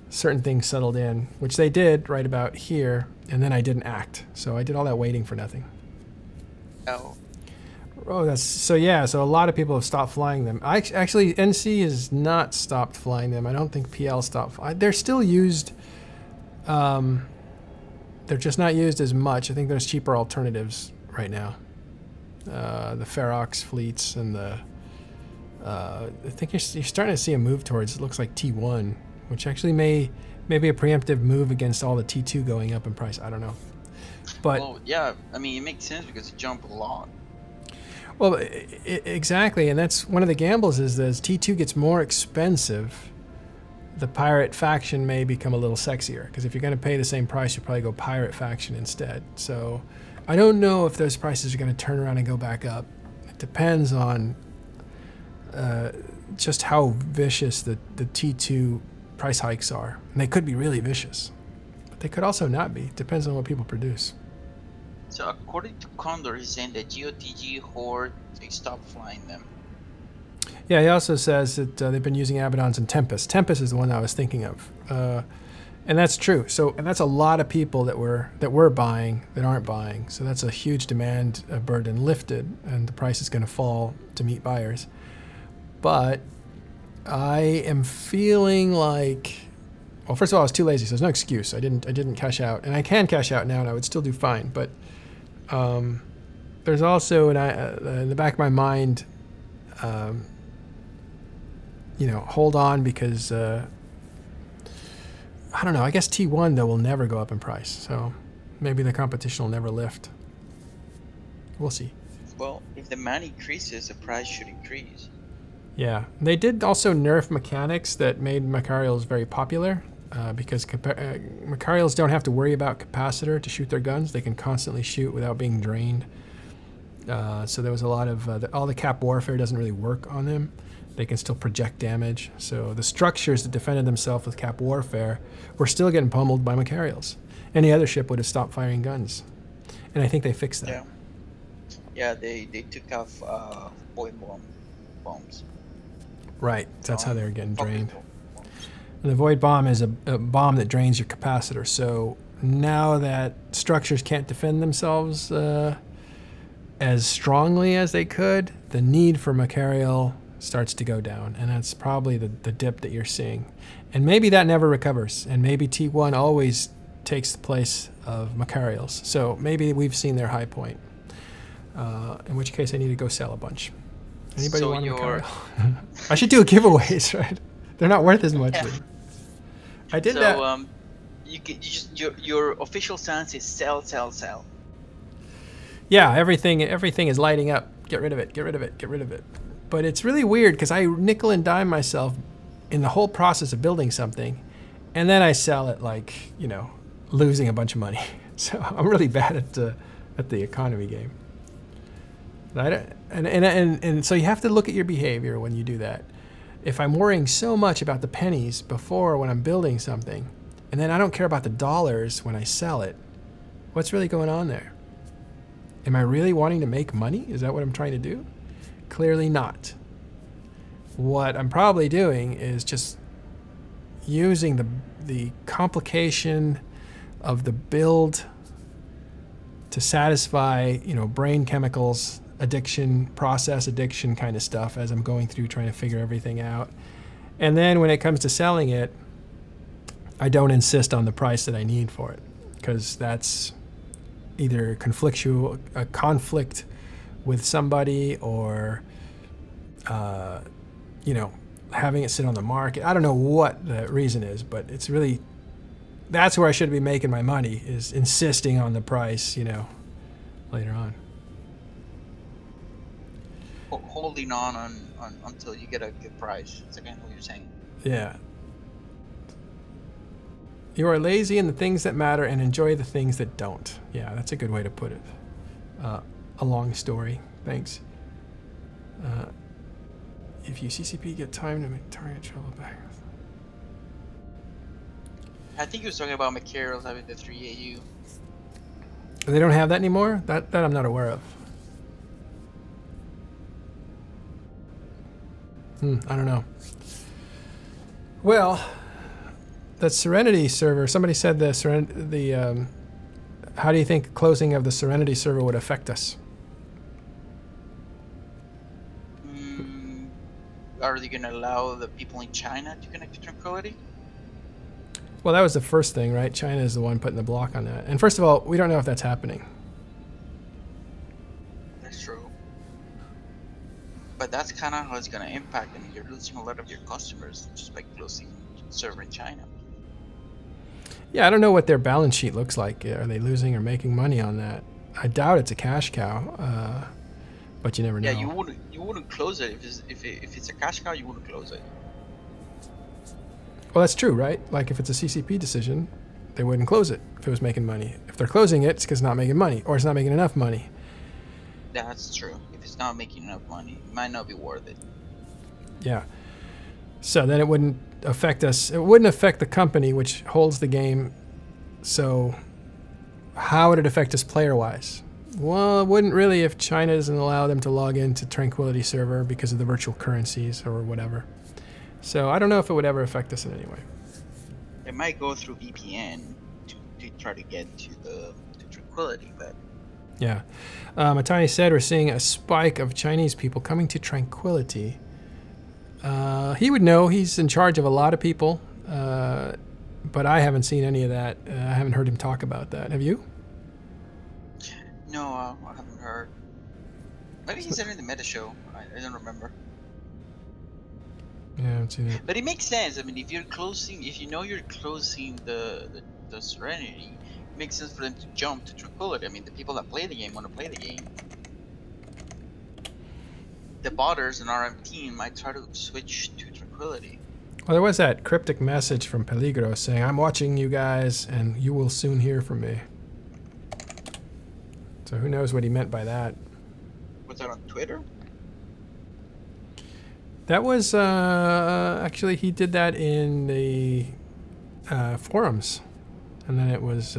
certain things settled in, which they did right about here, and then I didn't act. So I did all that waiting for nothing. Oh. Oh, that's so. Yeah, so a lot of people have stopped flying them. Actually, NC has not stopped flying them. I don't think PL stopped. They're still used. They're just not used as much. I think there's cheaper alternatives right now. The Ferox fleets and the. I think you're starting to see a move towards. It looks like T1, which actually may be a preemptive move against all the T2 going up in price. I don't know. But well, yeah, I mean it makes sense because it jumped a lot. Well, exactly, and that's one of the gambles is that as T2 gets more expensive, the pirate faction may become a little sexier, because if you're going to pay the same price, you probably go pirate faction instead. So I don't know if those prices are going to turn around and go back up. It depends on just how vicious the T2 price hikes are. And they could be really vicious, but they could also not be. It depends on what people produce. So according to Condor, he's saying that GOTG Horde, they stopped flying them. Yeah, he also says that they've been using Abaddons and Tempest. Tempest is the one I was thinking of, and that's true. So, and that's a lot of people that were buying that aren't buying. So that's a huge demand burden lifted, and the price is going to fall to meet buyers. But I am feeling like, well, first of all, I was too lazy, so there's no excuse. I didn't cash out, and I can cash out now, and I would still do fine. But there's also in the back of my mind. hold on because I don't know. I guess T1 though will never go up in price, so maybe the competition will never lift. We'll see. Well, if demand increases, the price should increase. Yeah, they did also nerf mechanics that made Machariels very popular because Machariels don't have to worry about capacitor to shoot their guns. They can constantly shoot without being drained. So there was a lot of all the cap warfare doesn't really work on them. They can still project damage. So the structures that defended themselves with cap warfare were still getting pummeled by Machariels. Any other ship would have stopped firing guns, and I think they fixed that. Yeah. Yeah, they took off void bombs. Right, that's how they were getting drained. Bombs. And the void bomb is a bomb that drains your capacitor. So now that structures can't defend themselves as strongly as they could, the need for Machariel starts to go down, and that's probably the dip that you're seeing. And maybe that never recovers, and maybe T1 always takes the place of Machariels. So maybe we've seen their high point. In which case I need to go sell a bunch. Anybody want a Machariel? I should do giveaways, right? They're not worth as much. Yeah. I did that. So your official stance is sell. Yeah, everything is lighting up. Get rid of it. Get rid of it. Get rid of it. But it's really weird because I nickel and dime myself in the whole process of building something, and then I sell it like, losing a bunch of money. So I'm really bad at the economy game. And so you have to look at your behavior when you do that. If I'm worrying so much about the pennies before when I'm building something, and then I don't care about the dollars when I sell it, what's really going on there? Am I really wanting to make money? Is that what I'm trying to do? Clearly not. What I'm probably doing is just using the complication of the build to satisfy, brain chemicals, addiction, process addiction kind of stuff as I'm going through trying to figure everything out. And then when it comes to selling it, I don't insist on the price that I need for it, because that's either a conflict with somebody, or having it sit on the market. I don't know what the reason is, but it's really, that's where I should be making my money, is insisting on the price, later on. Holding on until you get a good price. That's again what you're saying. Yeah. You are lazy in the things that matter and enjoy the things that don't. Yeah, that's a good way to put it. A long story. Thanks. If you CCP get time to make target trouble back. I think he was talking about Machariels having the 3 AU. They don't have that anymore? That I'm not aware of. I don't know. Well, the Serenity server, somebody said how do you think closing of the Serenity server would affect us? Are they going to allow the people in China to connect to Tranquility? Well, that was the first thing, right? China is the one putting the block on that. And first of all, we don't know if that's happening. That's true. But that's kind of how it's going to impact. I mean, you're losing a lot of your customers just by closing server in China. Yeah, I don't know what their balance sheet looks like. Are they losing or making money on that? I doubt it's a cash cow, but you never know. Yeah, you wouldn't close it if it's a cash cow. You wouldn't close it. Well, that's true, right? Like if it's a CCP decision, they wouldn't close it if it was making money. If they're closing it, it's because it's not making money, or it's not making enough money. That's true. If it's not making enough money, it might not be worth it. Yeah. So then it wouldn't affect us. It wouldn't affect the company which holds the game. So how would it affect us player-wise? Well, it wouldn't really if China doesn't allow them to log into Tranquility server because of the virtual currencies or whatever. So I don't know if it would ever affect us in any way. It might go through VPN to try to get to Tranquility, but yeah. Matani said we're seeing a spike of Chinese people coming to Tranquility. He would know. He's in charge of a lot of people, but I haven't seen any of that. I haven't heard him talk about that. Have you? No, I haven't heard. Maybe he said it in the meta show. I don't remember. Yeah, I haven't seen it. But it makes sense. I mean, if you know you're closing the Serenity, it makes sense for them to jump to Tranquility. I mean, the people that play the game want to play the game. The botters and RM team might try to switch to Tranquility. Well, there was that cryptic message from Peligro saying, "I'm watching you guys, and you will soon hear from me." So who knows what he meant by that? Was that on Twitter? That was actually he did that in the forums, and then it was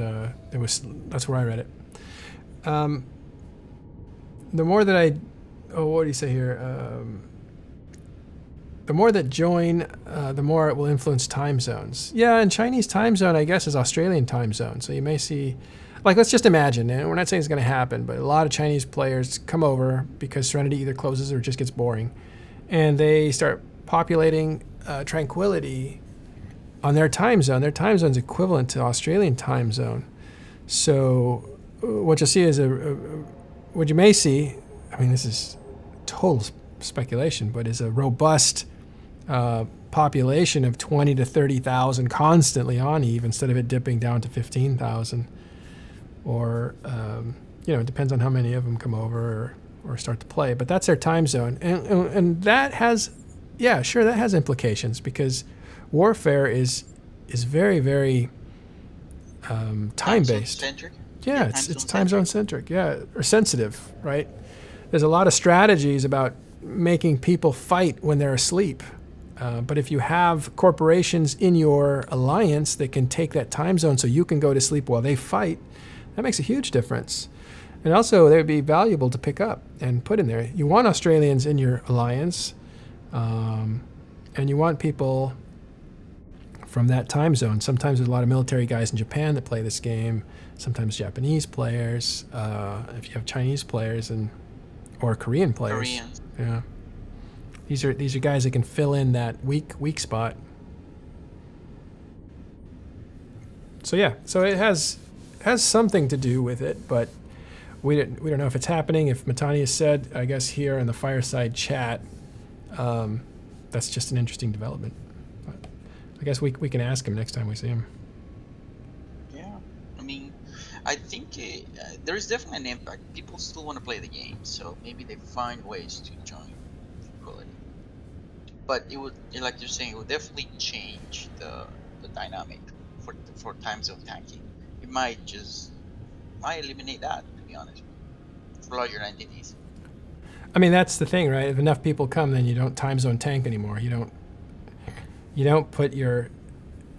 that's where I read it. The more that what do you say here? The more that join, the more it will influence time zones. Yeah, and Chinese time zone, I guess, is Australian time zone. So you may see, like, let's just imagine, and we're not saying it's going to happen, but a lot of Chinese players come over because Serenity either closes or it just gets boring. And they start populating Tranquility on their time zone. Their time zone is equivalent to Australian time zone. So what you'll see is what you may see, I mean, this is total speculation, but is a robust population of 20 to 30,000 constantly on Eve instead of it dipping down to 15,000. Or, it depends on how many of them come over or start to play. But that's their time zone. And that has, yeah, sure, that has implications because warfare is very, very time-based. Yeah, it's time zone centric. Yeah, or sensitive, right? There's a lot of strategies about making people fight when they're asleep. But if you have corporations in your alliance that can take that time zone so you can go to sleep while they fight, that makes a huge difference. And also, they would be valuable to pick up and put in there. You want Australians in your alliance, and you want people from that time zone. Sometimes there's a lot of military guys in Japan that play this game. Sometimes Japanese players. If you have Chinese players or Korean players. Koreans. Yeah. These are guys that can fill in that weak spot. So yeah, so it has something to do with it, but we don't know if it's happening. If Matani has said, I guess here in the fireside chat, that's just an interesting development. But I guess we can ask him next time we see him. Yeah, I mean, I think there is definitely an impact. People still want to play the game, so maybe they find ways to join Tranquility. But it would, like you're saying, it would definitely change the dynamic for time zone tanking. It might eliminate that, to be honest, for larger entities. I mean, that's the thing, right? If enough people come, then you don't time zone tank anymore. You don't put your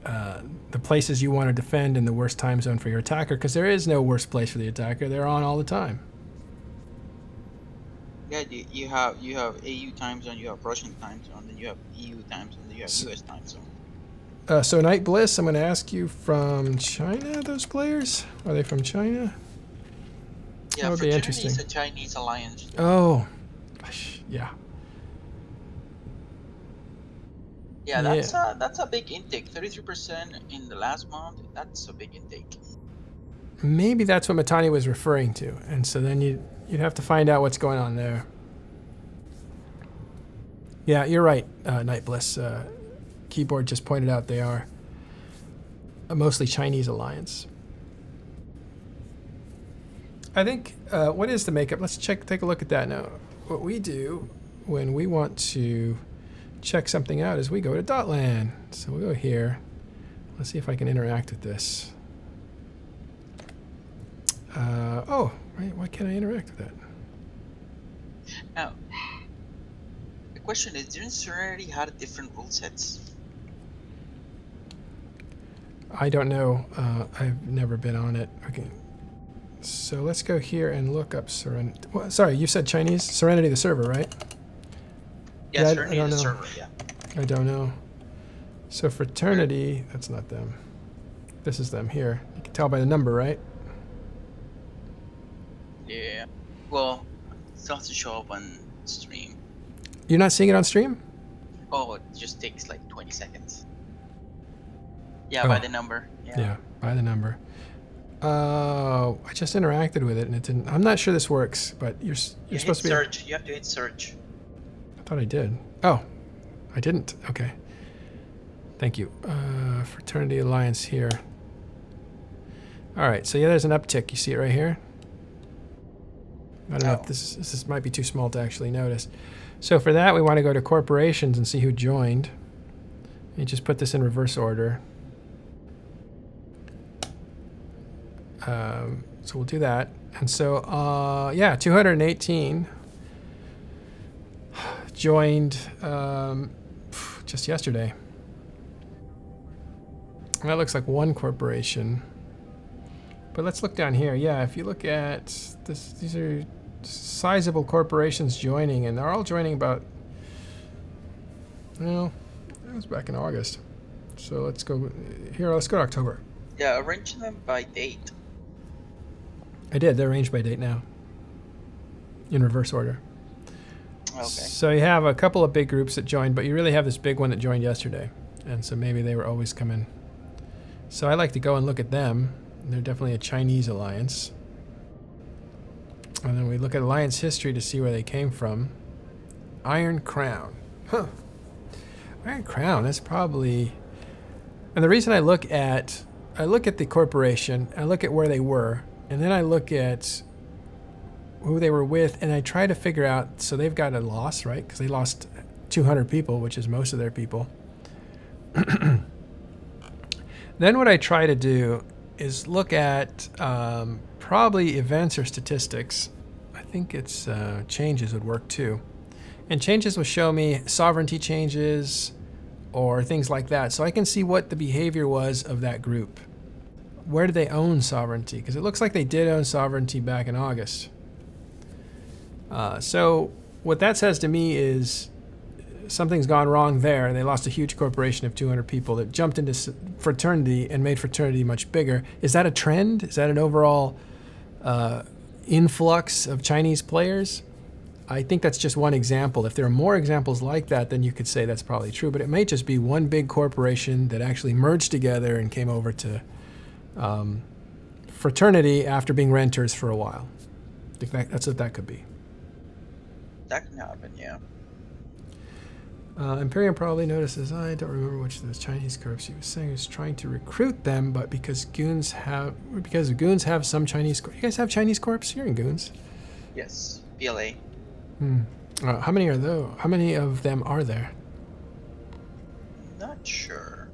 the places you want to defend in the worst time zone for your attacker, because there is no worst place for the attacker. They're on all the time. Yeah, you have AU time zone, you have Russian time zone, then you have EU time zone, then you have US time zone. So Night Bliss, I'm going to ask you, from China, those players? Are they from China? Yeah, that would be interesting. It's a Chinese alliance. Oh, yeah. Yeah, that's a big intake. 33% in the last month. That's a big intake. Maybe that's what Matani was referring to, and so then you'd have to find out what's going on there. Yeah, you're right, Night Bliss. Keyboard just pointed out they are a mostly Chinese alliance. I think, what is the makeup? Let's take a look at that now. What we do when we want to check something out is we go to Dotlan. So we'll go here. Let's see if I can interact with this. Oh, right, why can't I interact with that? Now, the question is, didn't Serenity have different rule sets? I don't know. I've never been on it. Okay. So let's go here and look up Serenity. Well, sorry, you said Chinese? Serenity the server, right? Yeah, Serenity the server, yeah. I don't know. So Fraternity, that's not them. This is them here. You can tell by the number, right? Yeah. Well, it doesn't show up on stream. You're not seeing it on stream? Oh, it just takes like 20 seconds. Yeah, by the number. Yeah, by the number. I just interacted with it and it didn't. I'm not sure this works, but you're supposed to be. Search. You have to hit search. I thought I did. Oh, I didn't. Okay. Thank you. Fraternity Alliance here. All right. So yeah, there's an uptick. You see it right here. I don't know if this might be too small to actually notice. So for that, we want to go to corporations and see who joined. You just put this in reverse order. So we'll do that. And so, yeah, 218 joined just yesterday. And that looks like one corporation. But let's look down here. Yeah, if you look at this, these are sizable corporations joining, and they're all joining about, well, that was back in August. So let's go here. Let's go to October. Yeah, arrange them by date. I did. They're arranged by date now, in reverse order. Okay. So you have a couple of big groups that joined, but you really have this big one that joined yesterday, and so maybe they were always coming. So I like to go and look at them. They're definitely a Chinese alliance. And then we look at alliance history to see where they came from. Iron Crown. Huh. Iron Crown, that's probably... And the reason I look at the corporation, I look at where they were, and then I look at who they were with, and I try to figure out, so they've got a loss, right? Because they lost 200 people, which is most of their people. Then what I try to do is look at probably events or statistics. I think it's changes would work too. And changes will show me sovereignty changes or things like that. So I can see what the behavior was of that group. Where did they own sovereignty? Because it looks like they did own sovereignty back in August. So what that says to me is something's gone wrong there. They lost a huge corporation of 200 people that jumped into fraternity and made fraternity much bigger. Is that a trend? Is that an overall influx of Chinese players? I think that's just one example. If there are more examples like that, then you could say that's probably true. But it may just be one big corporation that actually merged together and came over to fraternity after being renters for a while. I think that's what that could be. That can happen, yeah. Imperium probably notices, I don't remember which of those Chinese corps he was saying he was trying to recruit them, but because goons have some Chinese corps. You guys have Chinese corps? You're in goons. Yes, PLA. How many are those? How many of them are there? Not sure.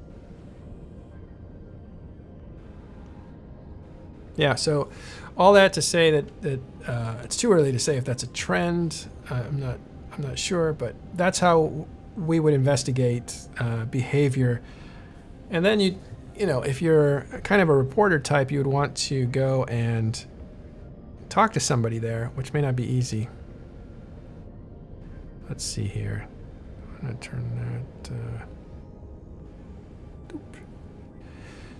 Yeah, so all that to say that it's too early to say if that's a trend. I'm not sure, but that's how we would investigate behavior. And then you know, if you're kind of a reporter type, you would want to go and talk to somebody there, which may not be easy. Let's see here. I'm gonna turn that.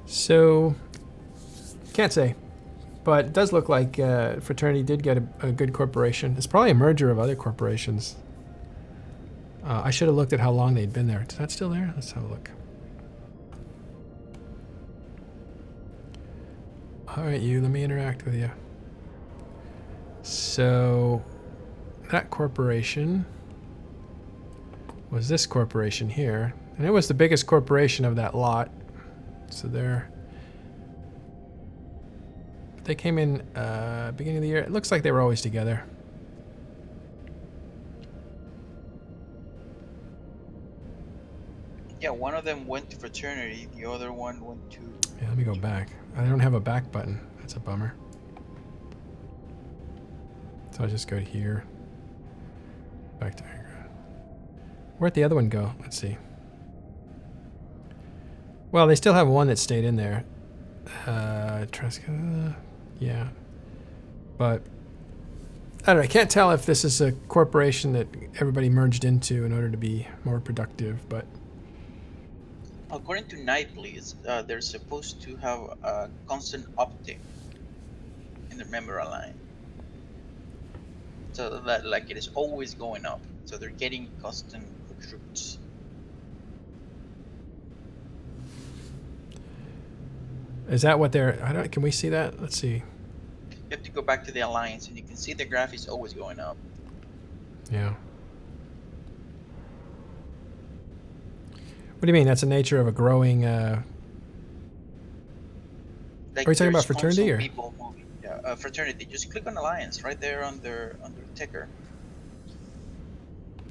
So can't say, but it does look like fraternity did get a good corporation. It's probably a merger of other corporations. I should have looked at how long they'd been there. Is that still there? Let's have a look. All right, you, let me interact with you. So that corporation was this corporation here, and it was the biggest corporation of that lot. So they came in beginning of the year. It looks like they were always together. Yeah, one of them went to fraternity, the other one went to... Yeah, let me go back. I don't have a back button. That's a bummer. So I'll just go here. Back to Iron. Where'd the other one go? Let's see. Well, they still have one that stayed in there. Yeah. But I don't know. I can't tell if this is a corporation that everybody merged into in order to be more productive, but... According to Nightbleeds, they're supposed to have a constant uptick in their member line. So that, like, it is always going up. So they're getting constant recruits. Is that what they're... I don't... Can we see that? Let's see. You have to go back to the alliance, and you can see the graph is always going up. Yeah. What do you mean? That's the nature of a growing. Like Are you talking about there's fraternity console or? people moving. Yeah, fraternity. Just click on Alliance right there under ticker.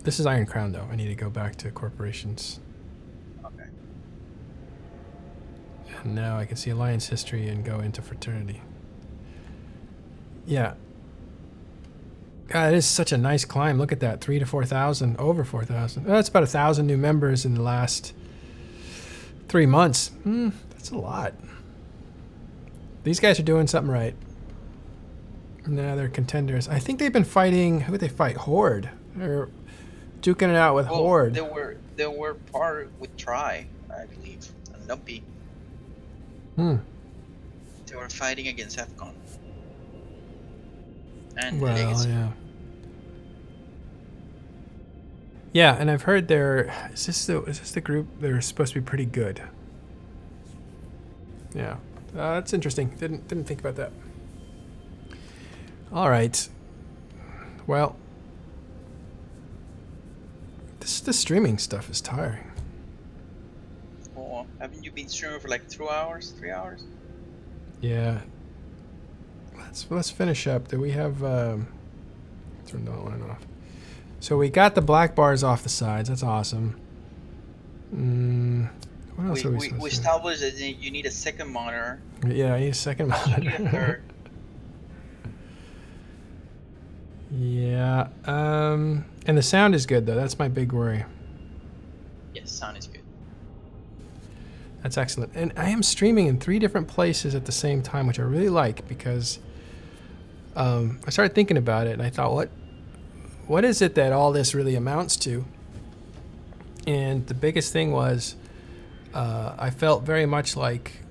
This is Iron Crown, though. I need to go back to corporations. Okay. And now I can see Alliance history and go into fraternity. Yeah. God, it is such a nice climb. Look at that. 3,000 to 4,000. Over 4,000. Oh, that's about 1,000 new members in the last 3 months. That's a lot. These guys are doing something right. Now they're contenders. I think they've been fighting. Who would they fight? Horde. They're duking it out with Horde. They were part with Try, I believe, and Lumpy. They were fighting against Afcon. And Well, Legacy. yeah. Yeah, and I've heard is this the group? They're supposed to be pretty good. Yeah, that's interesting. Didn't think about that. All right. Well, this streaming stuff is tiring. Oh, haven't you been streaming for like 2 hours, 3 hours? Yeah. Let's finish up. Do we have turn that one off? So we got the black bars off the sides. That's awesome. What else are we supposed to do? established that you need a second monitor. Yeah, I need a second You need a monitor. third. Yeah. And the sound is good though. That's my big worry. Yes, sound is good. That's excellent. And I am streaming in 3 different places at the same time, which I really like because I started thinking about it and I thought, what is it that all this really amounts to? And the biggest thing was I felt very much like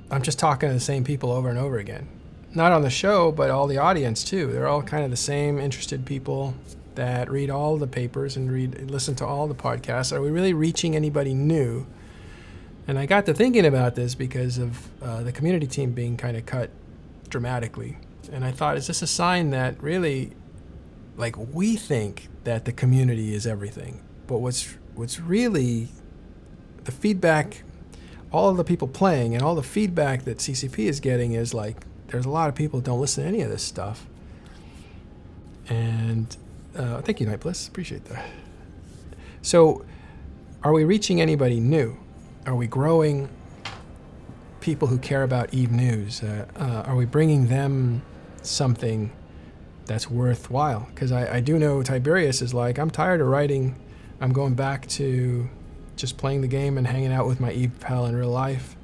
I'm just talking to the same people over and over again. Not on the show, but all the audience too. They're all kind of the same interested people that read all the papers and listen to all the podcasts. Are we really reaching anybody new? And I got to thinking about this because of the community team being kind of cut dramatically. And I thought, is this a sign that really, like, we think that the community is everything, but what's really the feedback, all of the people playing and all the feedback that CCP is getting is like, there's a lot of people who don't listen to any of this stuff. And thank you, Nightbliss. Appreciate that. So are we reaching anybody new? Are we growing people who care about EVE News? Are we bringing them something that's worthwhile? Because I do know Tiberius is like, I'm tired of writing. I'm going back to just playing the game and hanging out with my EVE pal in real life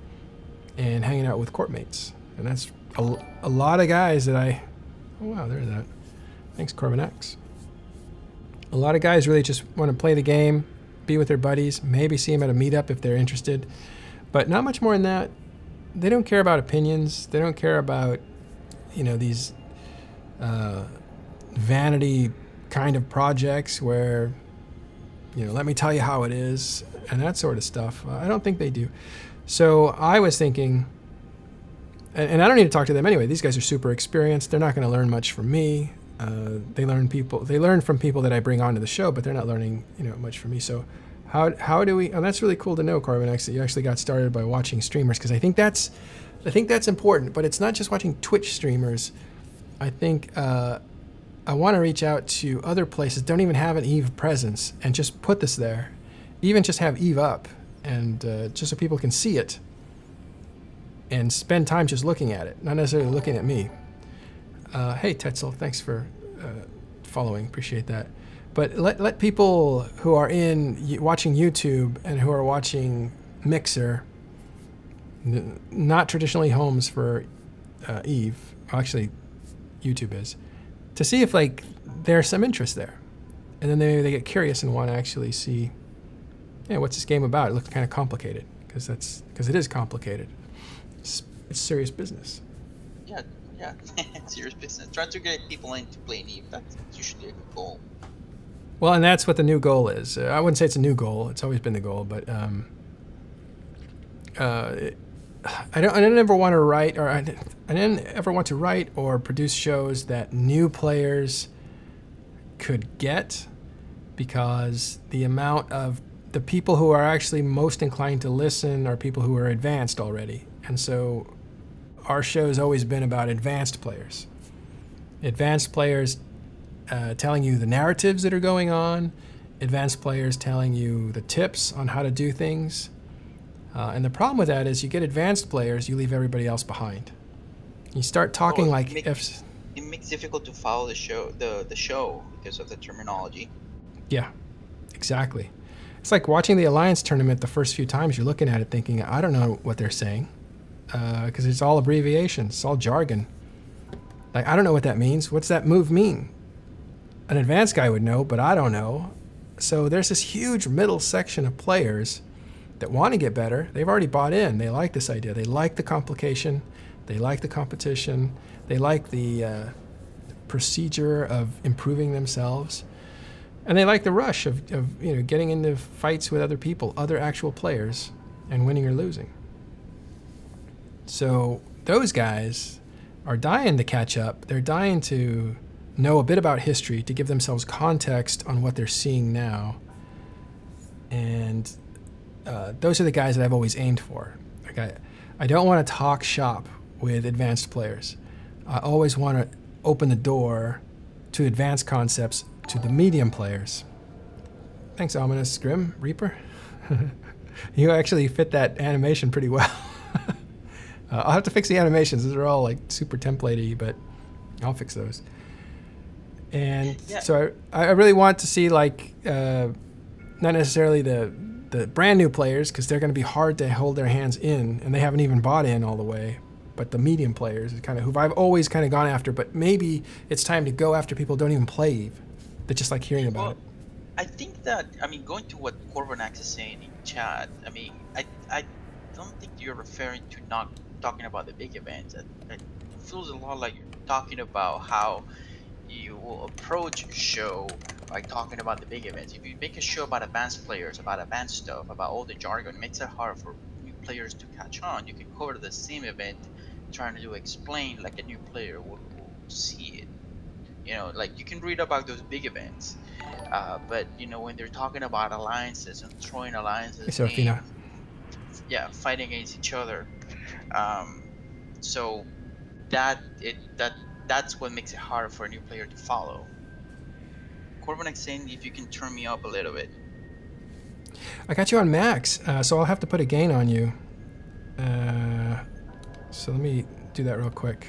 and hanging out with courtmates. And that's a lot of guys that oh wow, there's that. Thanks, Corbin X. A lot of guys really just want to play the game, be with their buddies, maybe see them at a meetup if they're interested, but not much more than that. They don't care about opinions. They don't care about, these vanity kind of projects where, let me tell you how it is and that sort of stuff. I don't think they do. So I was thinking, and I don't need to talk to them anyway. These guys are super experienced. They're not going to learn much from me. They learn from people that I bring onto the show, but they're not learning, much from me. So how do we? And that's really cool to know, Corbin X, that you actually got started by watching streamers, because I think that's important. But it's not just watching Twitch streamers. I think I want to reach out to other places that don't even have an EVE presence and just put this there, even just have EVE up, and just so people can see it and spend time just looking at it, not necessarily looking at me. Hey, Tetzel, thanks for following. Appreciate that. But let people who are watching YouTube and who are watching Mixer, not traditionally homes for EVE, actually YouTube is, to see if there's some interest there. And then they get curious and want to actually see, what's this game about? It looks kind of complicated, because it is complicated. It's serious business. Yeah, serious business. Trying to get people into playing EVE, that's usually a good goal. Well, and that's what the new goal is. I wouldn't say it's a new goal. It's always been the goal, but I didn't ever want to write, or I didn't ever want to write or produce shows that new players could get, because the amount of the people who are actually most inclined to listen are people who are advanced already. And so our show's always been about advanced players. Advanced players telling you the narratives that are going on, advanced players telling you the tips on how to do things. And the problem with that is you get advanced players, you leave everybody else behind. You start talking like if... It makes it difficult to follow the show, the show because of the terminology. Yeah, exactly. It's like watching the Alliance tournament the first few times. You're looking at it thinking, I don't know what they're saying. Because it's all abbreviations. It's all jargon. Like, I don't know what that means. What's that move mean? An advanced guy would know, but I don't know. So there's this huge middle section of players that want to get better. They've already bought in. They like this idea. They like the complication. They like the competition. They like the procedure of improving themselves. And they like the rush of getting into fights with other people, other actual players, and winning or losing. So those guys are dying to catch up. They're dying to know a bit about history, to give themselves context on what they're seeing now. And those are the guys that I've always aimed for. Like I don't want to talk shop with advanced players. I always want to open the door to advanced concepts to the medium players. Thanks, Ominous Grim Reaper. You actually fit that animation pretty well. I'll have to fix the animations. Those are all like super template-y, but I'll fix those. And yeah. So I really want to see like not necessarily the brand new players, because they're going to be hard to hold their hands in, and they haven't even bought in all the way. But the medium players is kind of who I've always kind of gone after. But maybe it's time to go after people who don't even play Eve. They just like hearing about it. I think that, I mean, going to what Corvinax is saying in chat, I mean, I don't think you're referring to not talking about the big events. It feels a lot like you're talking about how you will approach a show by talking about the big events. If you make a show about advanced players, about advanced stuff, about all the jargon, it makes it hard for new players to catch on. You can cover the same event trying to explain like a new player will see it. You know, like you can read about those big events, but you know, when they're talking about alliances and throwing alliances in, yeah, fighting against each other, so that's what makes it hard for a new player to follow. Corvinax saying if you can turn me up a little bit. I got you on max, so I'll have to put a gain on you. So let me do that real quick.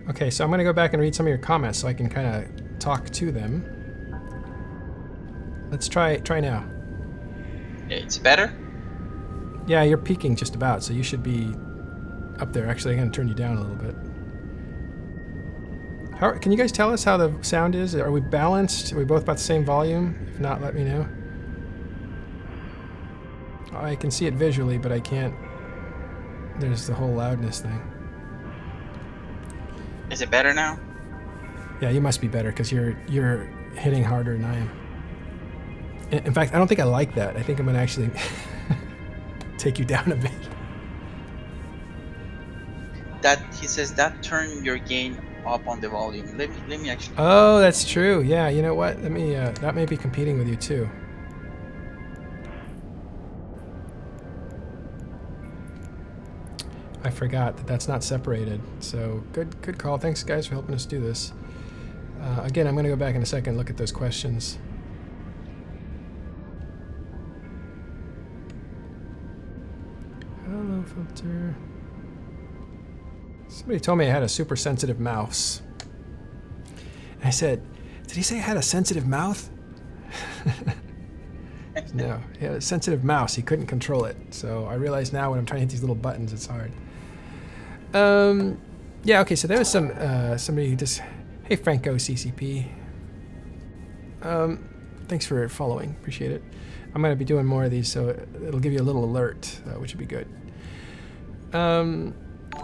Okay, so I'm going to go back and read some of your comments so I can kind of talk to them. Let's try now. It's better? Yeah, you're peaking just about, so you should be up there. Actually, I'm going to turn you down a little bit. Can you guys tell us how the sound is? Are we balanced? Are we both about the same volume? If not, let me know. I can see it visually, but I can't. There's the whole loudness thing. Is it better now? Yeah, you must be better because you're hitting harder than I am. In fact, I don't think I like that. I think I'm gonna actually take you down a bit. That he says that turn your gain up on the volume. Let me actually. Oh, that's true. Yeah, you know what? Let me. That may be competing with you too. I forgot that that's not separated. So good call. Thanks guys for helping us do this. Again, I'm going to go back in a second and look at those questions. Hello, filter. Somebody told me I had a super sensitive mouse. And I said, did he say I had a sensitive mouth? No, he had a sensitive mouse. He couldn't control it. So I realize now when I'm trying to hit these little buttons, it's hard. Yeah, okay, so there was some, somebody who just, hey Franco CCP. Thanks for following, appreciate it. I'm gonna be doing more of these, so it'll give you a little alert, which would be good.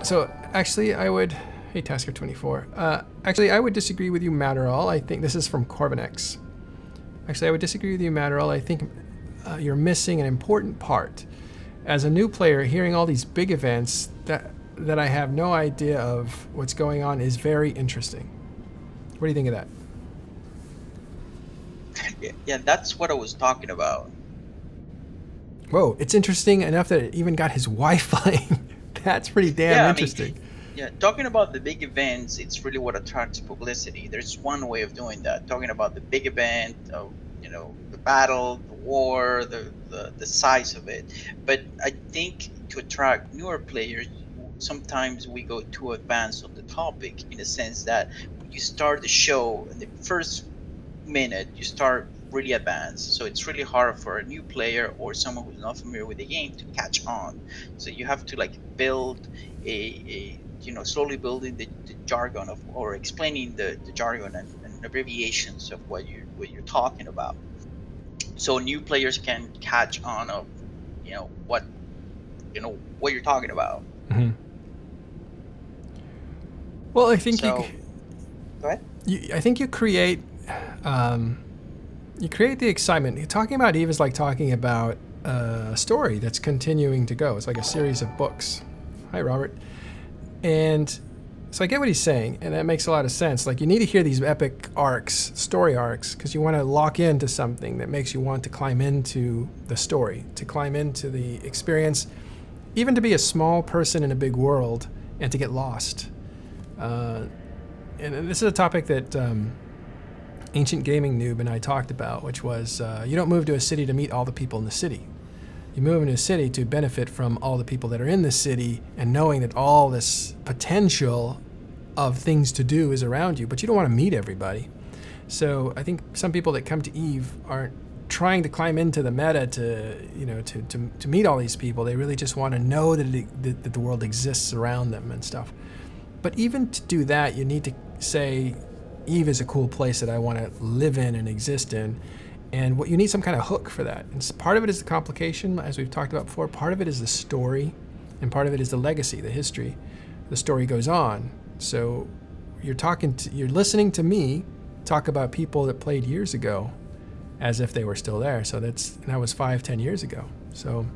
So actually I would, hey Tasker24. Actually I would disagree with you, Matterall. I think this is from Corvinax. Actually I would disagree with you, Matterall. I think you're missing an important part. As a new player, hearing all these big events that I have no idea of what's going on is very interesting. What do you think of that? Yeah, that's what I was talking about. Whoa, it's interesting enough that it even got his wife playing. That's pretty damn Yeah, I mean, interesting. yeah, talking about the big events, it's really what attracts publicity. There's one way of doing that. Talking about the big event, the battle, the war, the size of it. But I think to attract newer players, sometimes we go too advanced on the topic in a sense that when you start the show in the first minute, you start really advanced. So it's really hard for a new player or someone who's not familiar with the game to catch on. So you have to like build a slowly building the jargon of, or explaining the jargon and abbreviations of what you're talking about, so new players can catch on of what what you're talking about. Mm-hmm. Well, I think So go ahead. I think you create the excitement. Talking about Eve is like talking about a story that's continuing to go. It's like a series of books. Hi, Robert. And so I get what he's saying, and that makes a lot of sense. Like, you need to hear these epic arcs, story arcs, because you want to lock into something that makes you want to climb into the story, to climb into the experience, even to be a small person in a big world and to get lost. And this is a topic that Ancient Gaming Noob and I talked about, which was you don't move to a city to meet all the people in the city. You move into a city to benefit from all the people that are in the city and knowing that all this potential of things to do is around you, but you don't want to meet everybody. So I think some people that come to Eve aren't trying to climb into the meta to meet all these people. They really just want to know that the world exists around them and stuff. But even to do that, you need to say, Eve is a cool place that I want to live in and exist in. And what you need some kind of hook for that. And part of it is the complication, as we've talked about before. Part of it is the story, and part of it is the legacy, the history. The story goes on. So you're listening to me talk about people that played years ago as if they were still there. So that was 5-10 years ago. So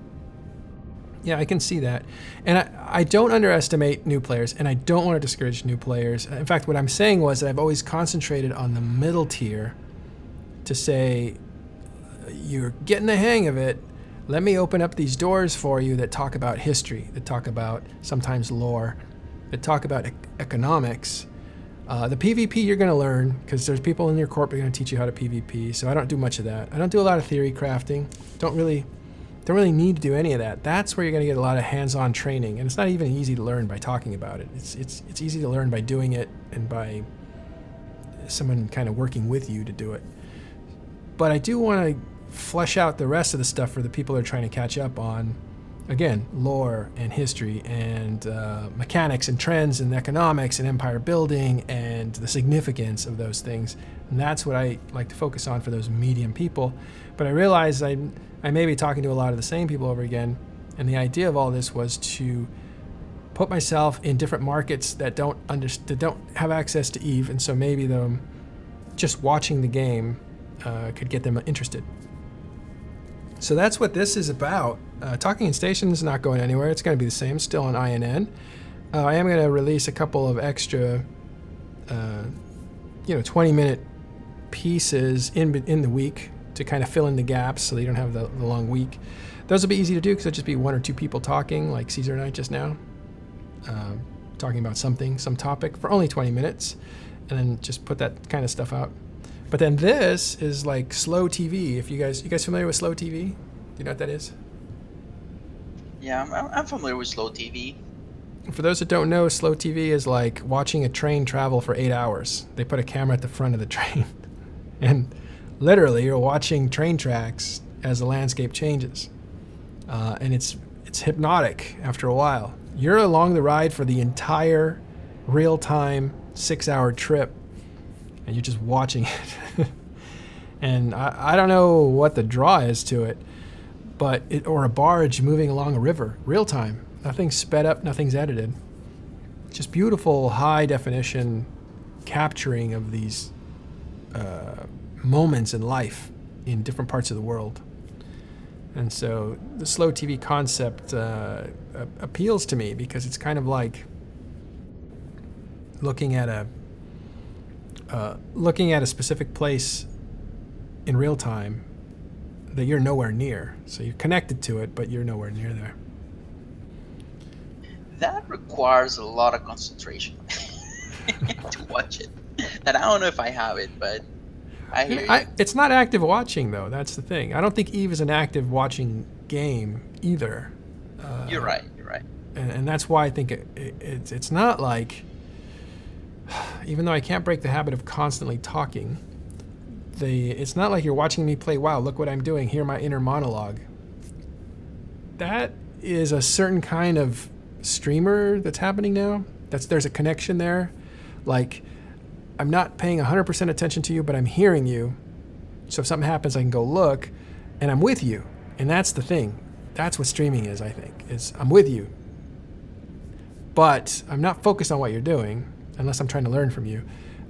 yeah, I can see that. And I don't underestimate new players, and I don't want to discourage new players. In fact, what I'm saying was that I've always concentrated on the middle tier to say, you're getting the hang of it. Let me open up these doors for you that talk about history, that talk about sometimes lore, that talk about economics. The PvP you're going to learn, because there's people in your corp that are going to teach you how to PvP, so I don't do much of that. I don't do a lot of theory crafting. Don't really need to do any of that. That's where you're going to get a lot of hands-on training, and it's not even easy to learn by talking about it. It's easy to learn by doing it and by someone kind of working with you to do it. But I do want to flesh out the rest of the stuff for the people that are trying to catch up on, again, lore and history and mechanics and trends and economics and empire building and the significance of those things. And that's what I like to focus on for those medium people. But I realize I may be talking to a lot of the same people over again. And the idea of all this was to put myself in different markets that don't have access to Eve. And so maybe just watching the game could get them interested. So that's what this is about. Talking in Station is not going anywhere. It's going to be the same, still on INN. I am going to release a couple of extra, 20-minute pieces in the week to kind of fill in the gaps so that you don't have the long week. Those will be easy to do because it'll just be 1 or 2 people talking, like Caesar and I just now, talking about some topic for only 20 minutes, and then just put that kind of stuff out. But then this is like slow TV. If you guys familiar with slow TV? Do you know what that is? Yeah, I'm familiar with slow TV. For those that don't know, slow TV is like watching a train travel for 8 hours. They put a camera at the front of the train, and literally you're watching train tracks as the landscape changes, and it's hypnotic after a while. You're along the ride for the entire real-time 6-hour trip, and you're just watching it. And I don't know what the draw is to it, or a barge moving along a river, real time. Nothing's sped up, nothing's edited. Just beautiful, high definition capturing of these moments in life in different parts of the world. And so the slow TV concept appeals to me because it's kind of like looking at a specific place in real time that you're nowhere near. So you're connected to it, but you're nowhere near there. That requires a lot of concentration to watch it. And I don't know if I have it, but I hear you. It's not active watching, though. That's the thing. I don't think Eve is an active watching game either. You're right. You're right. And that's why I think it's not like, even though I can't break the habit of constantly talking, it's not like you're watching me play, wow, look what I'm doing, hear my inner monologue. That is a certain kind of streamer that's happening now. There's a connection there. Like, I'm not paying 100% attention to you, but I'm hearing you. So if something happens, I can go look, and I'm with you. And that's the thing. That's what streaming is, I think. I'm with you. But I'm not focused on what you're doing, unless I'm trying to learn from you.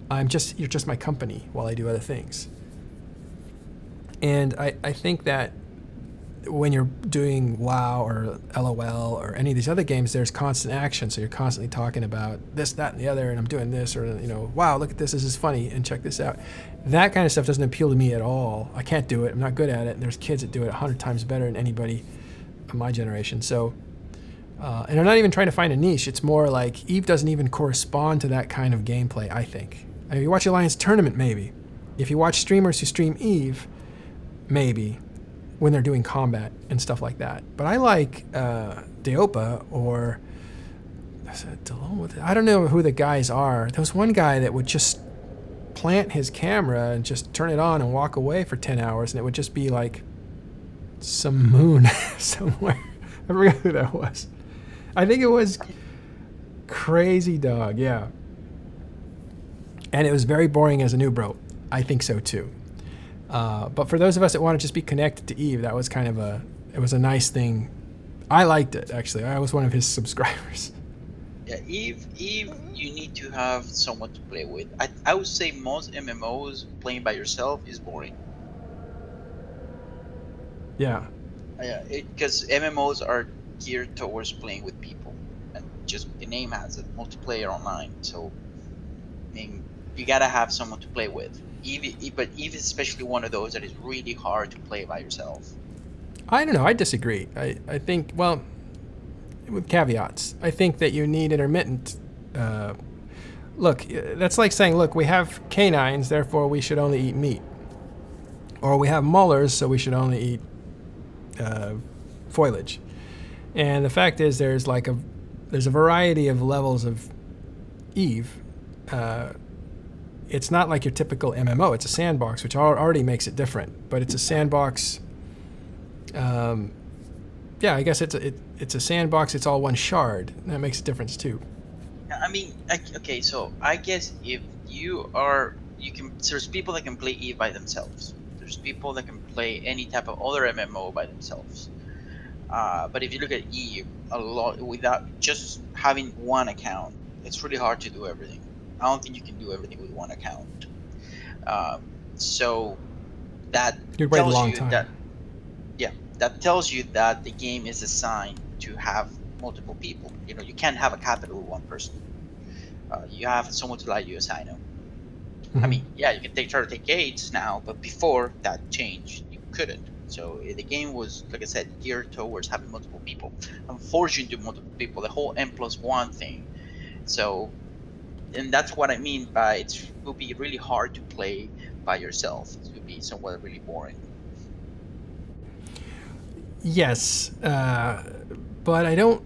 You're just my company while I do other things. And I think that when you're doing WoW or LOL or any of these other games, there's constant action. So you're constantly talking about this, that, and the other, and I'm doing this, or, wow, look at this is funny, and check this out. That kind of stuff doesn't appeal to me at all. I can't do it. I'm not good at it. And there's kids that do it 100 times better than anybody of my generation. So, and I'm not even trying to find a niche. It's more like Eve doesn't even correspond to that kind of gameplay, I think. If you watch Alliance Tournament, maybe. If you watch streamers who stream Eve, maybe, when they're doing combat and stuff like that. But I like Deopa or I don't know who the guys are. There was one guy that would just plant his camera and just turn it on and walk away for 10 hours, and it would just be like some moon somewhere. I forgot who that was. I think it was Crazy Dog, yeah. And it was very boring as a new bro. I think so too. But for those of us that want to just be connected to Eve, that was kind of it was a nice thing. I liked it, actually. I was one of his subscribers. Yeah, Eve, you need to have someone to play with. I would say most MMOs playing by yourself is boring. Yeah. Yeah, because MMOs are geared towards playing with people, and just the name has it, multiplayer online. So, I mean, you gotta have someone to play with. But Eve is especially one of those that is really hard to play by yourself. I don't know. I disagree. I think, well, with caveats, I think that you need intermittent. Look, that's like saying, look, we have canines, therefore we should only eat meat. Or we have molars, so we should only eat foliage. And the fact is, there's a variety of levels of Eve. It's not like your typical MMO. It's a sandbox, which already makes it different. But it's a sandbox. Yeah, I guess it's a sandbox. It's all one shard. That makes a difference too. I mean, okay, so I guess if there's people that can play Eve by themselves. There's people that can play any type of other MMO by themselves. But if you look at Eve, a lot without just having one account, it's really hard to do everything. I don't think you can do everything with one account. So that tells you that, yeah, that tells you that the game is designed to have multiple people. You can't have a capital with one person. You have someone to let you assign them. I mean, yeah, you can try to take aids now, but before that changed, you couldn't. So the game was, like I said, geared towards having multiple people and force you to do multiple people. The whole N+1 thing. So. And that's what I mean by it will be really hard to play by yourself. It would be somewhat really boring. Yes, but I don't.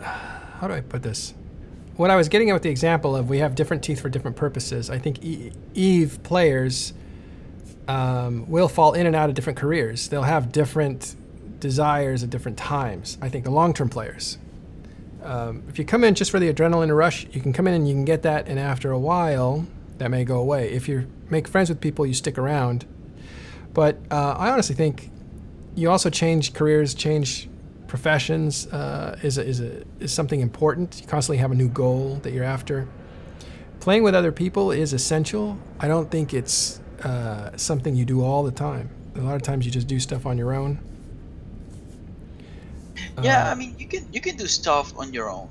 How do I put this? What I was getting at with the example of we have different teeth for different purposes. I think Eve players will fall in and out of different careers. They'll have different desires at different times. I think the long-term players. If you come in just for the adrenaline rush, you can come in and you can get that, and after a while, that may go away. If you make friends with people, you stick around. But I honestly think you also change careers, change professions is something important. You constantly have a new goal that you're after. Playing with other people is essential. I don't think it's something you do all the time. A lot of times you just do stuff on your own. Yeah, I mean, you can do stuff on your own.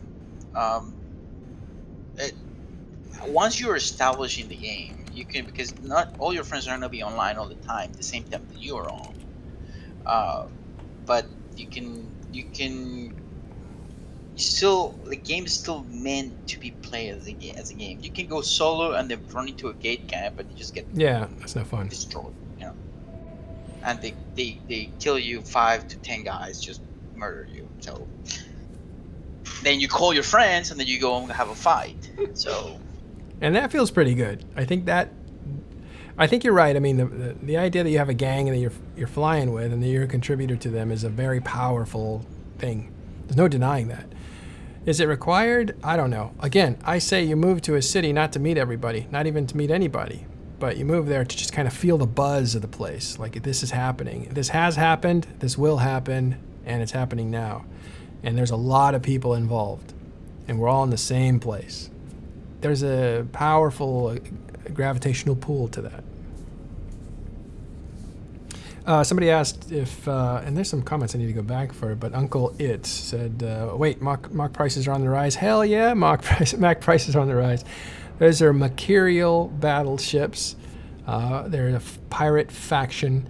once you're established in the game, you can, because not all your friends are gonna be online all the time, the same time that you're on. But you can still, the game is still meant to be played as a game. You can go solo and then run into a gate camp and you just get that's no fun. destroyed, you know. And they kill you 5 to 10 guys, just murder you. So then you call your friends and then you go and have a fight. So And that feels pretty good. I think you're right. I mean, the idea that you have a gang and that you're flying with and that you're a contributor to them is a very powerful thing. There's no denying that. Is it required? I don't know. Again, I say you move to a city not to meet everybody, not even to meet anybody, but you move there to just kind of feel the buzz of the place. Like, this is happening. This has happened, this will happen, and it's happening now. And there's a lot of people involved, and we're all in the same place. There's a powerful gravitational pull to that. Somebody asked if, and there's some comments I need to go back for, but Uncle It said, wait, mock prices are on the rise. Hell yeah, mock prices are on the rise. Those are Mercurial battleships. They're a pirate faction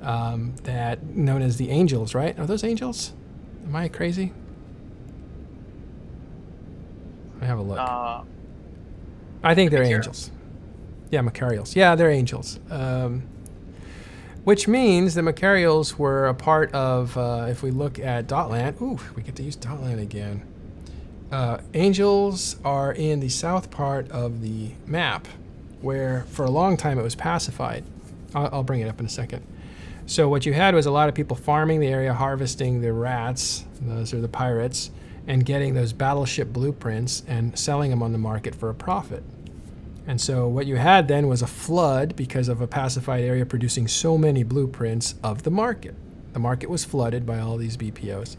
that known as the Angels, right? Are those Angels? Am I crazy? Let me have a look. I think they're Angels. Yeah, Mercurials. Yeah, they're Angels. Which means the Mercurials were a part of, if we look at Dotland, ooh, we get to use Dotland again. Angels are in the south part of the map, where for a long time it was pacified. I'll bring it up in a second. So what you had was a lot of people farming the area, harvesting the rats, those are the pirates, and getting those battleship blueprints and selling them on the market for a profit. And so what you had then was a flood because of a pacified area producing so many blueprints of the market. The market was flooded by all these BPCs,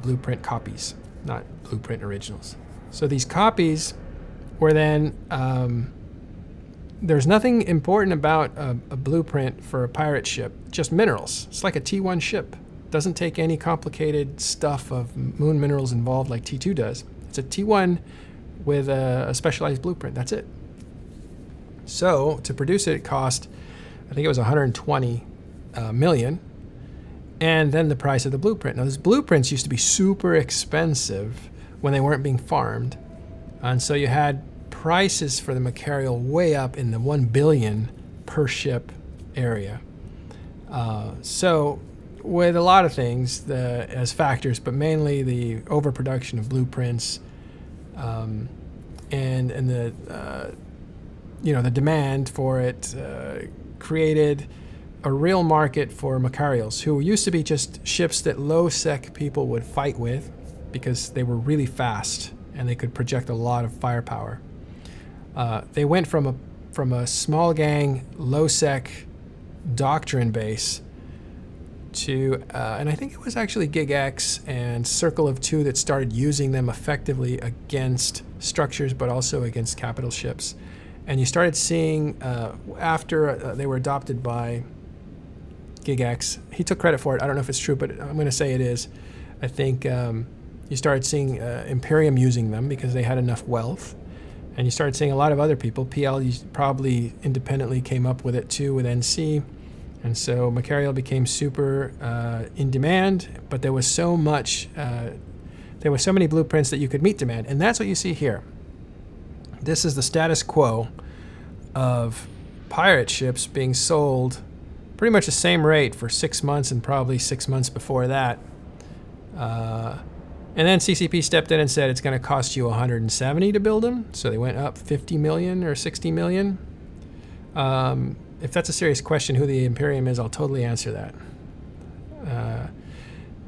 blueprint copies, not blueprint originals. So these copies were then, there's nothing important about a blueprint for a pirate ship, just minerals. It's like a T1 ship. Doesn't take any complicated stuff of moon minerals involved like T2 does. It's a T1 with a specialized blueprint. That's it. So to produce it, it cost, I think it was 120 million, and then the price of the blueprint. Now, those blueprints used to be super expensive when they weren't being farmed, and so you had prices for the Mercurial way up in the 1 billion per ship area. So with a lot of things as factors, but mainly the overproduction of blueprints, and the the demand for it created a real market for Mercurials, who used to be just ships that low-sec people would fight with because they were really fast and they could project a lot of firepower. They went from a small gang, low-sec doctrine base to, and I think it was actually GigX and Circle of Two that started using them effectively against structures, but also against capital ships. And you started seeing, after they were adopted by GigX, he took credit for it. I don't know if it's true, but I'm going to say it is. I think you started seeing Imperium using them because they had enough wealth. And you started seeing a lot of other people. PL probably independently came up with it too with NC. And so Mercurial became super in demand, but there was so much, there were so many blueprints that you could meet demand. And that's what you see here. This is the status quo of pirate ships being sold pretty much the same rate for 6 months and probably 6 months before that. And then CCP stepped in and said it's going to cost you 170 to build them. So they went up 50 million or 60 million. If that's a serious question, who the Imperium is, I'll totally answer that.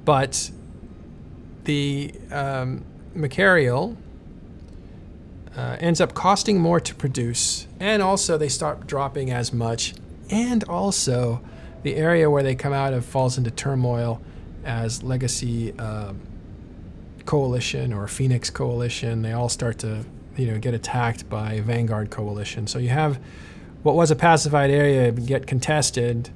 But the Mercurial ends up costing more to produce, and also they start dropping as much, and also the area where they come out of falls into turmoil as Legacy Coalition or Phoenix Coalition. They all start to get attacked by Vanguard Coalition. So you have what was a pacified area get contested,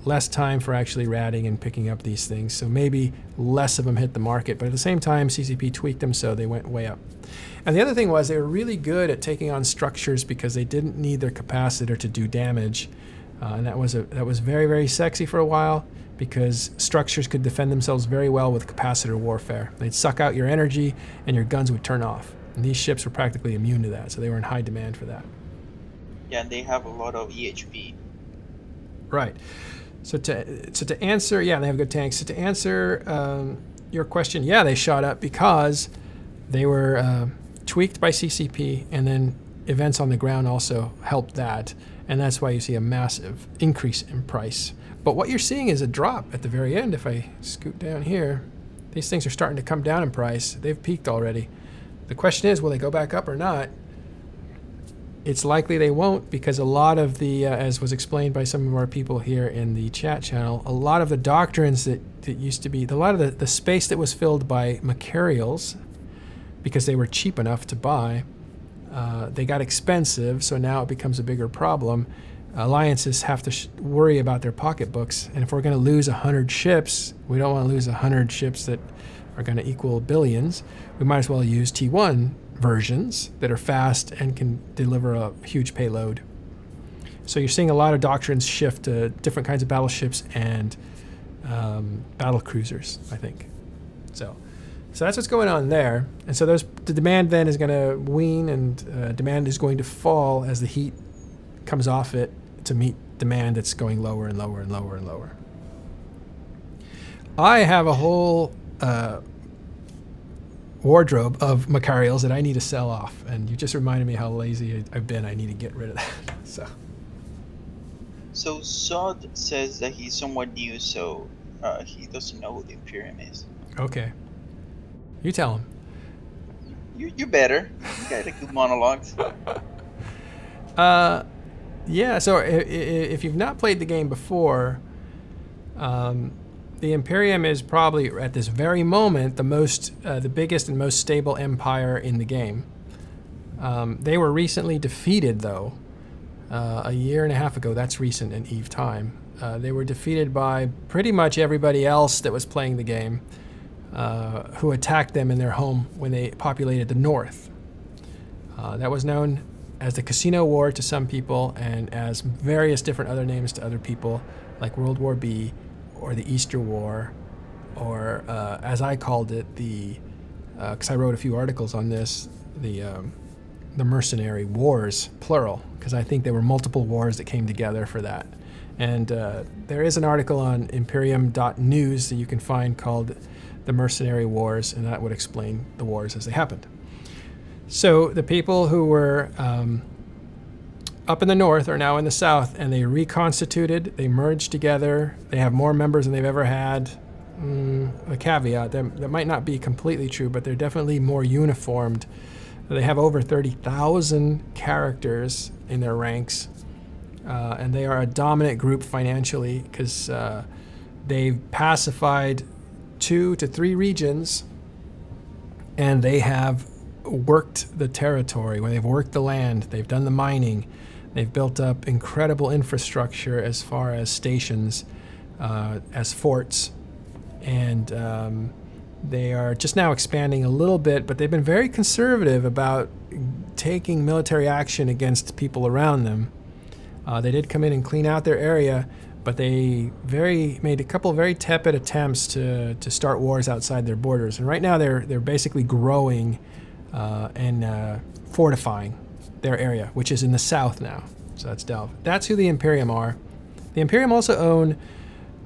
less time for actually ratting and picking up these things. So maybe less of them hit the market. But at the same time, CCP tweaked them so they went way up. And the other thing was they were really good at taking on structures because they didn't need their capacitor to do damage. And that was very, very sexy for a while because structures could defend themselves very well with capacitor warfare. They'd suck out your energy and your guns would turn off. And these ships were practically immune to that, so they were in high demand for that. Yeah, and they have a lot of EHP. Right. So to answer, yeah, they have good tanks. So to answer your question, yeah, they shot up because they were tweaked by CCP, and then events on the ground also helped that. And that's why you see a massive increase in price. But what you're seeing is a drop at the very end. If I scoot down here, these things are starting to come down in price. They've peaked already. The question is, will they go back up or not? It's likely they won't because a lot of the, as was explained by some of our people here in the chat channel, a lot of the doctrines that used to be, a lot of the space that was filled by Macarials, because they were cheap enough to buy, they got expensive, so now it becomes a bigger problem. Alliances have to worry about their pocketbooks, and if we're going to lose 100 ships, we don't want to lose 100 ships that are going to equal billions. We might as well use T1 versions that are fast and can deliver a huge payload. So you're seeing a lot of doctrines shift to different kinds of battleships and battle cruisers, I think. So that's what's going on there. And so the demand then is going to wane, and demand is going to fall as the heat comes off it to meet demand that's going lower and lower and lower and lower. I have a whole wardrobe of Macarials that I need to sell off, and you just reminded me how lazy I've been. I need to get rid of that. So Sod says that he's somewhat new, so he doesn't know who the Imperium is. Okay. You tell him. You better. You got a good monologues. Yeah, so if you've not played the game before, the Imperium is probably, at this very moment, the biggest and most stable empire in the game. They were recently defeated, though, a year and a half ago. That's recent in EVE time. They were defeated by pretty much everybody else that was playing the game, who attacked them in their home when they populated the north. That was known as the Casino War to some people, and as various different other names to other people, like World War B, or the Easter War, or as I called it, because I wrote a few articles on this, the Mercenary Wars, plural, because I think there were multiple wars that came together for that. And there is an article on Imperium.news that you can find called The Mercenary Wars, and that would explain the wars as they happened. So the people who were up in the north are now in the south, and they reconstituted, they merged together, they have more members than they've ever had. A caveat, that might not be completely true, but they're definitely more uniformed. They have over 30,000 characters in their ranks, and they are a dominant group financially because they've pacified 2 to 3 regions, and they have worked the territory, where they've worked the land, they've done the mining, they've built up incredible infrastructure as far as stations, as forts, and they are just now expanding a little bit, but they've been very conservative about taking military action against people around them. They did come in and clean out their area, but they made a couple of very tepid attempts to start wars outside their borders. And right now they're basically growing and fortifying their area, which is in the south now. So that's Delve. That's who the Imperium are. The Imperium also own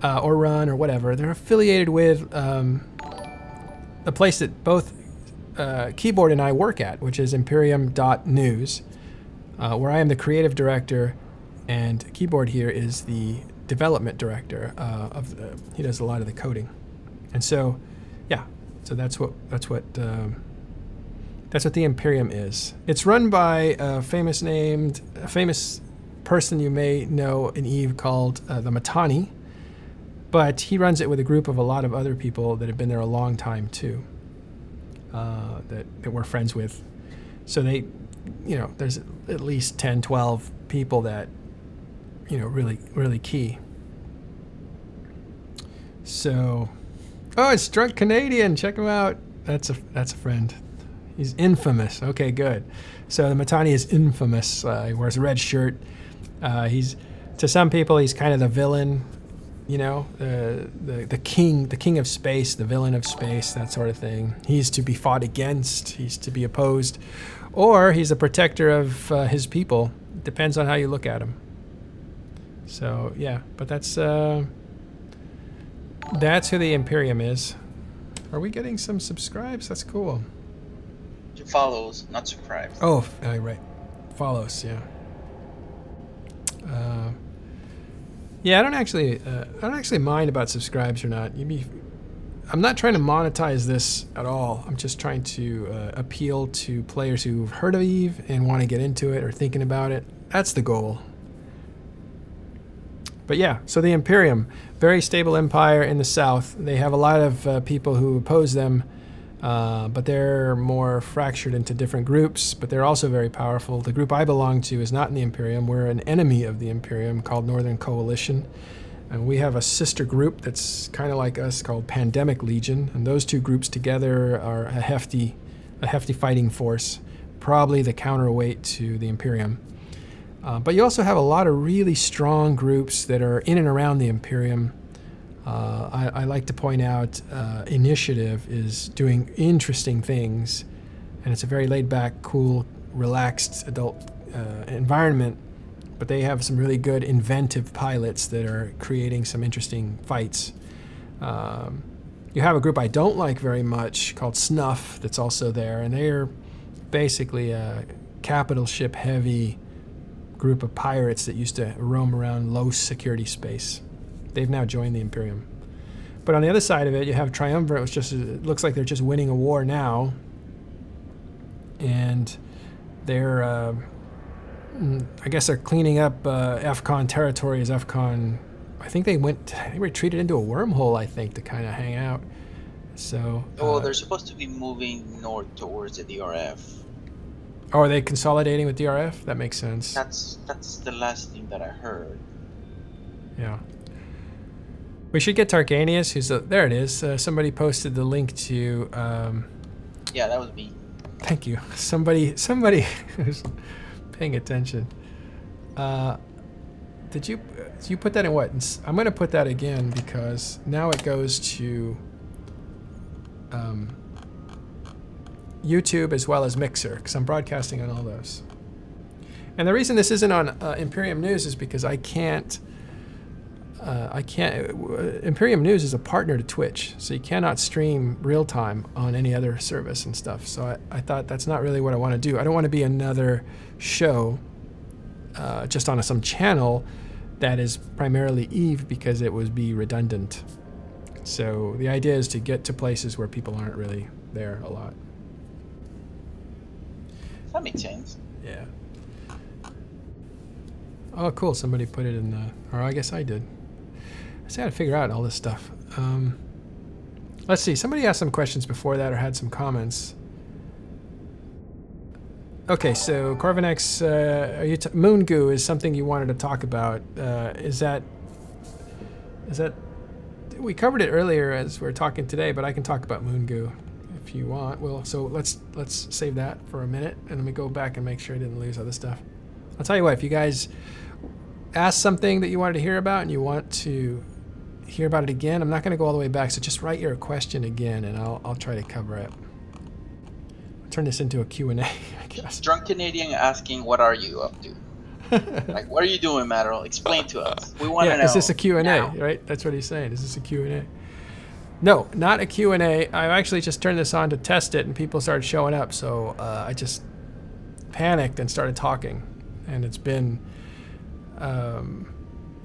or run or whatever. They're affiliated with the place that both Keyboard and I work at, which is Imperium.news, where I am the creative director, and Keyboard here is the development director he does a lot of the coding. And so, yeah, so that's what the Imperium is. It's run by a famous person you may know in EVE called the Mittani, but he runs it with a group of a lot of other people that have been there a long time too, that we're friends with. So they, there's at least 10, 12 people that, really, really key. So, oh, it's Drunk Canadian. Check him out. That's a friend. He's infamous. Okay, good. So the Mittani is infamous. He wears a red shirt. He's, to some people, he's kind of the villain. You know, the king of space, the villain of space, that sort of thing. He's to be fought against. He's to be opposed, or he's a protector of his people. Depends on how you look at him. So yeah, but that's who the Imperium is. Are we getting some subscribes? That's cool. Follows, not subscribes. Oh, right. Follows, yeah. Yeah, I don't actually mind about subscribes or not. I'm not trying to monetize this at all. I'm just trying to appeal to players who've heard of EVE and want to get into it or thinking about it. That's the goal. But yeah, so the Imperium, very stable empire in the south. They have a lot of people who oppose them, but they're more fractured into different groups, but they're also very powerful. The group I belong to is not in the Imperium. We're an enemy of the Imperium called Northern Coalition. And we have a sister group that's kind of like us called Pandemic Legion. And those two groups together are a hefty fighting force, probably the counterweight to the Imperium. But you also have a lot of really strong groups that are in and around the Imperium. I like to point out Initiative is doing interesting things, and it's a very laid-back, cool, relaxed adult environment, but they have some really good inventive pilots that are creating some interesting fights. You have a group I don't like very much called Snuff that's also there, and they're basically a capital ship heavy group of pirates that used to roam around low security space. They've now joined the Imperium. But on the other side of it, you have Triumvirate, which it looks like they're just winning a war now. And they're, I guess they're cleaning up FCON territory as FCON, I think they retreated into a wormhole, I think, to kind of hang out. So. Oh, they're supposed to be moving north towards the DRF. Oh, are they consolidating with DRF? That makes sense. That's the last thing that I heard. Yeah. We should get Tarkanius, who's there it is. Somebody posted the link to... yeah, that was me. Thank you. Somebody who's paying attention. Did you put that in what? I'm going to put that again because now it goes to YouTube as well as Mixer, because I'm broadcasting on all those. And the reason this isn't on Imperium News is because I can't. Imperium News is a partner to Twitch, so you cannot stream real time on any other service and stuff. So I thought that's not really what I want to do. I don't want to be another show just on some channel that is primarily EVE, because it would be redundant. So the idea is to get to places where people aren't really there a lot. That makes sense. Yeah. Oh, cool. Somebody put it in the... Or I guess I did. I just got to figure out all this stuff. Let's see. Somebody asked some questions before that or had some comments. Okay, so Corvinex, Moon Goo is something you wanted to talk about. Is that... We covered it earlier as we were talking today, but I can talk about Moon Goo if you want. Well, so let's save that for a minute, and let me go back and make sure I didn't lose other stuff. I'll tell you what, if you guys asked something that you wanted to hear about and you want to hear about it again, I'm not going to go all the way back, so just write your question again, and I'll try to cover it. I'll turn this into a Q&A, I guess. Drunk Canadian asking, what are you up to? Like, what are you doing, Matterall? Explain to us. We want to know. Is this a Q&A, now. right? That's what he's saying. Is this a Q&A? No, not a Q&A. I actually just turned this on to test it, and people started showing up, so I just panicked and started talking. And it's been, I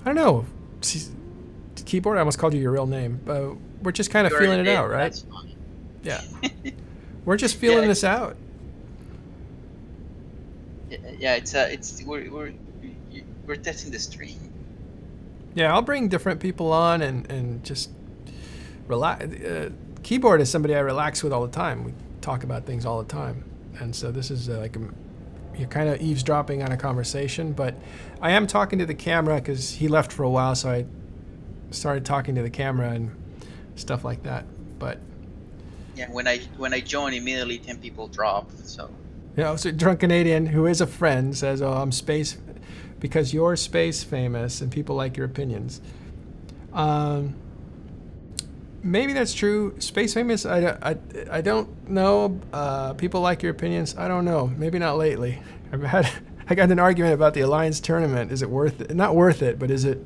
don't know, keyboard, I almost called you your real name, but we're just kind of feeling it out, right? That's funny. Yeah. We're just feeling this out. Yeah, we're testing the stream. Yeah, I'll bring different people on and just relax. Keyboard is somebody I relax with all the time. We talk about things all the time. And so this is you're kind of eavesdropping on a conversation, but I am talking to the camera because he left for a while, so I started talking to the camera, and stuff like that. But Yeah, when I join, immediately 10 people drop. So you know, so Drunk Canadian, who is a friend, says, "Oh, I'm space because you're space famous and people like your opinions." Maybe that's true. Space famous, I don't know. People like your opinions. I don't know. Maybe not lately. I got an argument about the Alliance tournament. Is it worth it? Not worth it, but is it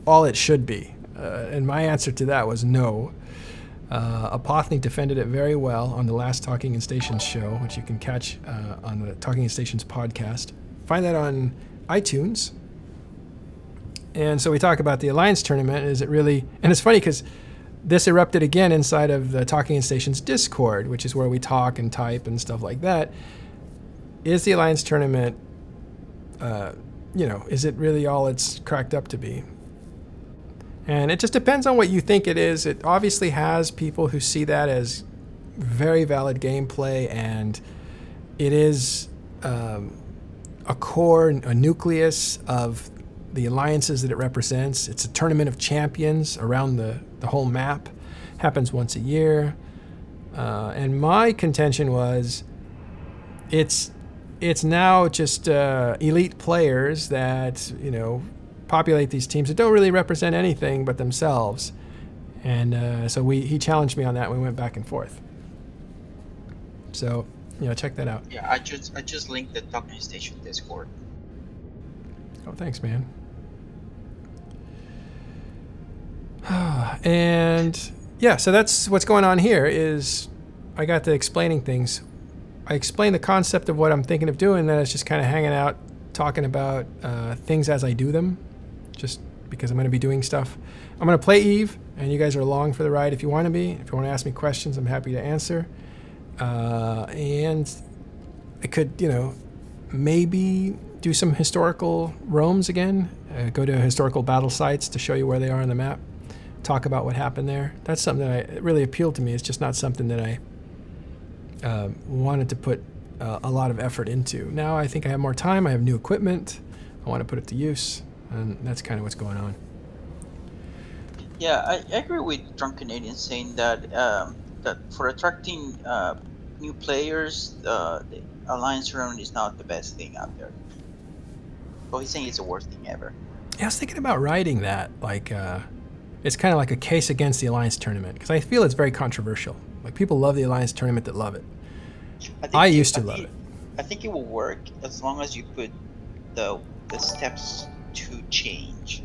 all it should be? And my answer to that was no. Apothny defended it very well on the last Talking in Stations show, which you can catch on the Talking in Stations podcast. Find that on iTunes. And so we talk about the Alliance tournament. Is it really? And it's funny because this erupted again inside of the Talking in Stations Discord, which is where we talk and type and stuff like that. Is the Alliance tournament, is it really all it's cracked up to be? And it just depends on what you think it is. It obviously has people who see that as very valid gameplay, and it is a core, a nucleus of the alliances that it represents. It's a tournament of champions around the whole map. Happens once a year. And my contention was it's now just elite players that, populate these teams that don't really represent anything but themselves. And so he challenged me on that. We went back and forth. So, check that out. yeah, I just linked the Talking Station Discord. Oh, thanks, man. And yeah, so that's what's going on here is I got to explaining things. I explained the concept of what I'm thinking of doing, then I was just kind of hanging out, talking about things as I do them, just because I'm going to be doing stuff. I'm going to play Eve, and you guys are along for the ride if you want to be. If you want to ask me questions, I'm happy to answer. And I could, maybe do some historical roams again, go to historical battle sites to show you where they are on the map, talk about what happened there. That's something that it really appealed to me. It's just not something that I wanted to put a lot of effort into. Now I think I have more time. I have new equipment. I want to put it to use, and that's kind of what's going on. Yeah, I agree with Drunk Canadian saying that that for attracting new players, the Alliance tournament is not the best thing out there. Well, he's saying it's the worst thing ever. Yeah, I was thinking about writing that. Like, it's kind of like a case against the Alliance tournament, because I feel it's very controversial. Like, people love the Alliance tournament that love it. I used to love it. I think it will work as long as you put the steps to change.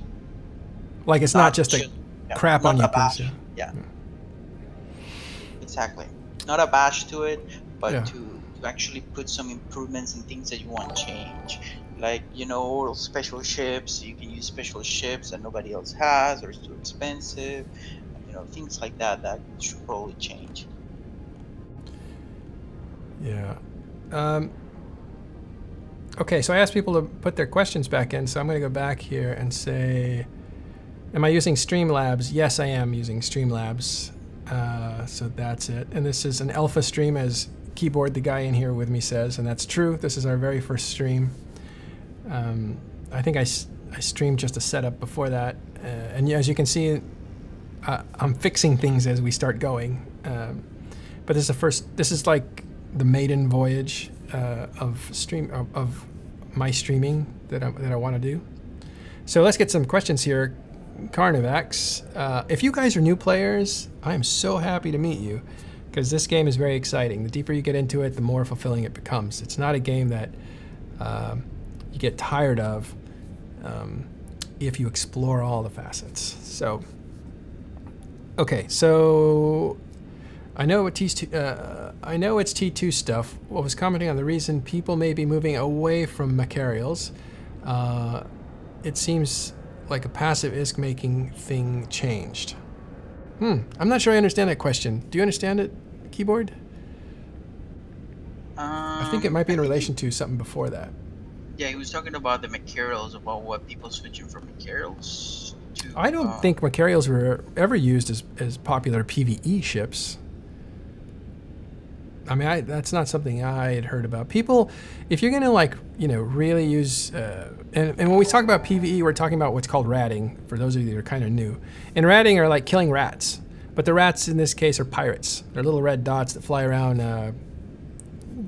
Like, it's not just a crap on you piece. Yeah. Exactly. Not a bash to it, but to actually put some improvements and things that you want to change. Like, special ships, you can use special ships that nobody else has, or it's too expensive. Things like that should probably change. Yeah. Okay, so I asked people to put their questions back in, so I'm going to go back here and say, am I using Streamlabs? Yes, I am using Streamlabs. So that's it. And this is an alpha stream, as Keyboard, the guy in here with me, says, and that's true. This is our very first stream. I think I streamed just a setup before that. And as you can see, I'm fixing things as we start going. But this is like the maiden voyage of my streaming that I want to do. So let's get some questions here. Carnivax, if you guys are new players, I am so happy to meet you, because this game is very exciting. The deeper you get into it, the more fulfilling it becomes. It's not a game that you get tired of if you explore all the facets. So, okay, so I know it's T2 stuff. I was commenting on the reason people may be moving away from Macarials. It seems like a passive ISK making thing changed. I'm not sure I understand that question. Do you understand it, Keyboard? I think it might be in relation to something before that. Yeah, he was talking about the Macarials, about what people switching from Macarials to... I don't think Macarials were ever used as popular PvE ships. I mean, that's not something I had heard about. People, if you're going to like, you know, really use, and when we talk about PvE, we're talking about what's called ratting, for those of you that are kind of new. And ratting are like killing rats. But the rats in this case are pirates. They're little red dots that fly around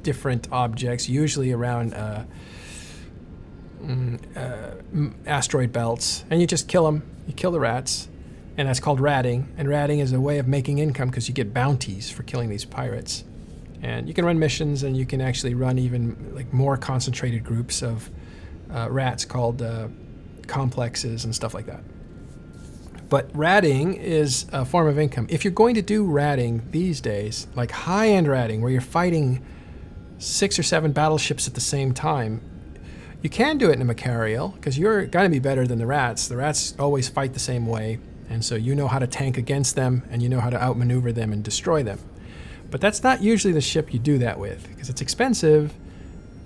different objects, usually around asteroid belts. And you just kill them. You kill the rats. And that's called ratting. And ratting is a way of making income because you get bounties for killing these pirates. And you can run missions, and you can actually run even like more concentrated groups of rats called complexes and stuff like that. But ratting is a form of income. If you're going to do ratting these days, like high-end ratting, where you're fighting 6 or 7 battleships at the same time, you can do it in a Machariel, because you're going to be better than the rats. The rats always fight the same way, and so you know how to tank against them, and you know how to outmaneuver them and destroy them. But that's not usually the ship you do that with, because it's expensive,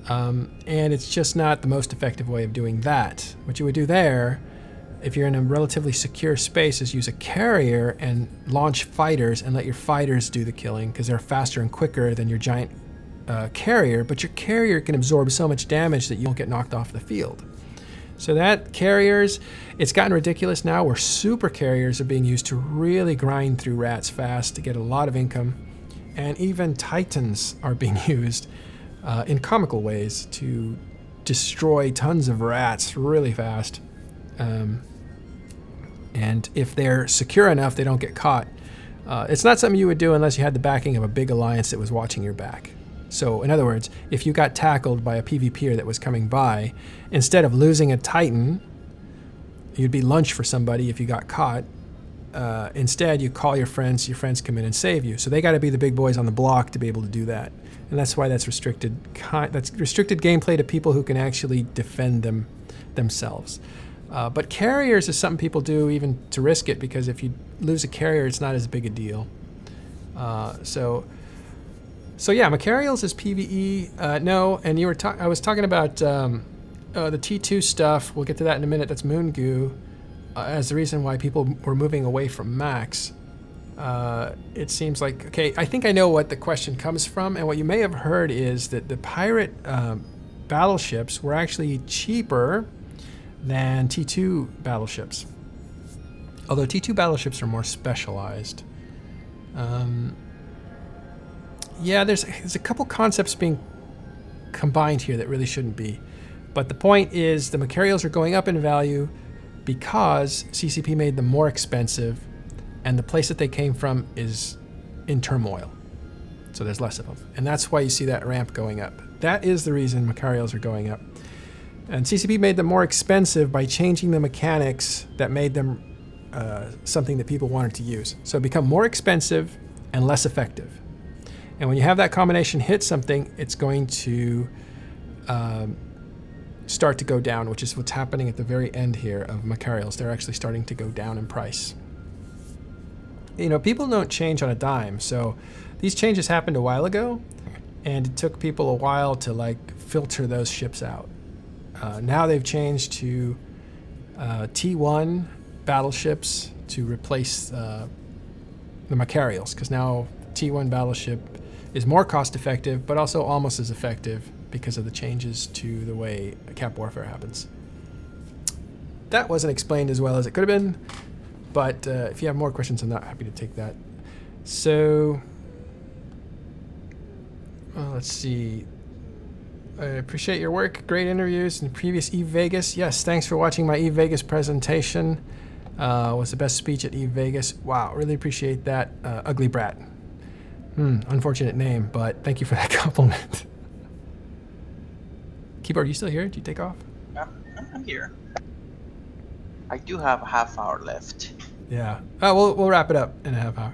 and it's just not the most effective way of doing that. What you would do there, if you're in a relatively secure space, is use a carrier and launch fighters and let your fighters do the killing, because they're faster and quicker than your giant carrier, but your carrier can absorb so much damage that you won't get knocked off the field. So that carriers, it's gotten ridiculous now where super carriers are being used to really grind through rats fast to get a lot of income. And even Titans are being used in comical ways to destroy tons of rats really fast. And if they're secure enough, they don't get caught. It's not something you would do unless you had the backing of a big alliance that was watching your back. So in other words, if you got tackled by a PvPer that was coming by, instead of losing a Titan, you'd be lunch for somebody if you got caught. Instead, you call your friends come in and save you. So they got to be the big boys on the block to be able to do that. And that's why that's restricted gameplay to people who can actually defend themselves. But carriers is something people do even to risk it, because if you lose a carrier, it's not as big a deal. So yeah, Machariels is PvE. No, and I was talking about the T2 stuff. We'll get to that in a minute. That's Moon Goo. As the reason why people were moving away from Max. It seems like, okay, I think I know what the question comes from, and what you may have heard is that the pirate battleships were actually cheaper than T2 battleships. Although T2 battleships are more specialized. Yeah, there's a couple concepts being combined here that really shouldn't be. But the point is the Machariels are going up in value because CCP made them more expensive, and the place that they came from is in turmoil. So there's less of them. And that's why you see that ramp going up. That is the reason Machariels are going up. And CCP made them more expensive by changing the mechanics that made them something that people wanted to use. So become more expensive and less effective. And when you have that combination hit something, it's going to start to go down, which is what's happening at the very end here of Machariels. They're actually starting to go down in price. You know, people don't change on a dime. So these changes happened a while ago, and it took people a while to like filter those ships out. Now they've changed to T1 battleships to replace the Machariels, because now T1 battleship is more cost effective, but also almost as effective because of the changes to the way cap warfare happens. That wasn't explained as well as it could have been, but if you have more questions, I'm not happy to take that. So, let's see. I appreciate your work. Great interviews in previous Eve Vegas. Yes, thanks for watching my Eve Vegas presentation. Was the best speech at Eve Vegas. Wow, really appreciate that. Ugly Brat. Unfortunate name, but thank you for that compliment. Keyboard, you still here? Did you take off? I'm here. I do have a half hour left. Yeah. Oh, we'll wrap it up in a half hour.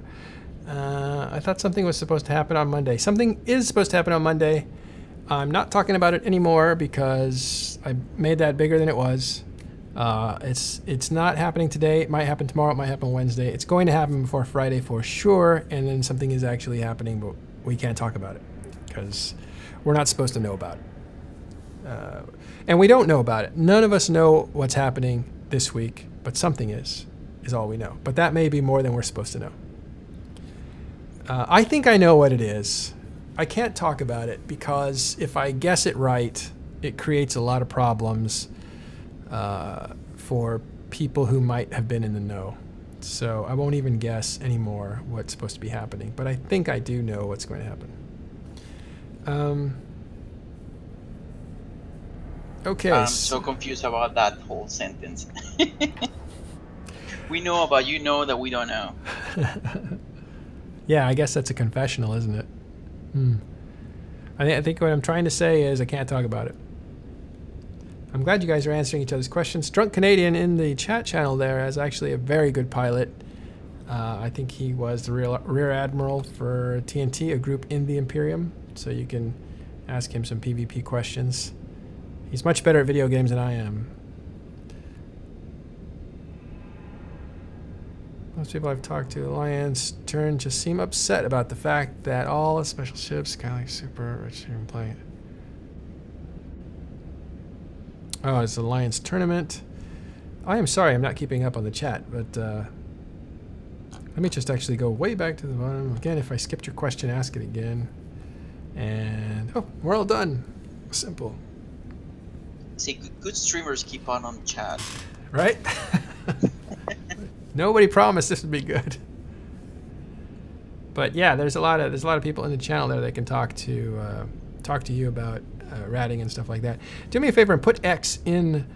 I thought something was supposed to happen on Monday. Something is supposed to happen on Monday. I'm not talking about it anymore because I made that bigger than it was. It's not happening today. It might happen tomorrow. It might happen Wednesday. It's going to happen before Friday for sure. And then something is actually happening, but we can't talk about it because we're not supposed to know about it. And we don't know about it. None of us know what's happening this week, but something is all we know. But that may be more than we're supposed to know. I think I know what it is. I can't talk about it because if I guess it right, it creates a lot of problems for people who might have been in the know. So I won't even guess anymore what's supposed to be happening. But I think I do know what's going to happen. Okay. I'm so confused about that whole sentence. We know about you know that we don't know. Yeah, I guess that's a confessional, isn't it? I think what I'm trying to say is I can't talk about it. I'm glad you guys are answering each other's questions. Drunk Canadian in the chat channel there is actually a very good pilot. I think he was the rear admiral for TNT, a group in the Imperium. So you can ask him some PvP questions. He's much better at video games than I am. Most people I've talked to, Alliance turn just seem upset about the fact that all the special ships, kind of like Super, which even playing. Oh, it's the Alliance tournament. I am sorry, I'm not keeping up on the chat, but let me just actually go way back to the bottom. Again, if I skipped your question, ask it again. And, oh, we're all done. Simple. See, good streamers keep on the chat. Right? Nobody promised this would be good. But yeah, there's a lot of people in the channel there that can talk to you about ratting and stuff like that. Do me a favor and put X in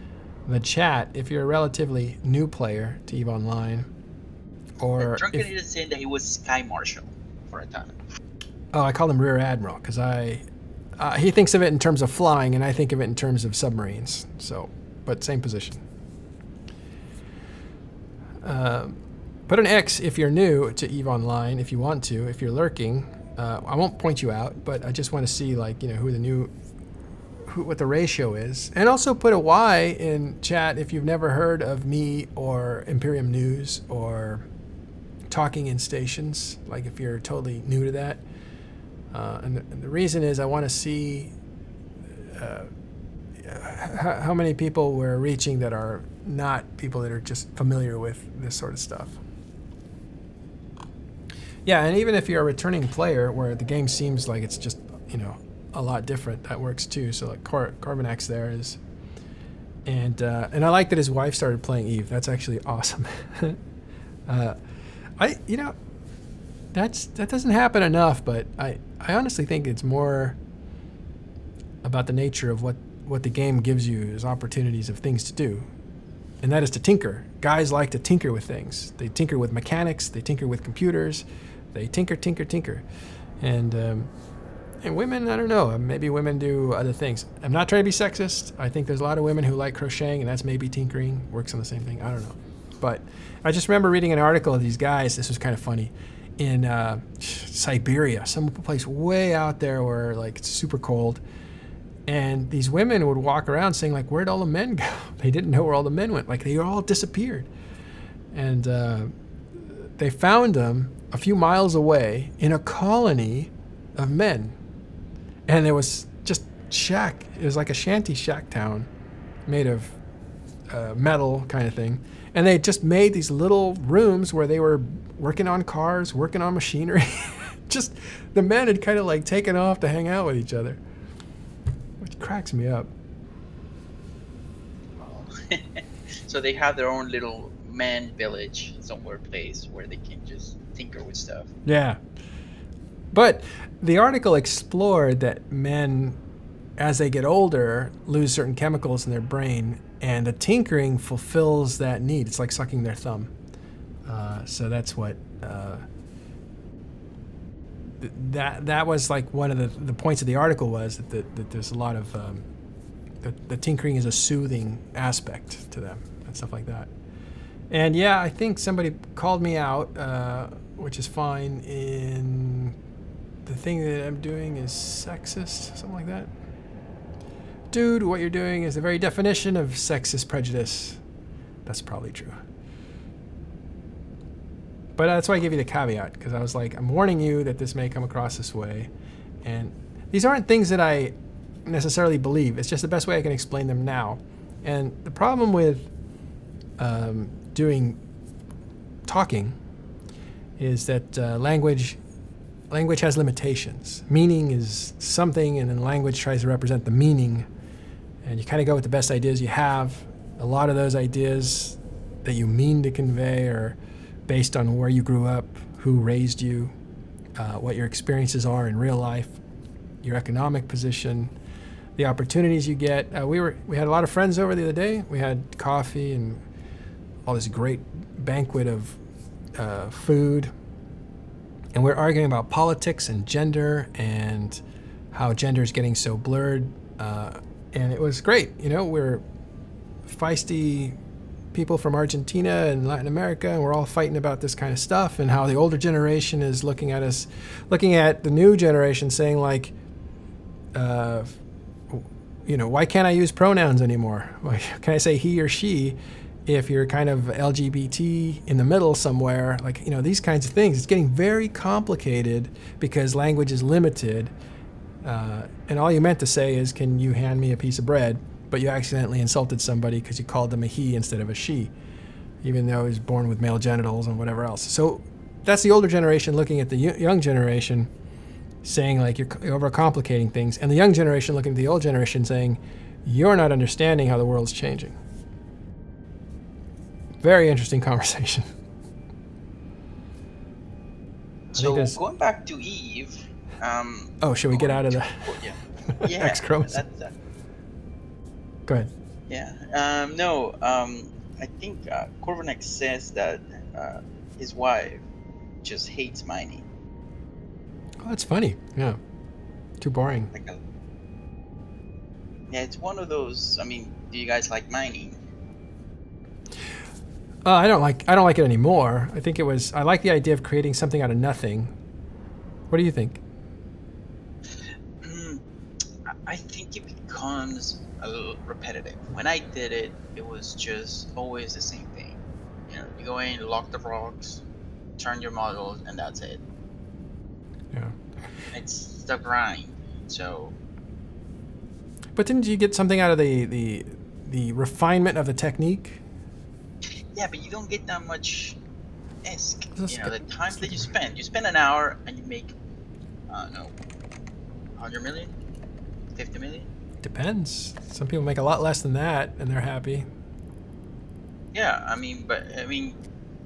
the chat if you're a relatively new player to EVE Online. Or Drunken is saying that he was Sky Marshal for a time. Oh, I call him Rear Admiral because he thinks of it in terms of flying, and I think of it in terms of submarines. So, but same position. Put an X if you're new to EVE Online, if you want to. If you're lurking, I won't point you out, but I just want to see, like, you know, what the ratio is. And also put a Y in chat if you've never heard of me or Imperium News or Talking in Stations, like if you're totally new to that. And the reason is I want to see how many people we're reaching that are not people that are just familiar with this sort of stuff. Yeah, and even if you're a returning player where the game seems like it's just, you know, a lot different, that works too. So like Carbonax there is, and I like that his wife started playing EVE. That's actually awesome. You know, that doesn't happen enough, but I honestly think it's more about the nature of what the game gives you as opportunities of things to do. And that is to tinker. Guys like to tinker with things. They tinker with mechanics, they tinker with computers, they tinker. And women, I don't know, maybe women do other things. I'm not trying to be sexist. I think there's a lot of women who like crocheting, and that's maybe tinkering, works on the same thing, I don't know. But I just remember reading an article of these guys, this was kind of funny, in Siberia, some place way out there where like it's super cold. And these women would walk around saying, like, where'd all the men go? They didn't know where all the men went. Like, they all disappeared. And they found them a few miles away in a colony of men. And there was just shack. It was like a shanty shack town made of metal kind of thing. And they just made these little rooms where they were working on cars, working on machinery. Just the men had kind of like taken off to hang out with each other. Cracks me up. So they have their own little man village somewhere place where they can just tinker with stuff. Yeah. But the article explored that men, as they get older, lose certain chemicals in their brain, and the tinkering fulfills that need. It's like sucking their thumb. So that's what that was like one of the points of the article was that there's a lot of the tinkering is a soothing aspect to them and stuff like that. And yeah, I think somebody called me out, which is fine, in the thing that I'm doing is sexist, something like that. Dude, what you're doing is the very definition of sexist prejudice. That's probably true. But that's why I give you the caveat, because I was like, I'm warning you that this may come across this way. And these aren't things that I necessarily believe. It's just the best way I can explain them now. And the problem with doing talking is that language language has limitations. Meaning is something, and then language tries to represent the meaning. And you kind of go with the best ideas you have. A lot of those ideas that you mean to convey are based on where you grew up, who raised you, what your experiences are in real life, your economic position, the opportunities you get. We had a lot of friends over the other day. We had coffee and all this great banquet of food, and we're arguing about politics and gender and how gender is getting so blurred. And it was great. You know, we're feisty people from Argentina and Latin America, and we're all fighting about this kind of stuff, and how the older generation is looking at us, looking at the new generation, saying like, you know, why can't I use pronouns anymore? Why can I say he or she if you're kind of LGBT in the middle somewhere? Like, you know, these kinds of things. It's getting very complicated because language is limited. And all you meant to say is, can you hand me a piece of bread? But you accidentally insulted somebody because you called them a he instead of a she, even though he was born with male genitals and whatever else. So that's the older generation looking at the young generation, saying like, you're overcomplicating things. And the young generation looking at the old generation saying, you're not understanding how the world's changing. Very interesting conversation. So going back to Eve. Oh, should we get out of the X chromosome? Go ahead. Yeah. No. I think Corvinek says that his wife just hates mining. Oh, that's funny. Yeah. Too boring. Yeah, it's one of those. I mean, do you guys like mining? I don't like it anymore. I think I like the idea of creating something out of nothing. What do you think? I think it becomes a little repetitive. When I did it, it was just always the same thing. You know, you go in, lock the rocks, turn your models, and that's it. Yeah. It's the grind. So. But didn't you get something out of the refinement of the technique? Yeah, but you don't get that much ISK. You know, the time that you spend an hour and you make, 100 million, 50 million. Depends. Some people make a lot less than that and they're happy. Yeah, I mean,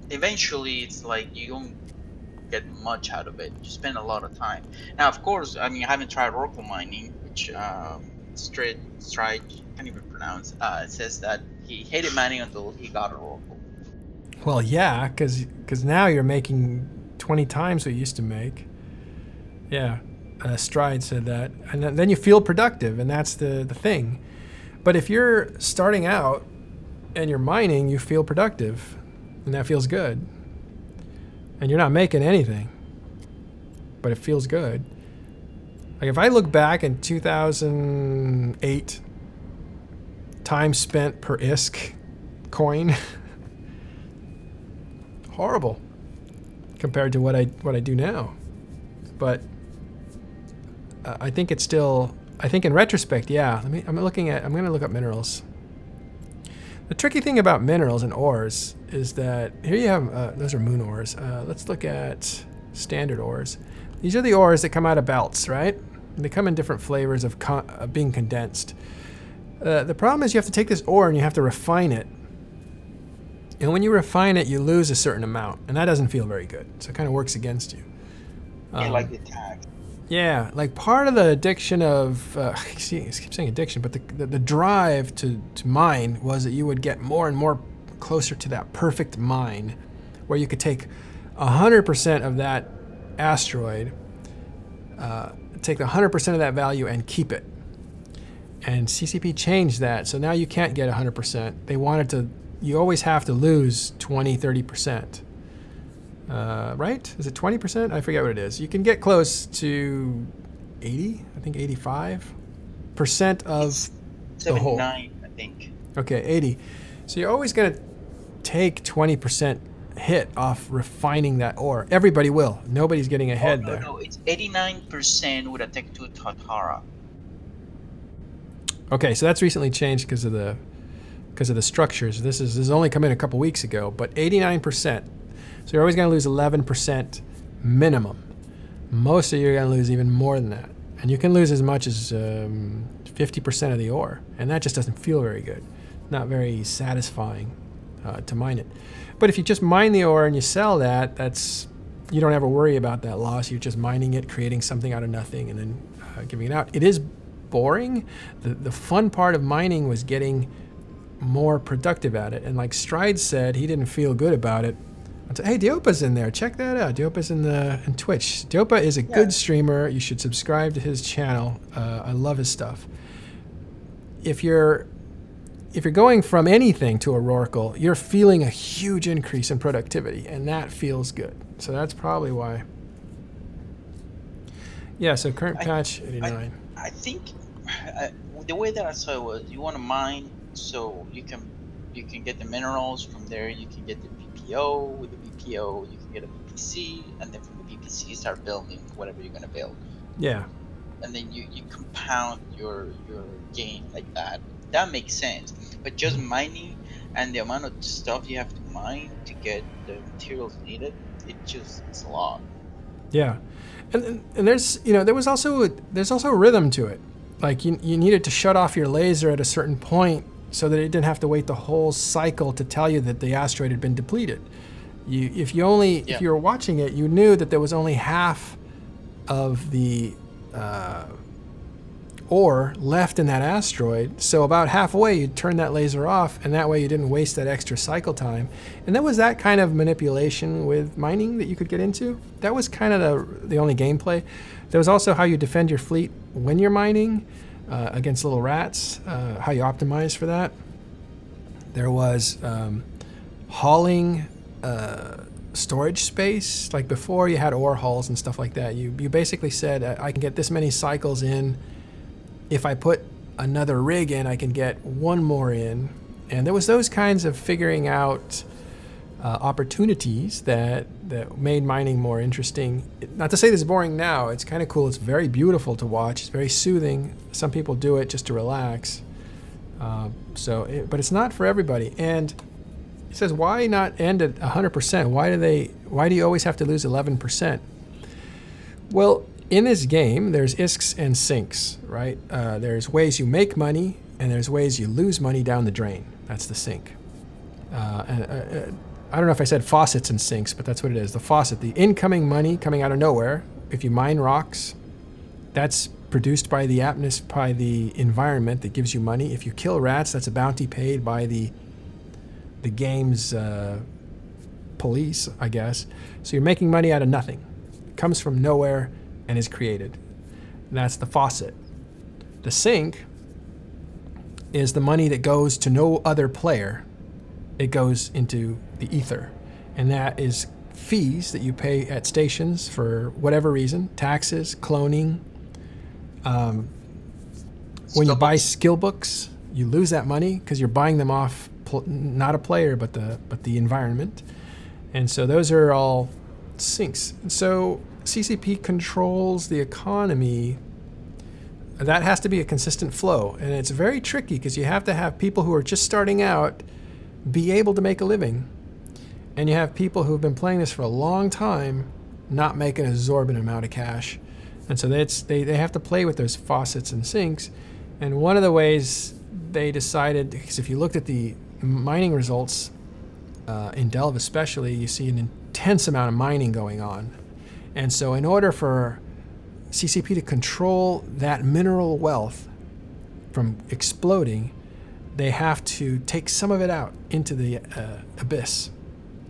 eventually it's like you don't get much out of it. You spend a lot of time. Now, of course, I mean, I haven't tried Oracle mining, which Stride can't even pronounce. It says that he hated mining until he got an Oracle. Well, yeah, because now you're making 20 times what you used to make. Yeah, Stride said that. And then you feel productive, and that's the thing. But if you're starting out and you're mining, you feel productive, and that feels good. And you're not making anything, but it feels good. Like if I look back in 2008, time spent per ISK coin, horrible compared to what I do now. But I think it's still, I think in retrospect, yeah. I'm going to look up minerals. The tricky thing about minerals and ores is that here you have, those are moon ores. Let's look at standard ores. These are the ores that come out of belts, right? And they come in different flavors of being condensed. The problem is you have to take this ore and you have to refine it. And when you refine it, you lose a certain amount, and that doesn't feel very good. So it kind of works against you. Yeah, like the tax. Yeah, like part of the addiction of, I keep saying addiction, but the drive to mine was that you would get more and more closer to that perfect mine where you could take 100% of that asteroid, take 100% of that value and keep it. And CCP changed that, so now you can't get 100%. They wanted to, you always have to lose 20, 30%. Right? Is it 20%? I forget what it is. You can get close to 80, I think 85% of the whole. 79, I think. Okay, 80. So you're always going to take 20% hit off refining that ore. Everybody will. Nobody's getting ahead there. No, it's 89% with a Tech 2 Tatara. Okay, so that's recently changed because of the structures. This has only come in a couple weeks ago, but 89%. So you're always going to lose 11% minimum. most of you are going to lose even more than that. And you can lose as much as 50% of the ore. And that just doesn't feel very good. Not very satisfying to mine it. But if you just mine the ore and you sell that, you don't ever worry about that loss. You're just mining it, creating something out of nothing, and then giving it out. It is boring. The fun part of mining was getting more productive at it. And like Stride said, he didn't feel good about it. I said, hey, Diopa's in there. Check that out. Diopa's in Twitch. Diopa is a good streamer. You should subscribe to his channel. I love his stuff. If you're going from anything to Oracle, you're feeling a huge increase in productivity, and that feels good. So that's probably why. Yeah, so current patch 89. I think the way that I saw it was you want to mine so you can get the minerals from there. You can get the BPO. With the BPO, you can get a BPC, and then from the BPC, you start building whatever you're gonna build. Yeah. And then you compound your gain like that. That makes sense. But just mining and the amount of stuff you have to mine to get the materials needed, it's a lot. Yeah, and there's there's also rhythm to it. Like you needed to shut off your laser at a certain point so that it didn't have to wait the whole cycle to tell you that the asteroid had been depleted. If you were watching it, you knew that there was only half of the ore left in that asteroid. So about halfway, you'd turn that laser off, and that way you didn't waste that extra cycle time. And there was that kind of manipulation with mining that you could get into. That was kind of the only gameplay. There was also how you defend your fleet when you're mining against little rats, how you optimize for that. There was hauling storage space. Like before, you had ore hauls and stuff like that. You basically said, I can get this many cycles in. If I put another rig in, I can get one more in. And there was those kinds of figuring out opportunities that made mining more interesting. Not to say this is boring now. It's kind of cool. It's very beautiful to watch. It's very soothing. Some people do it just to relax. But it's not for everybody. And it says, why not end at 100%? Why do you always have to lose 11%? Well, in this game, there's ISKs and sinks, right? There's ways you make money, and there's ways you lose money down the drain. That's the sink. I don't know if I said faucets and sinks, but that's what it is. The faucet, the incoming money coming out of nowhere. If you mine rocks, that's produced by the by the environment that gives you money. If you kill rats, that's a bounty paid by the game's police, I guess. So you're making money out of nothing. It comes from nowhere and is created. And that's the faucet. The sink is the money that goes to no other player. It goes into the ether. And that is fees that you pay at stations for whatever reason, taxes, cloning. When you buy skill books, you lose that money because you're buying them off not a player, but the environment. And so those are all sinks. And so CCP controls the economy. That has to be a consistent flow. And it's very tricky because you have to have people who are just starting out be able to make a living. And you have people who have been playing this for a long time not make an exorbitant amount of cash. And so they have to play with those faucets and sinks. And one of the ways they decided, because if you looked at the mining results in Delve especially, you see an intense amount of mining going on. And so in order for CCP to control that mineral wealth from exploding, they have to take some of it out into the abyss.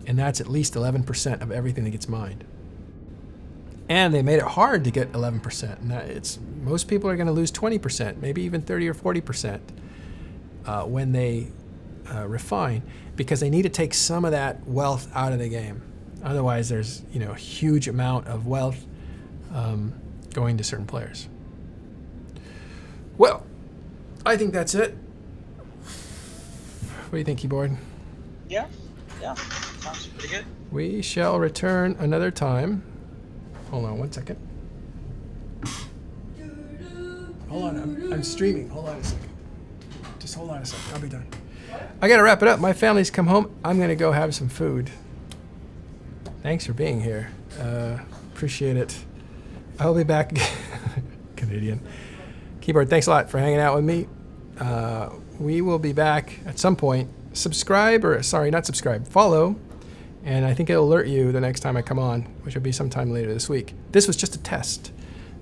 And that's at least 11% of everything that gets mined. And they made it hard to get 11%. And most people are going to lose 20%, maybe even 30 or 40% when they refine, because they need to take some of that wealth out of the game. Otherwise, there's a huge amount of wealth going to certain players. Well, I think that's it. What do you think, Keyboard? Yeah, sounds pretty good. We shall return another time. Hold on one second. Hold on, I'm streaming. Hold on a second. Just hold on a second. I'll be done. I gotta wrap it up. My family's come home. I'm gonna go have some food. Thanks for being here. Appreciate it. I'll be back. Canadian. Keyboard, thanks a lot for hanging out with me. We will be back at some point. Subscribe, or sorry, not subscribe, follow. And I think it'll alert you the next time I come on, which will be sometime later this week. This was just a test,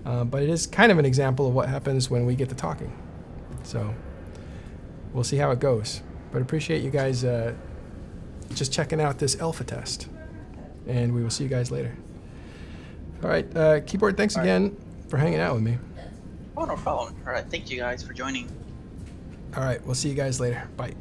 but it is kind of an example of what happens when we get to talking. So we'll see how it goes. But appreciate you guys just checking out this alpha test. And we will see you guys later. All right, Keyboard, thanks again for hanging out with me. Oh, no problem. All right, thank you guys for joining. All right, we'll see you guys later. Bye.